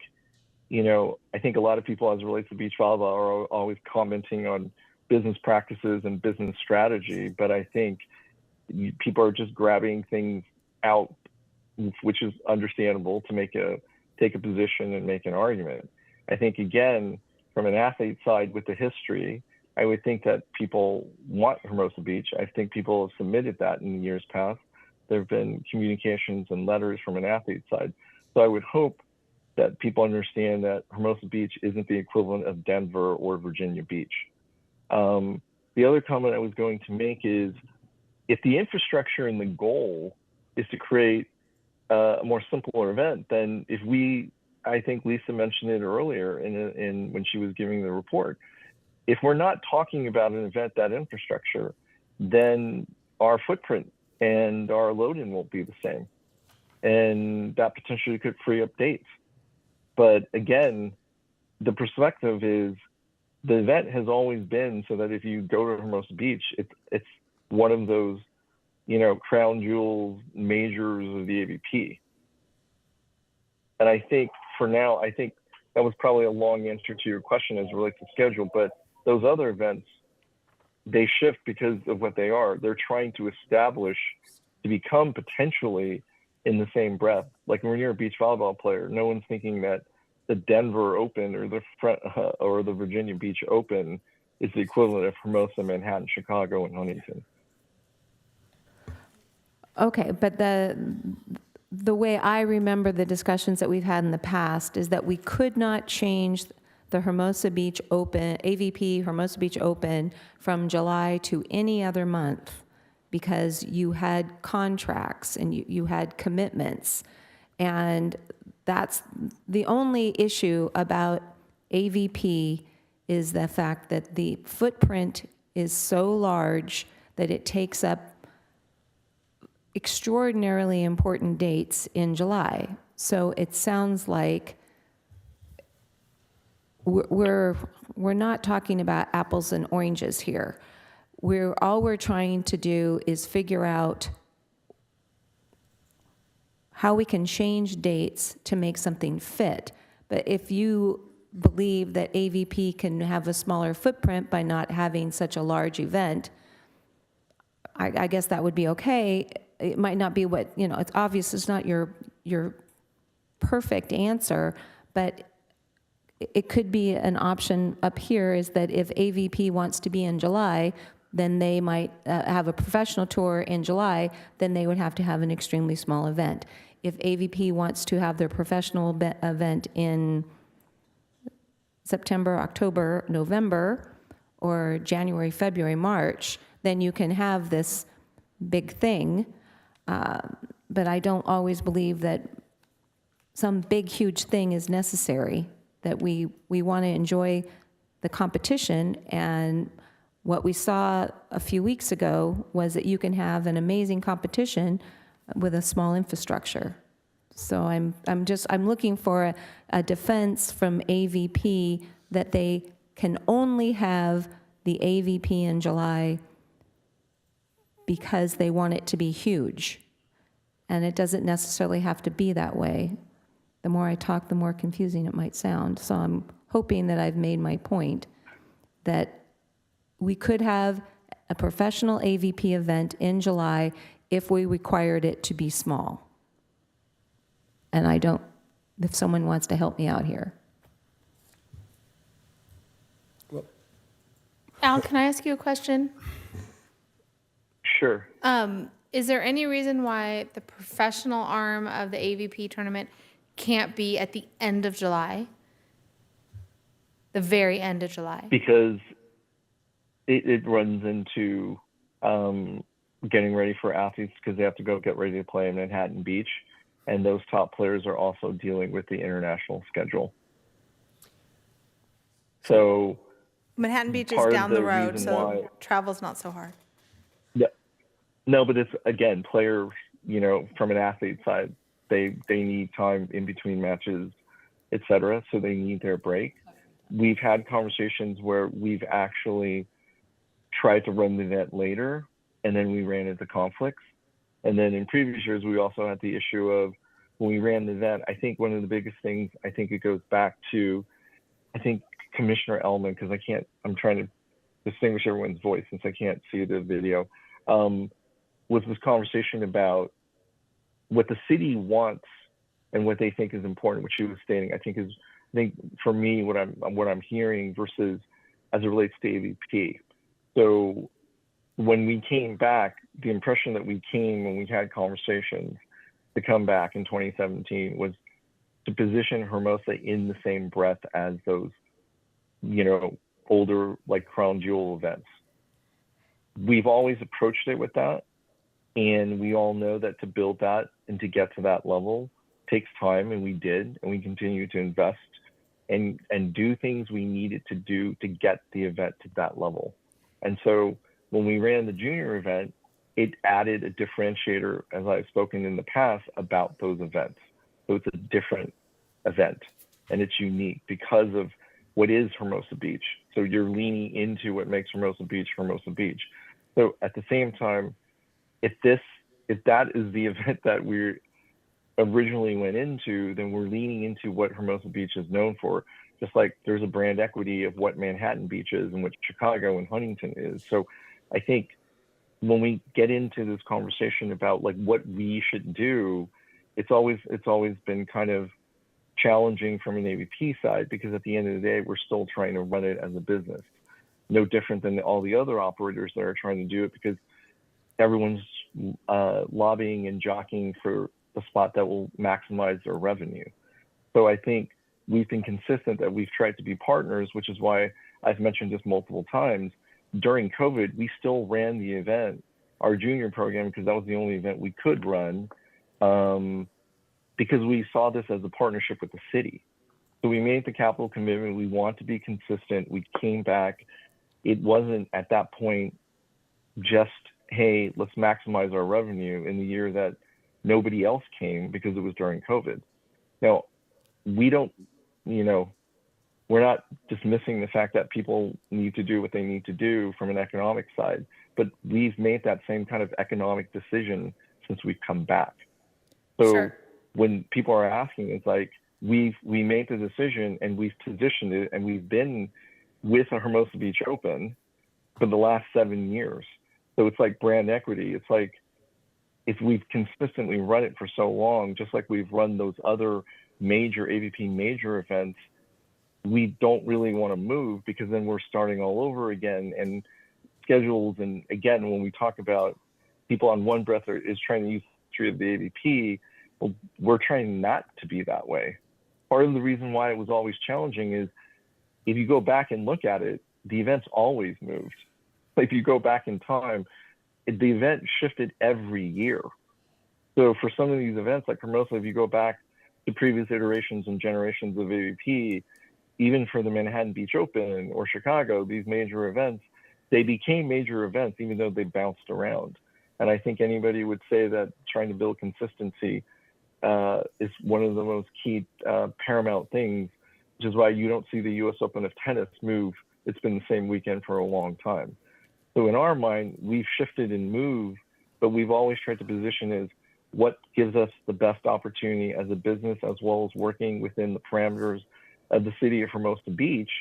a lot of people, as it relates to beach volleyball, are always commenting on business practices and business strategy. But I think people are just grabbing things out, which is understandable to take a position and make an argument. I think, again, from an athlete side with the history, I would think that people want Hermosa Beach. I think people have submitted that in years past. There have been communications and letters from an athlete side. So I would hope that people understand that Hermosa Beach isn't the equivalent of Denver or Virginia Beach. The other comment I was going to make is, if the infrastructure and the goal is to create a more simpler event, then I think Lisa mentioned it earlier when she was giving the report, if we're not talking about an event, that infrastructure, then our footprint and our load-in won't be the same. And that potentially could free up dates. But again, the perspective is the event has always been so that if you go to Hermosa Beach, it's one of those, crown jewels majors of the AVP. And I think for now, I think that was probably a long answer to your question as it relates to schedule, but those other events, they shift because of what they are. They're trying to establish to become potentially in the same breath. Like when you're a beach volleyball player, no one's thinking that the Denver Open or the Virginia Beach Open is the equivalent of Hermosa, Manhattan, Chicago, and Huntington. Okay, but the way I remember the discussions that we've had in the past is that we could not change the Hermosa Beach Open, AVP Hermosa Beach Open, from July to any other month because you had contracts and you had commitments. And that's the only issue about AVP is the fact that the footprint is so large that it takes up extraordinarily important dates in July. So it sounds like we're not talking about apples and oranges here. All we're trying to do is figure out how we can change dates to make something fit. But if you believe that AVP can have a smaller footprint by not having such a large event, I guess that would be okay. It might not be what, it's obvious it's not your perfect answer, but it could be an option up here is that if AVP wants to be in July, then they might have a professional tour in July, then they would have to have an extremely small event. If AVP wants to have their professional event in September, October, November, or January, February, March, then you can have this big thing. But I don't always believe that some big, huge thing is necessary, that we want to enjoy the competition. And what we saw a few weeks ago was that you can have an amazing competition with a small infrastructure. So I'm looking for a defense from AVP that they can only have the AVP in July because they want it to be huge. And it doesn't necessarily have to be that way. The more I talk, the more confusing it might sound. So I'm hoping that I've made my point that we could have a professional AVP event in July if we required it to be small. And if someone wants to help me out here. Al, can I ask you a question? Sure. Is there any reason why the professional arm of the AVP tournament can't be at the end of July? The very end of July? Because it runs into getting ready for athletes because they have to go get ready to play in Manhattan Beach. And those top players are also dealing with the international schedule. So Manhattan Beach is part of down the the road, reason so why- travel's not so hard. Yeah. No, but it's, again, players, from an athlete side, they need time in between matches, et cetera, so they need their break. We've had conversations where we've actually tried to run the event later, and then we ran into conflicts. And then in previous years, we also had the issue of when we ran the event, I think one of the biggest things, I think it goes back to, Commissioner Ellman, because I'm trying to distinguish everyone's voice since I can't see the video, was this conversation about what the city wants and what they think is important, which she was stating, I think for me, what I'm hearing versus as it relates to AVP. So when we came back, the impression that we came when we had conversations to come back in 2017 was to position Hermosa in the same breath as those, older, like crown jewel events. We've always approached it with that. And we all know that to build that and to get to that level takes time, and we did, and we continue to invest and do things we needed to do to get the event to that level. And so when we ran the junior event, it added a differentiator, as I've spoken in the past, about those events. So it's a different event, and it's unique because of what is Hermosa Beach. So you're leaning into what makes Hermosa Beach Hermosa Beach. So at the same time, if that is the event that we originally went into, then we're leaning into what Hermosa Beach is known for. Just like there's a brand equity of what Manhattan Beach is and what Chicago and Huntington is. So I think when we get into this conversation about like what we should do, it's always been kind of challenging from an AVP side, because at the end of the day, we're still trying to run it as a business. No different than all the other operators that are trying to do it, because everyone's lobbying and jockeying for the spot that will maximize their revenue. So I think we've been consistent that we've tried to be partners, which is why I've mentioned this multiple times. During COVID, we still ran the event, our junior program, because that was the only event we could run, because we saw this as a partnership with the city. So we made the capital commitment. We want to be consistent. We came back. It wasn't at that point just, hey, let's maximize our revenue in the year that nobody else came because it was during COVID. Now, we don't, we're not dismissing the fact that people need to do what they need to do from an economic side, but we've made that same kind of economic decision since we've come back. So Sure. When people are asking, it's like, we made the decision and we've positioned it, and we've been with a Hermosa Beach Open for the last 7 years. So it's like brand equity. It's like, if we've consistently run it for so long, just like we've run those other major AVP major events, we don't really want to move, because then we're starting all over again, and schedules. And again, when we talk about people on one breath is trying to use the history of the AVP, well, we're trying not to be that way. Part of the reason why it was always challenging is, if you go back and look at it, the events always moved. If you go back in time, the event shifted every year. So for some of these events like Hermosa, if you go back to previous iterations and generations of AVP, even for the Manhattan Beach Open or Chicago, these major events, they became major events even though they bounced around. And I think anybody would say that trying to build consistency is one of the most key paramount things, which is why you don't see the US Open of tennis move. It's been the same weekend for a long time. So in our mind, we've shifted and moved, but we've always tried to position as what gives us the best opportunity as a business, as well as working within the parameters of the city of Hermosa Beach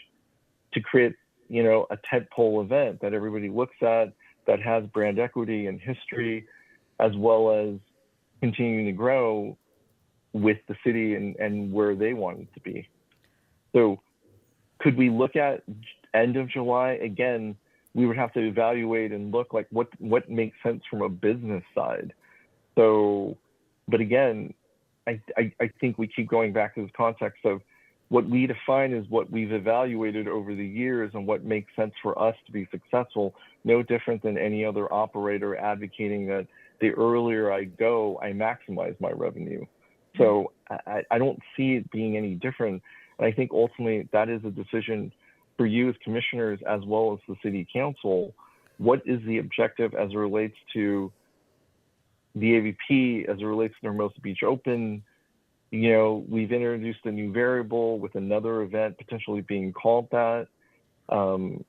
to create, a tentpole event that everybody looks at, that has brand equity and history, as well as continuing to grow with the city and where they want it to be. So could we look at end of July? Again, we would have to evaluate and look like what makes sense from a business side. So, but again, I think we keep going back to this context of what we define as what we've evaluated over the years and what makes sense for us to be successful, no different than any other operator advocating that the earlier I go, I maximize my revenue. So I don't see it being any different. And I think ultimately that is a decision for you as commissioners, as well as the city council. What is the objective as it relates to the AVP, as it relates to the Hermosa Beach Open? We've introduced a new variable with another event potentially being called that. No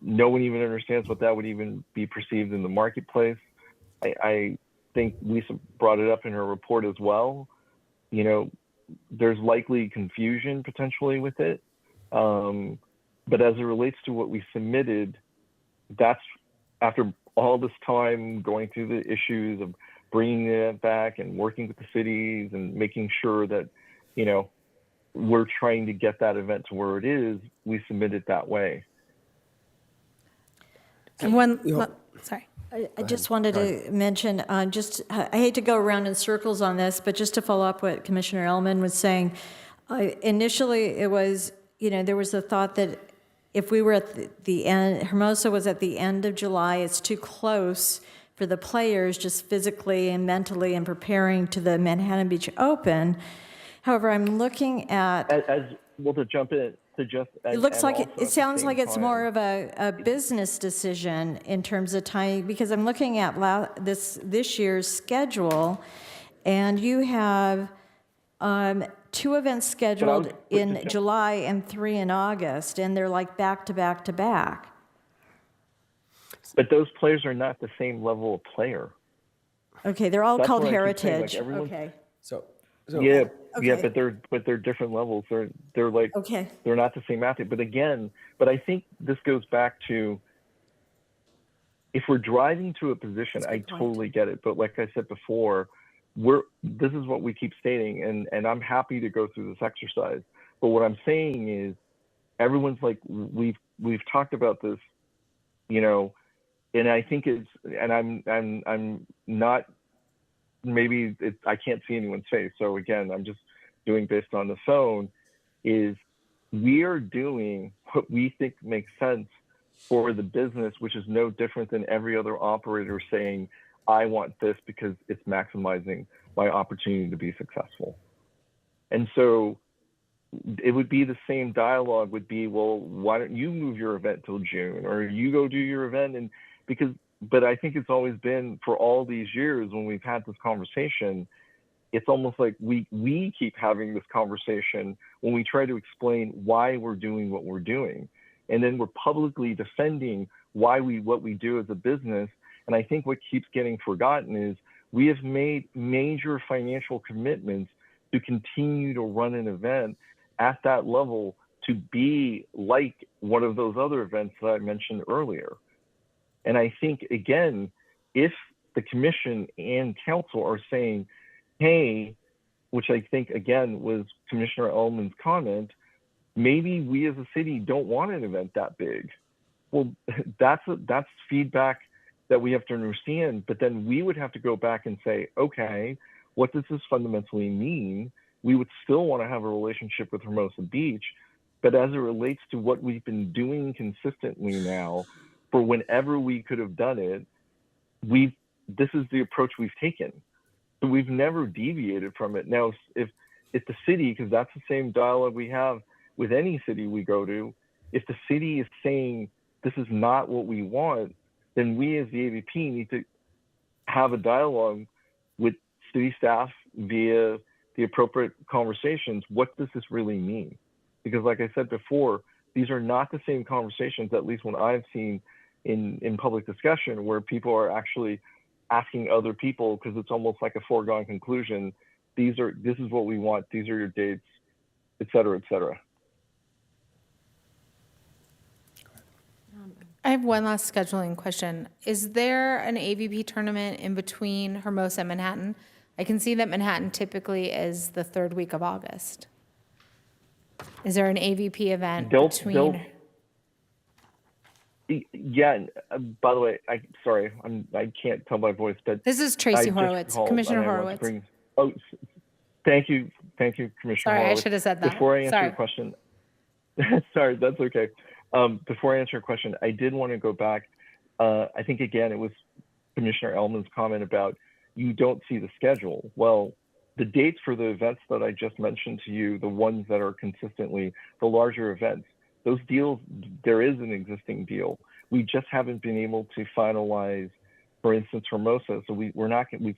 one even understands what that would even be perceived in the marketplace. I think Lisa brought it up in her report as well. There's likely confusion potentially with it. But as it relates to what we submitted, that's after all this time going through the issues of bringing it back and working with the cities and making sure that, we're trying to get that event to where it is, we submit it that way. And sorry. I just wanted to mention, I hate to go around in circles on this, but just to follow up what Commissioner Ellman was saying, initially it was, there was a thought that if we were at the end, Hermosa was at the end of July, it's too close for the players just physically and mentally and preparing to the Manhattan Beach Open. However, I'm looking at... To jump in, it sounds like it's more of a business decision in terms of time, because I'm looking at this year's schedule, and you have 2 events scheduled in July and 3 in August, and they're like back to back to back. But those players are not the same level of player. Okay, they're all That's called what I keep saying, like, Heritage. everyone's- Okay. So Yeah, Okay. but they're different levels. They're like Okay. they're not the same athlete. But I think this goes back to, if we're driving to a position, I totally get it. But like I said before, this is what we keep stating, and I'm happy to go through this exercise. But what I'm saying is, everyone's like, we've talked about this, you know, and I think I'm not, maybe I can't see anyone's face. So again, I'm just doing based on the phone, is we are doing what we think makes sense for the business, which is no different than every other operator saying, I want this because it's maximizing my opportunity to be successful. And so it would be the same dialogue would be, well, why don't you move your event till June, or you go do your event? And but I think it's always been, for all these years when we've had this conversation, it's almost like we keep having this conversation when we try to explain why we're doing what we're doing. And then we're publicly defending what we do as a business. And I think what keeps getting forgotten is we have made major financial commitments to continue to run an event at that level, to be like one of those other events that I mentioned earlier. And I think, again, if the commission and council are saying, hey, which I think, again, was Commissioner Ullman's comment, maybe we as a city don't want an event that big. Well, that's feedback that we have to understand. But then we would have to go back and say, okay, what does this fundamentally mean? We would still want to have a relationship with Hermosa Beach, but as it relates to what we've been doing consistently now, for whenever we could have done it, this is the approach we've taken. So we've never deviated from it. Now, if the city, because that's the same dialogue we have with any city we go to, if the city is saying this is not what we want, then we as the AVP need to have a dialogue with city staff via the appropriate conversations. What does this really mean? Because like I said before, these are not the same conversations, at least when I've seen in public discussion, where people are actually asking other people, because it's almost like a foregone conclusion. This is what we want. These are your dates, et cetera, et cetera. I have one last scheduling question. Is there an AVP tournament in between Hermosa and Manhattan? I can see that Manhattan typically is the 3rd week of August. Is there an AVP event between? Yeah. By the way, I can't tell by voice, but This is Tracy Horowitz, Commissioner Horowitz. Thank you, Commissioner Sorry, Horowitz. I should have said that. Before I answer Sorry. your question, sorry, that's okay. Before I answer your question, I did want to go back. I think again, it was Commissioner Ullman's comment about you don't see the schedule. Well, the dates for the events that I just mentioned to you, the ones that are consistently the larger events, those deals, there is an existing deal. We just haven't been able to finalize, for instance, Hermosa. So we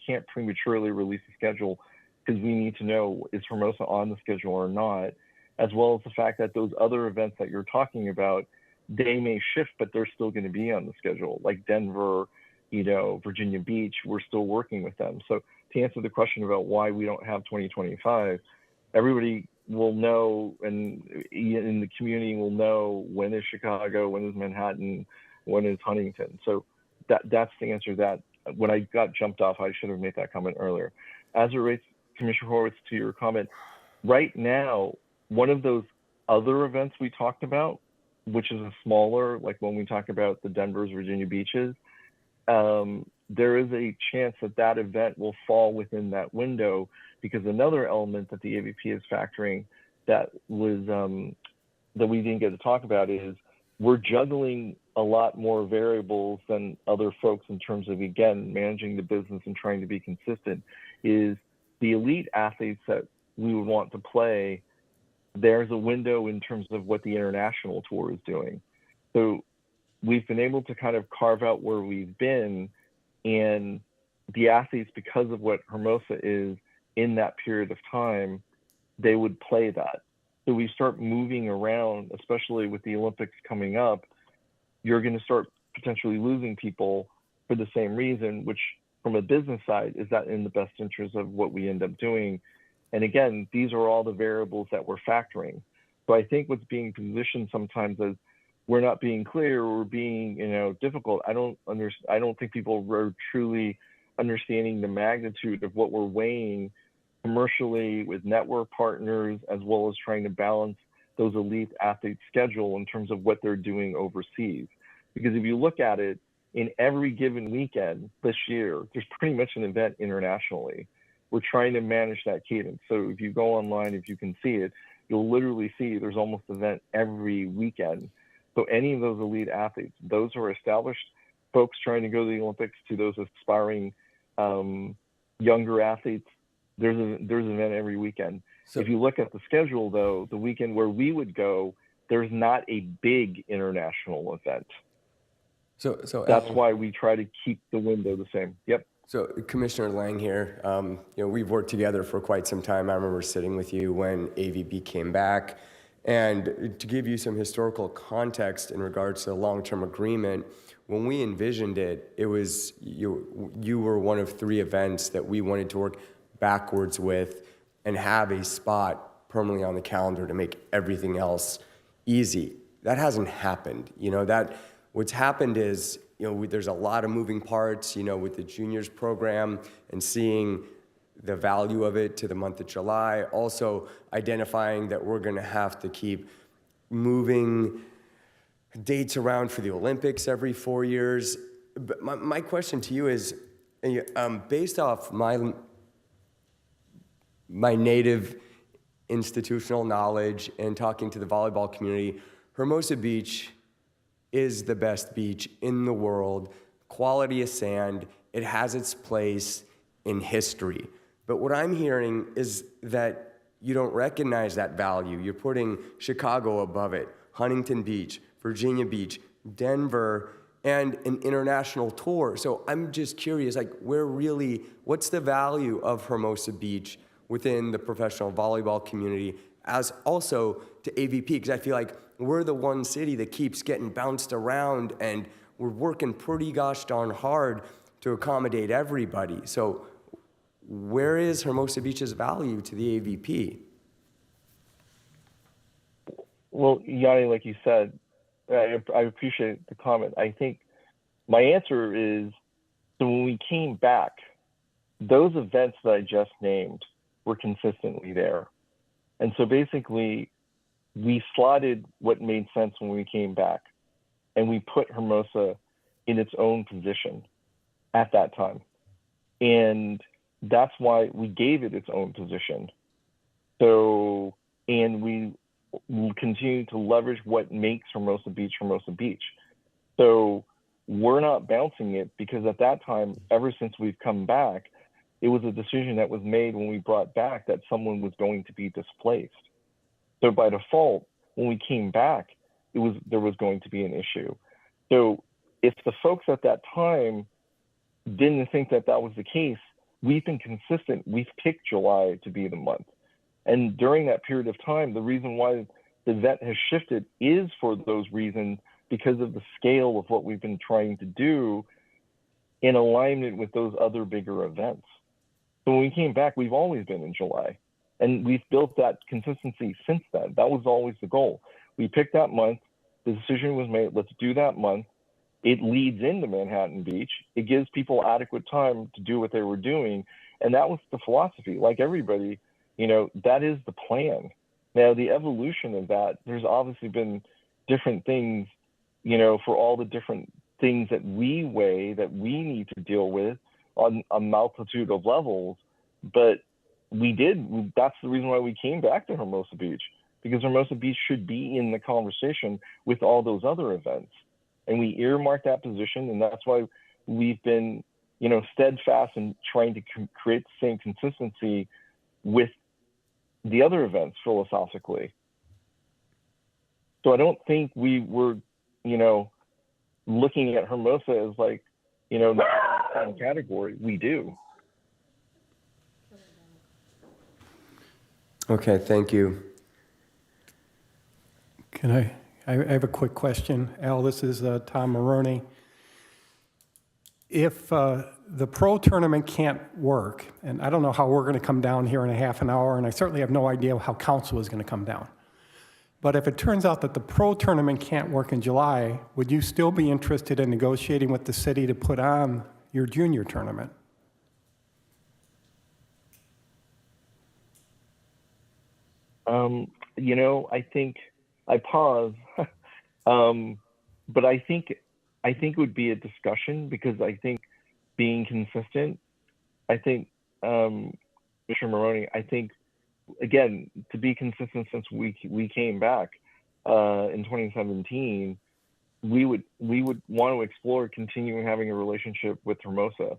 can't prematurely release the schedule, because we need to know, is Hermosa on the schedule or not, as well as the fact that those other events that you're talking about, they may shift, but they're still going to be on the schedule, like Denver, Virginia Beach. We're still working with them. So to answer the question about why we don't have 2025, everybody will know, and in the community will know, when is Chicago, when is Manhattan, when is Huntington. So that's the answer to that. When I got jumped off, I should have made that comment earlier. As it relates, Commissioner Horowitz, to your comment, right now, one of those other events we talked about, which is a smaller, like when we talk about the Denver's, Virginia Beaches, there is a chance that event will fall within that window, because another element that the AVP is factoring that was that we didn't get to talk about is we're juggling a lot more variables than other folks in terms of, again, managing the business and trying to be consistent. Is the elite athletes that we would want to play, there's a window in terms of what the international tour is doing. So we've been able to kind of carve out where we've been, and the athletes, because of what Hermosa is in that period of time, they would play that. So we start moving around, especially with the Olympics coming up, you're going to start potentially losing people for the same reason, which from a business side, is that in the best interest of what we end up doing? And again, these are all the variables that we're factoring. So I think what's being positioned sometimes as we're not being clear or being, difficult. I don't think people are truly understanding the magnitude of what we're weighing commercially with network partners, as well as trying to balance those elite athletes' schedule in terms of what they're doing overseas. Because if you look at it, in every given weekend this year, there's pretty much an event internationally. We're trying to manage that cadence. So if you go online, if you can see it, you'll literally see there's almost an event every weekend. So any of those elite athletes, those who are established folks trying to go to the Olympics, to those aspiring younger athletes, there's an event every weekend. So if you look at the schedule, though, the weekend where we would go, there's not a big international event. So that's Alan, why we try to keep the window the same. Yep. So Commissioner Lang here, we've worked together for quite some time. I remember sitting with you when AVB came back. And to give you some historical context in regards to the long-term agreement, when we envisioned it, it was you were one of 3 events that we wanted to work backwards with and have a spot permanently on the calendar to make everything else easy. That hasn't happened. What's happened is, there's a lot of moving parts, with the juniors program and seeing the value of it to the month of July. Also identifying that we're going to have to keep moving dates around for the Olympics every 4 years. But my question to you is, based off my native institutional knowledge and talking to the volleyball community, Hermosa Beach is the best beach in the world, quality of sand. It has its place in history. But what I'm hearing is that you don't recognize that value. You're putting Chicago above it, Huntington Beach, Virginia Beach, Denver, and an international tour. So I'm just curious, what's the value of Hermosa Beach within the professional volleyball community, as also to AVP? Because I feel like we're the one city that keeps getting bounced around, and we're working pretty gosh darn hard to accommodate everybody. So where is Hermosa Beach's value to the AVP? Well, Yanni, like you said, I appreciate the comment. I think my answer is, so when we came back, those events that I just named were consistently there. And so basically, we slotted what made sense when we came back, and we put Hermosa in its own position at that time. And that's why we gave it its own position. So, and we continue to leverage what makes Hermosa Beach Hermosa Beach. So we're not bouncing it, because at that time, ever since we've come back, it was a decision that was made when we brought back that someone was going to be displaced. So by default, when we came back, there was going to be an issue. So if the folks at that time didn't think that that was the case, we've been consistent. We've picked July to be the month. And during that period of time, the reason why the event has shifted is for those reasons, because of the scale of what we've been trying to do in alignment with those other bigger events. So when we came back, we've always been in July. And we've built that consistency since then. That was always the goal. We picked that month. The decision was made, let's do that month. It leads into Manhattan Beach. It gives people adequate time to do what they were doing. And that was the philosophy. Like everybody, that is the plan. Now, the evolution of that, there's obviously been different things, for all the different things that we weigh, that we need to deal with on a multitude of levels. But that's the reason why we came back to Hermosa Beach, because Hermosa Beach should be in the conversation with all those other events. And we earmarked that position, and that's why we've been, steadfast in trying to create the same consistency with the other events philosophically. So I don't think we were, looking at Hermosa as like, the category. We do. Okay, thank you. Can I have a quick question. Al, this is Tom Maroney. If the pro tournament can't work, and I don't know how we're going to come down here in a half an hour, and I certainly have no idea how council is going to come down. But if it turns out that the pro tournament can't work in July, would you still be interested in negotiating with the city to put on your junior tournament? You know, I think I pause, but I think it would be a discussion, because I think being consistent, I think, Mr. Maroney, I think, again, to be consistent since we came back in 2017, we would want to explore continuing having a relationship with Hermosa,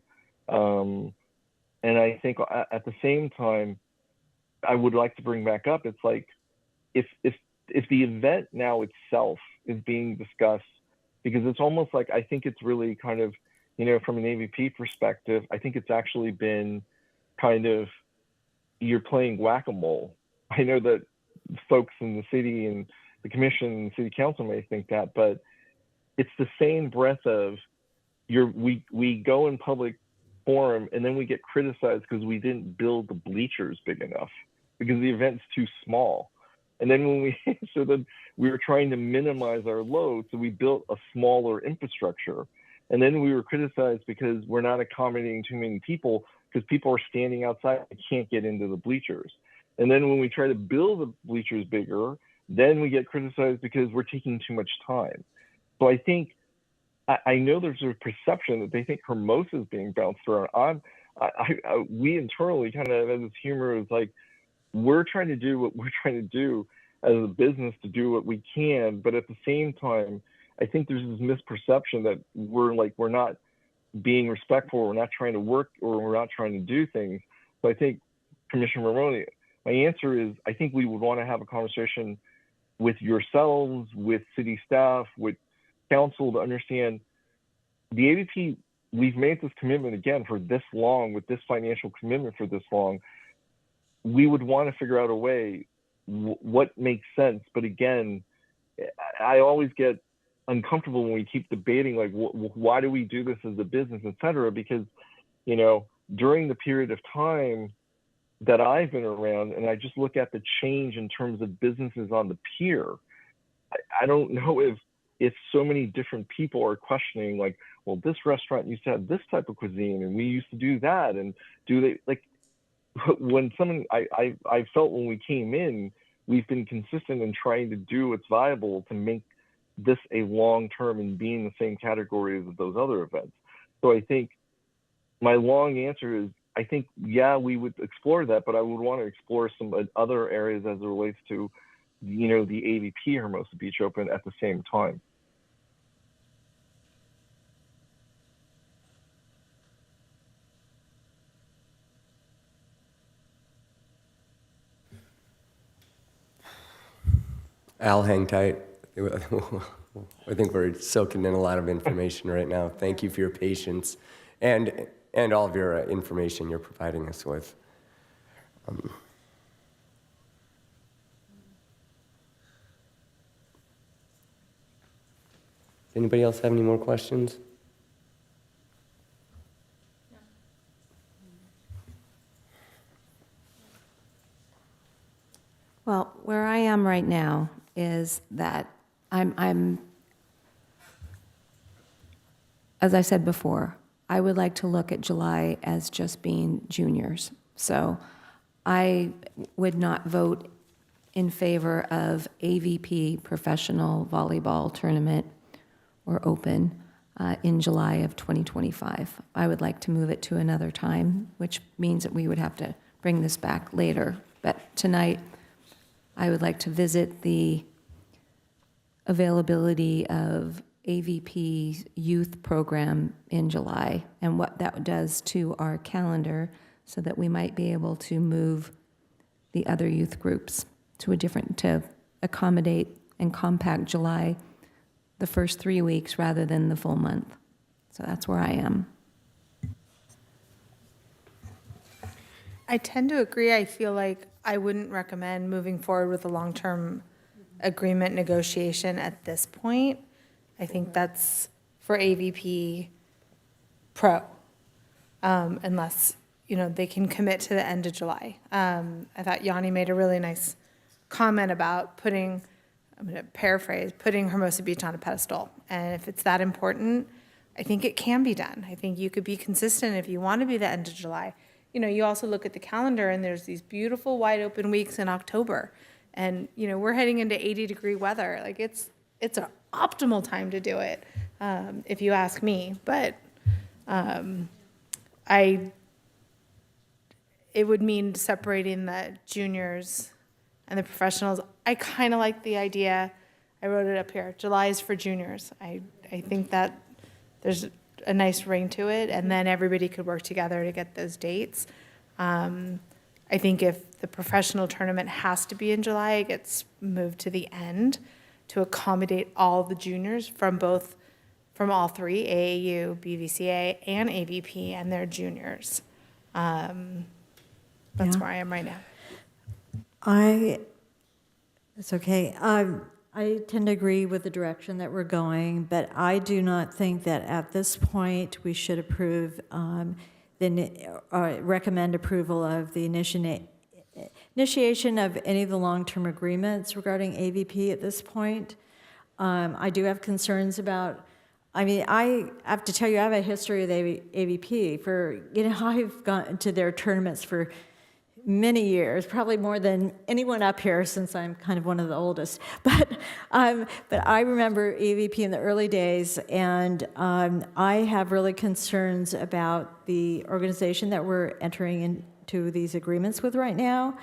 and I think at the same time, I would like to bring back up, it's like, if the event now itself is being discussed, because it's almost like, I think it's really kind of, you know, from an AVP perspective, I think it's actually been kind of, you're playing whack-a-mole. I know that folks in the city and the commission and city council may think that, but it's the same breath of we go in public forum and then we get criticized because we didn't build the bleachers big enough, because the event's too small. And then when we were trying to minimize our load, so we built a smaller infrastructure. And then we were criticized because we're not accommodating too many people, because people are standing outside and can't get into the bleachers. And then when we try to build the bleachers bigger, then we get criticized because we're taking too much time. So I think, I know there's a perception that they think Hermosa is being bounced around. We internally kind of have this humor is like, we're trying to do what we're trying to do as a business to do what we can, but at the same time, I think there's this misperception that we're not being respectful, we're not trying to work, or we're not trying to do things. So I think, Commissioner Maroney, my answer is, I think we would want to have a conversation with yourselves, with city staff, with council, to understand the AVP, we've made this commitment again for this long, with this financial commitment for this long. We would want to figure out a way what makes sense. But again, I always get uncomfortable when we keep debating, like, why do we do this as a business, et cetera? Because, you know, during the period of time that I've been around, and I just look at the change in terms of businesses on the pier, I don't know if so many different people are questioning, like, well, this restaurant used to have this type of cuisine, and we used to do that, and do they, like, when someone, I felt when we came in, we've been consistent in trying to do what's viable to make this a long-term and be in the same category as those other events. So I think my long answer is, I think, yeah, we would explore that, but I would want to explore some other areas as it relates to, you know, the AVP Hermosa Beach Open at the same time. Al, hang tight. I think we're soaking in a lot of information right now. Thank you for your patience and all of your information you're providing us with. Anybody else have any more questions? Well, where I am right now is that I'm, as I said before, I would like to look at July as just being juniors. So I would not vote in favor of AVP professional volleyball tournament or open in July of 2025. I would like to move it to another time, which means that we would have to bring this back later. But tonight, I would like to visit the availability of AVP youth program in July and what that does to our calendar so that we might be able to move the other youth groups to accommodate and compact July the first 3 weeks rather than the full month. So that's where I am. I tend to agree. I feel like I wouldn't recommend moving forward with a long-term agreement negotiation at this point. I think that's for AVP Pro, unless, they can commit to the end of July. I thought Yanni made a really nice comment about I'm going to paraphrase, putting Hermosa Beach on a pedestal. And if it's that important, I think it can be done. I think you could be consistent if you want to be the end of July. You also look at the calendar and there's these beautiful wide open weeks in October. And, we're heading into 80-degree weather. Like it's an optimal time to do it, if you ask me. But it would mean separating the juniors and the professionals. I kind of like the idea. I wrote it up here. July is for juniors. I think that there's a nice ring to it, and then everybody could work together to get those dates. I think if the professional tournament has to be in July, it gets moved to the end to accommodate all the juniors from all three, AAU, BVCA, and AVP, and their juniors. That's where I am right now. It's okay. I tend to agree with the direction that we're going, but I do not think that at this point we should recommend approval of the initiation of any of the long-term agreements regarding AVP at this point. I do have concerns about, I have to tell you, I have a history with AVP. I've gone to their tournaments for many years, probably more than anyone up here, since I'm kind of one of the oldest. But I remember AVP in the early days, and I have really concerns about the organization that we're entering into these agreements with right now.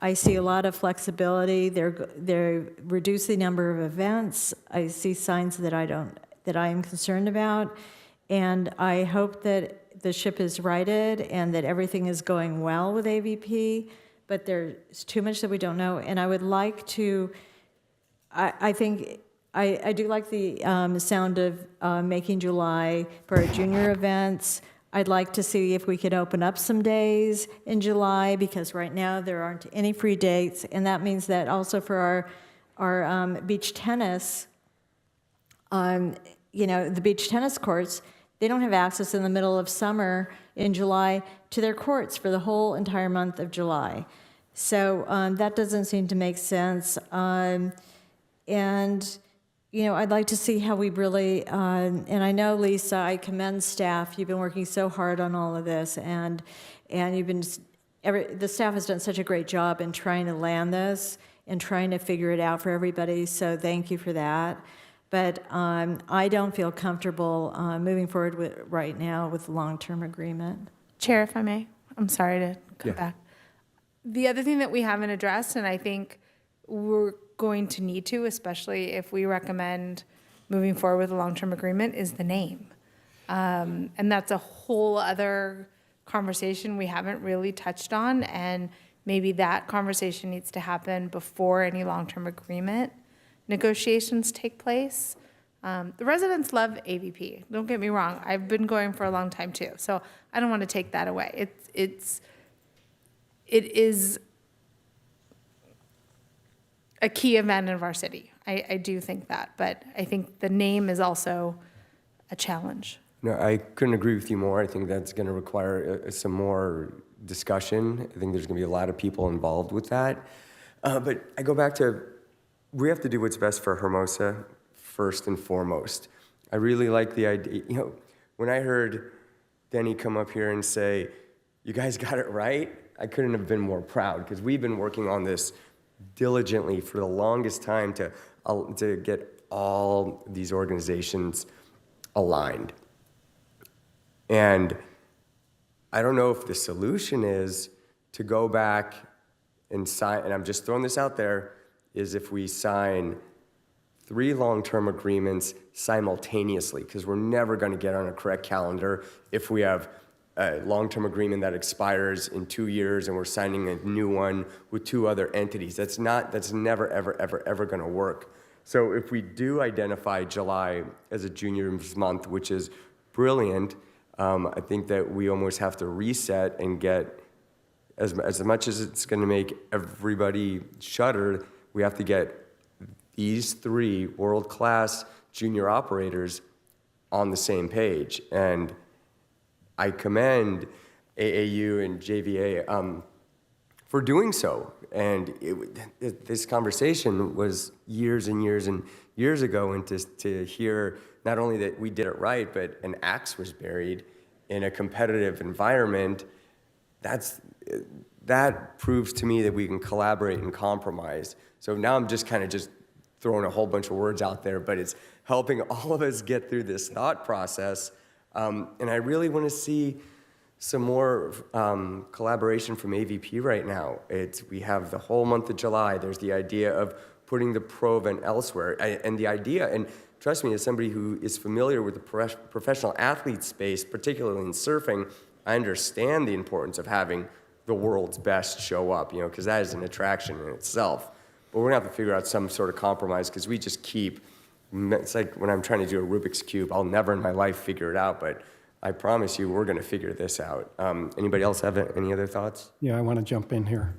I see a lot of flexibility. They're reducing the number of events. I see signs that I am concerned about, and I hope that the ship is righted and that everything is going well with AVP, but there's too much that we don't know. And I would like to, I think, I do like the sound of making July for our junior events. I'd like to see if we could open up some days in July, because right now there aren't any free dates. And that means that also for our beach tennis, the beach tennis courts, they don't have access in the middle of summer in July to their courts for the whole entire month of July. So that doesn't seem to make sense. And, I'd like to see how we really, and I know, Lisa, I commend staff. You've been working so hard on all of this, and the staff has done such a great job in trying to land this and trying to figure it out for everybody, so thank you for that. But I don't feel comfortable moving forward right now with the long-term agreement. Chair, if I may, I'm sorry to come back. The other thing that we haven't addressed, and I think we're going to need to, especially if we recommend moving forward with a long-term agreement, is the name. And that's a whole other conversation we haven't really touched on, and maybe that conversation needs to happen before any long-term agreement negotiations take place. The residents love AVP. Don't get me wrong. I've been going for a long time too, so I don't want to take that away. It is a key event of our city. I do think that, but I think the name is also a challenge. No, I couldn't agree with you more. I think that's going to require some more discussion. I think there's going to be a lot of people involved with that. But I go back to, we have to do what's best for Hermosa first and foremost. I really like the idea. When I heard Denny come up here and say, "You guys got it right," I couldn't have been more proud, because we've been working on this diligently for the longest time to get all these organizations aligned. And I don't know if the solution is to go back and sign, and I'm just throwing this out there, is if we sign 3 long-term agreements simultaneously, because we're never going to get on a correct calendar if we have a long-term agreement that expires in 2 years and we're signing a new one with 2 other entities. That's never, ever, ever, ever going to work. So if we do identify July as a juniors month, which is brilliant, I think that we almost have to reset and get as much as it's going to make everybody shudder, we have to get these 3 world-class junior operators on the same page. And I commend AAU and JVA for doing so. And this conversation was years and years and years ago, and to hear not only that we did it right, but an axe was buried in a competitive environment, that proves to me that we can collaborate and compromise. So now I'm just kind of just throwing a whole bunch of words out there, but it's helping all of us get through this thought process. And I really want to see some more collaboration from AVP right now. We have the whole month of July. There's the idea of putting the pro event elsewhere. And the idea, and trust me, as somebody who is familiar with the professional athlete space, particularly in surfing, I understand the importance of having the world's best show up, because that is an attraction in itself. But we're gonna have to figure out some sort of compromise, because we just it's like when I'm trying to do a Rubik's Cube, I'll never in my life figure it out, but I promise you we're gonna figure this out. Anybody else have any other thoughts? Yeah, I want to jump in here.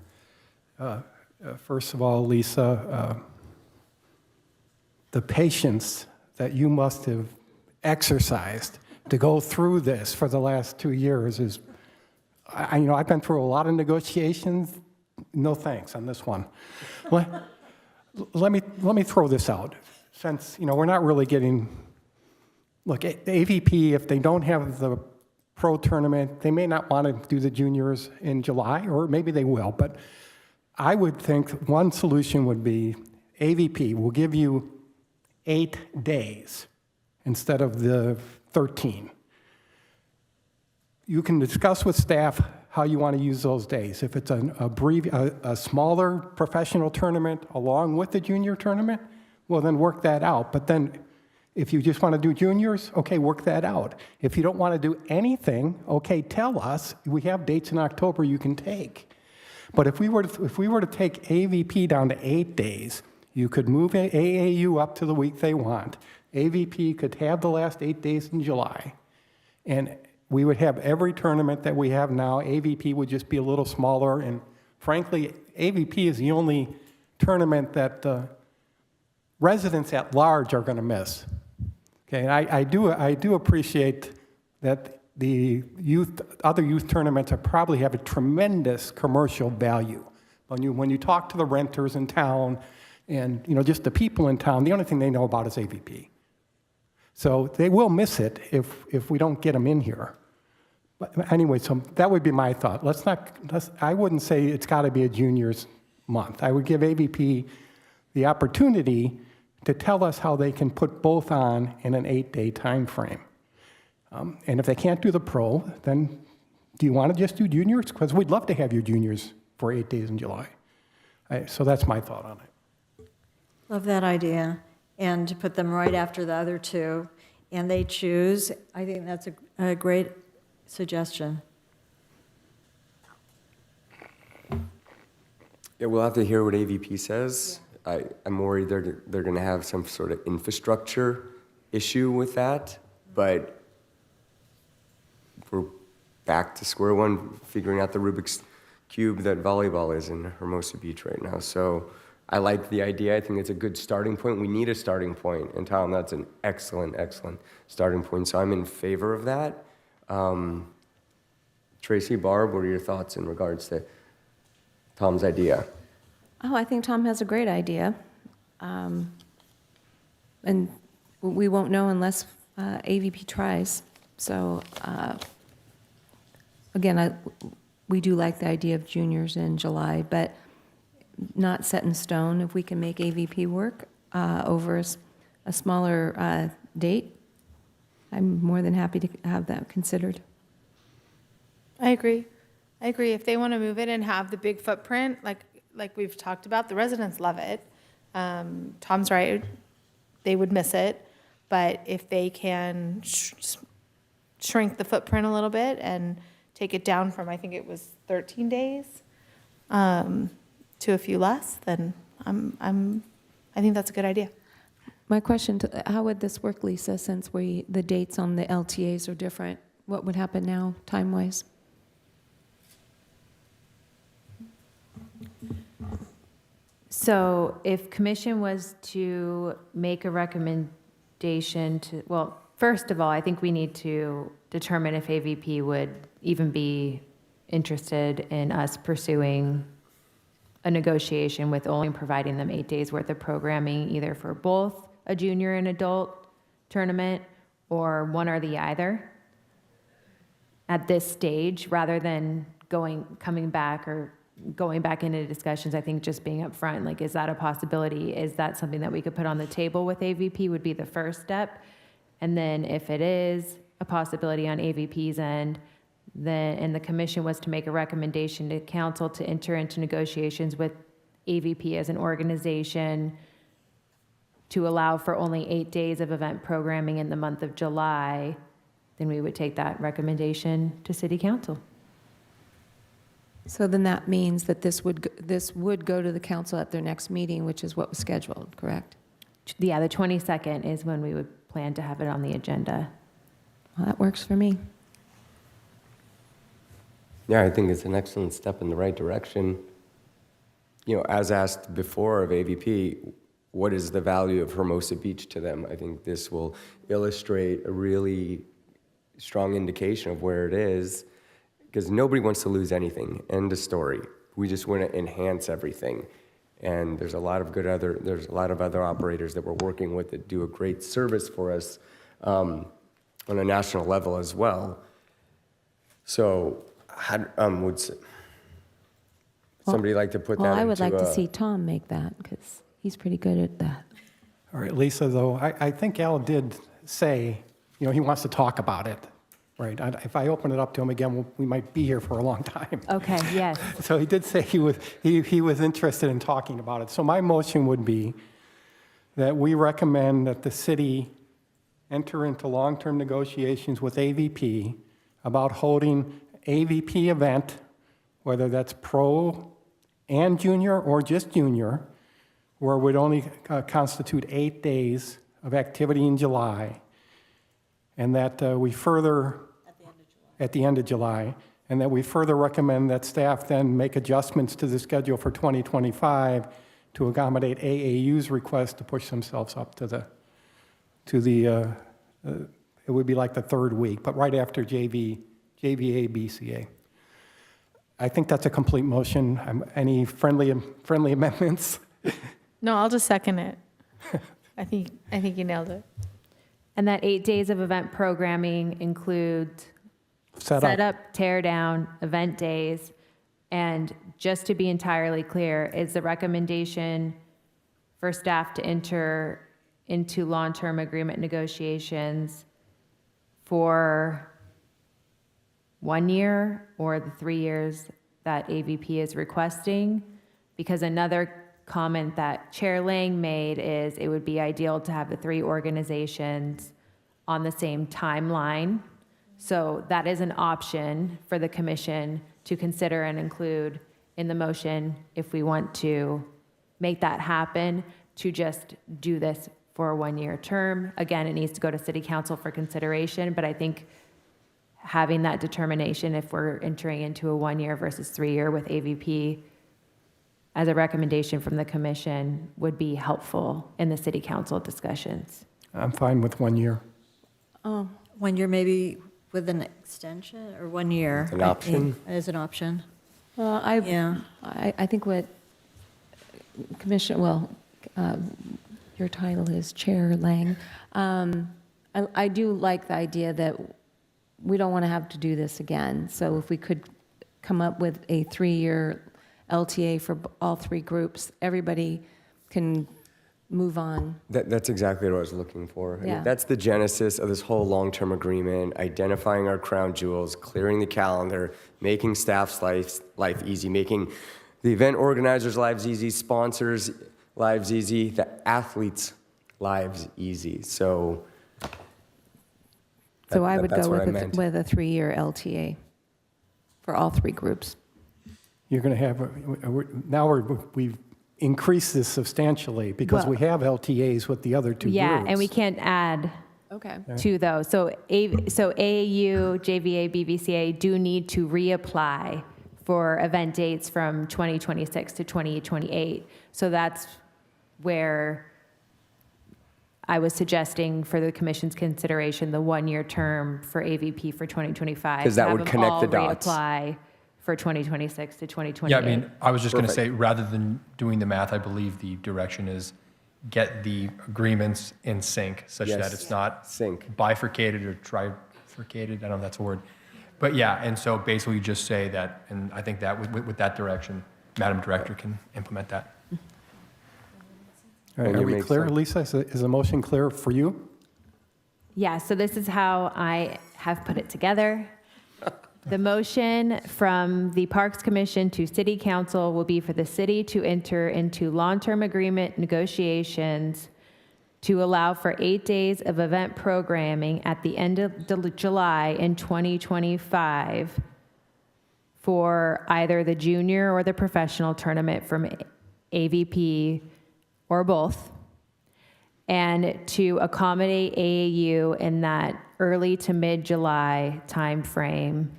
First of all, Lisa, the patience that you must have exercised to go through this for the last 2 years is, I've been through a lot of negotiations. No thanks on this one. Let me throw this out. Since, we're not really getting, look, the AVP, if they don't have the pro tournament, they may not want to do the juniors in July, or maybe they will, but I would think one solution would be AVP will give you 8 days instead of the 13. You can discuss with staff how you want to use those days. If it's a smaller professional tournament along with the junior tournament, well, then work that out. But then if you just want to do juniors, okay, work that out. If you don't want to do anything, okay, tell us. We have dates in October you can take. But if we were to take AVP down to 8 days, you could move AAU up to the week they want. AVP could have the last 8 days in July. And we would have every tournament that we have now. AVP would just be a little smaller. And frankly, AVP is the only tournament that residents at large are going to miss. Okay, and I do appreciate that the other youth tournaments probably have a tremendous commercial value. When you talk to the renters in town and just the people in town, the only thing they know about is AVP. So they will miss it if we don't get them in here. But anyway, so that would be my thought. I wouldn't say it's got to be a juniors month. I would give AVP the opportunity to tell us how they can put both on in an 8-day time frame. And if they can't do the pro, then do you want to just do juniors? Because we'd love to have your juniors for 8 days in July. So that's my thought on it. Love that idea. And to put them right after the other two, and they choose. I think that's a great suggestion. Yeah, we'll have to hear what AVP says. Yeah. I'm worried they're going to have some sort of infrastructure issue with that, but we're back to square one, figuring out the Rubik's Cube that volleyball is in Hermosa Beach right now. So I like the idea. I think it's a good starting point. We need a starting point, and Tom, that's an excellent, excellent starting point. So I'm in favor of that. Tracy, Barb, what are your thoughts in regards to Tom's idea? Oh, I think Tom has a great idea. And we won't know unless AVP tries. So again, we do like the idea of juniors in July, but not set in stone. If we can make AVP work over a smaller date, I'm more than happy to have that considered. I agree. If they want to move it and have the big footprint, like we've talked about, the residents love it. Tom's right. They would miss it. But if they can shrink the footprint a little bit and take it down from, I think it was 13 days, to a few less, then I think that's a good idea. My question, how would this work, Lisa, since the dates on the LTAs are different? What would happen now, time-wise? So if commission was to make a recommendation to, well, first of all, I think we need to determine if AVP would even be interested in us pursuing a negotiation with only providing them 8 days worth of programming, either for both a junior and adult tournament or one or the other at this stage, rather than coming back into discussions. I think just being upfront, like, is that a possibility? Is that something that we could put on the table with AVP would be the first step. And then if it is a possibility on AVP's end, then, and the commission was to make a recommendation to council to enter into negotiations with AVP as an organization to allow for only 8 days of event programming in the month of July, then we would take that recommendation to city council. So then that means that this would go to the council at their next meeting, which is what was scheduled, correct? Yeah, the 22nd is when we would plan to have it on the agenda. Well, that works for me. Yeah, I think it's an excellent step in the right direction. As asked before of AVP, what is the value of Hermosa Beach to them? I think this will illustrate a really strong indication of where it is, because nobody wants to lose anything. End of story. We just want to enhance everything. And there's a lot of other operators that we're working with that do a great service for us on a national level as well. So, would somebody like to put that into Well, I would like to see Tom make that, because he's pretty good at that. All right, Lisa, though, I think Al did say, he wants to talk about it, right? If I open it up to him again, we might be here for a long time. Okay, yes. So he did say he was interested in talking about it. So my motion would be that we recommend that the city enter into long-term negotiations with AVP about holding AVP event, whether that's pro and junior or just junior, where it would only constitute 8 days of activity in July, and that we further, at the end of July, and that we further recommend that staff then make adjustments to the schedule for 2025 to accommodate AAU's request to push themselves up to the it would be like the third week, but right after JVA, BCA. I think that's a complete motion. Any friendly amendments? No, I'll just second it. I think you nailed it. And that 8 days of event programming includes Set up, tear down, event days. And just to be entirely clear, is the recommendation for staff to enter into long-term agreement negotiations for 1 year or the 3 years that AVP is requesting? Because another comment that Chair Lang made is it would be ideal to have the 3 organizations on the same timeline. So that is an option for the commission to consider and include in the motion if we want to make that happen, to just do this for a 1-year term. Again, it needs to go to city council for consideration, but I think having that determination if we're entering into a 1-year versus 3-year with AVP as a recommendation from the commission would be helpful in the city council discussions. I'm fine with 1 year. Oh, 1 year maybe with an extension, or 1 year? An option? As an option. Well, I think what your title is Chair Lang. I do like the idea that we don't want to have to do this again. So if we could come up with a 3-year LTA for all 3 groups, everybody can move on. That's exactly what I was looking for. I Yeah. mean, that's the genesis of this whole long-term agreement, identifying our crown jewels, clearing the calendar, making staff's life easy, making the event organizers' lives easy, sponsors' lives easy, the athletes' lives easy. So I would that's go what I meant. with a 3-year LTA for all 3 groups. You're going to have, we've increased this substantially because we have LTAs with the other 2 Yeah, groups. and we can't add Okay. to those. So AAU, JVA, BVCA do need to reapply for event dates from 2026 to 2028. So that's where I was suggesting for the commission's consideration, the one-year term for AVP for 2025. 'Cause that to have would them connect all the dots. reapply for 2026 to 2028. Yeah, I mean, I was just going to Perfect. say, rather than doing the math, I believe the direction is get the agreements in sync such Yes. that it's not Sync. bifurcated or trifurcated. I don't know if that's a word. But yeah, and so basically just say that, and I think that with that direction, Madam Director can implement that. All right, And are you we make clear, sense. Lisa? Is the motion clear for you? Yeah, so this is how I have put it together. The motion from the Parks Commission to City Council will be for the city to enter into long-term agreement negotiations to allow for 8 days of event programming at the end of July in 2025 for either the junior or the professional tournament from AVP or both, and to accommodate AAU in that early to mid-July timeframe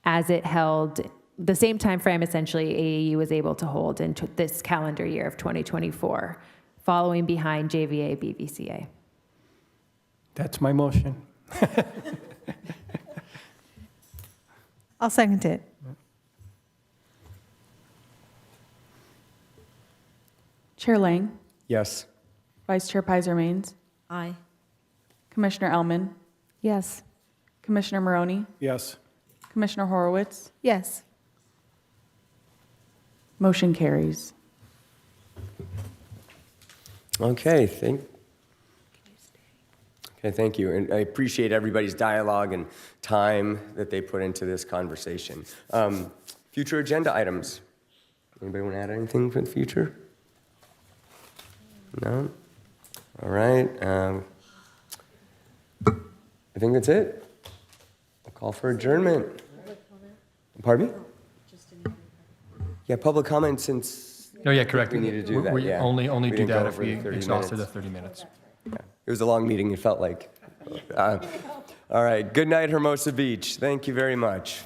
as it held, the same timeframe essentially AAU was able to hold into this calendar year of 2024, following behind JVA BVCA. That's my motion. I'll second it. Chair Lang, Yes. Vice Chair Pizer Maines, Aye. Commissioner Ellman, Yes. Commissioner Maroney, Yes. Commissioner Horowitz. Yes. Motion carries. Okay, thank you. And I appreciate everybody's dialogue and time that they put into this conversation. Future agenda items. Anybody want to add anything for the future? No? All right. I think that's it. I'll call for adjournment. Pardon me? Yeah, public comment since. No, yeah, correct. We need to do that, We yeah. only We do didn't go that if over we the 30 exhausted the minutes. 30 minutes. Yeah. It was a long meeting, it felt like. All right, good night, Hermosa Beach. Thank you very much.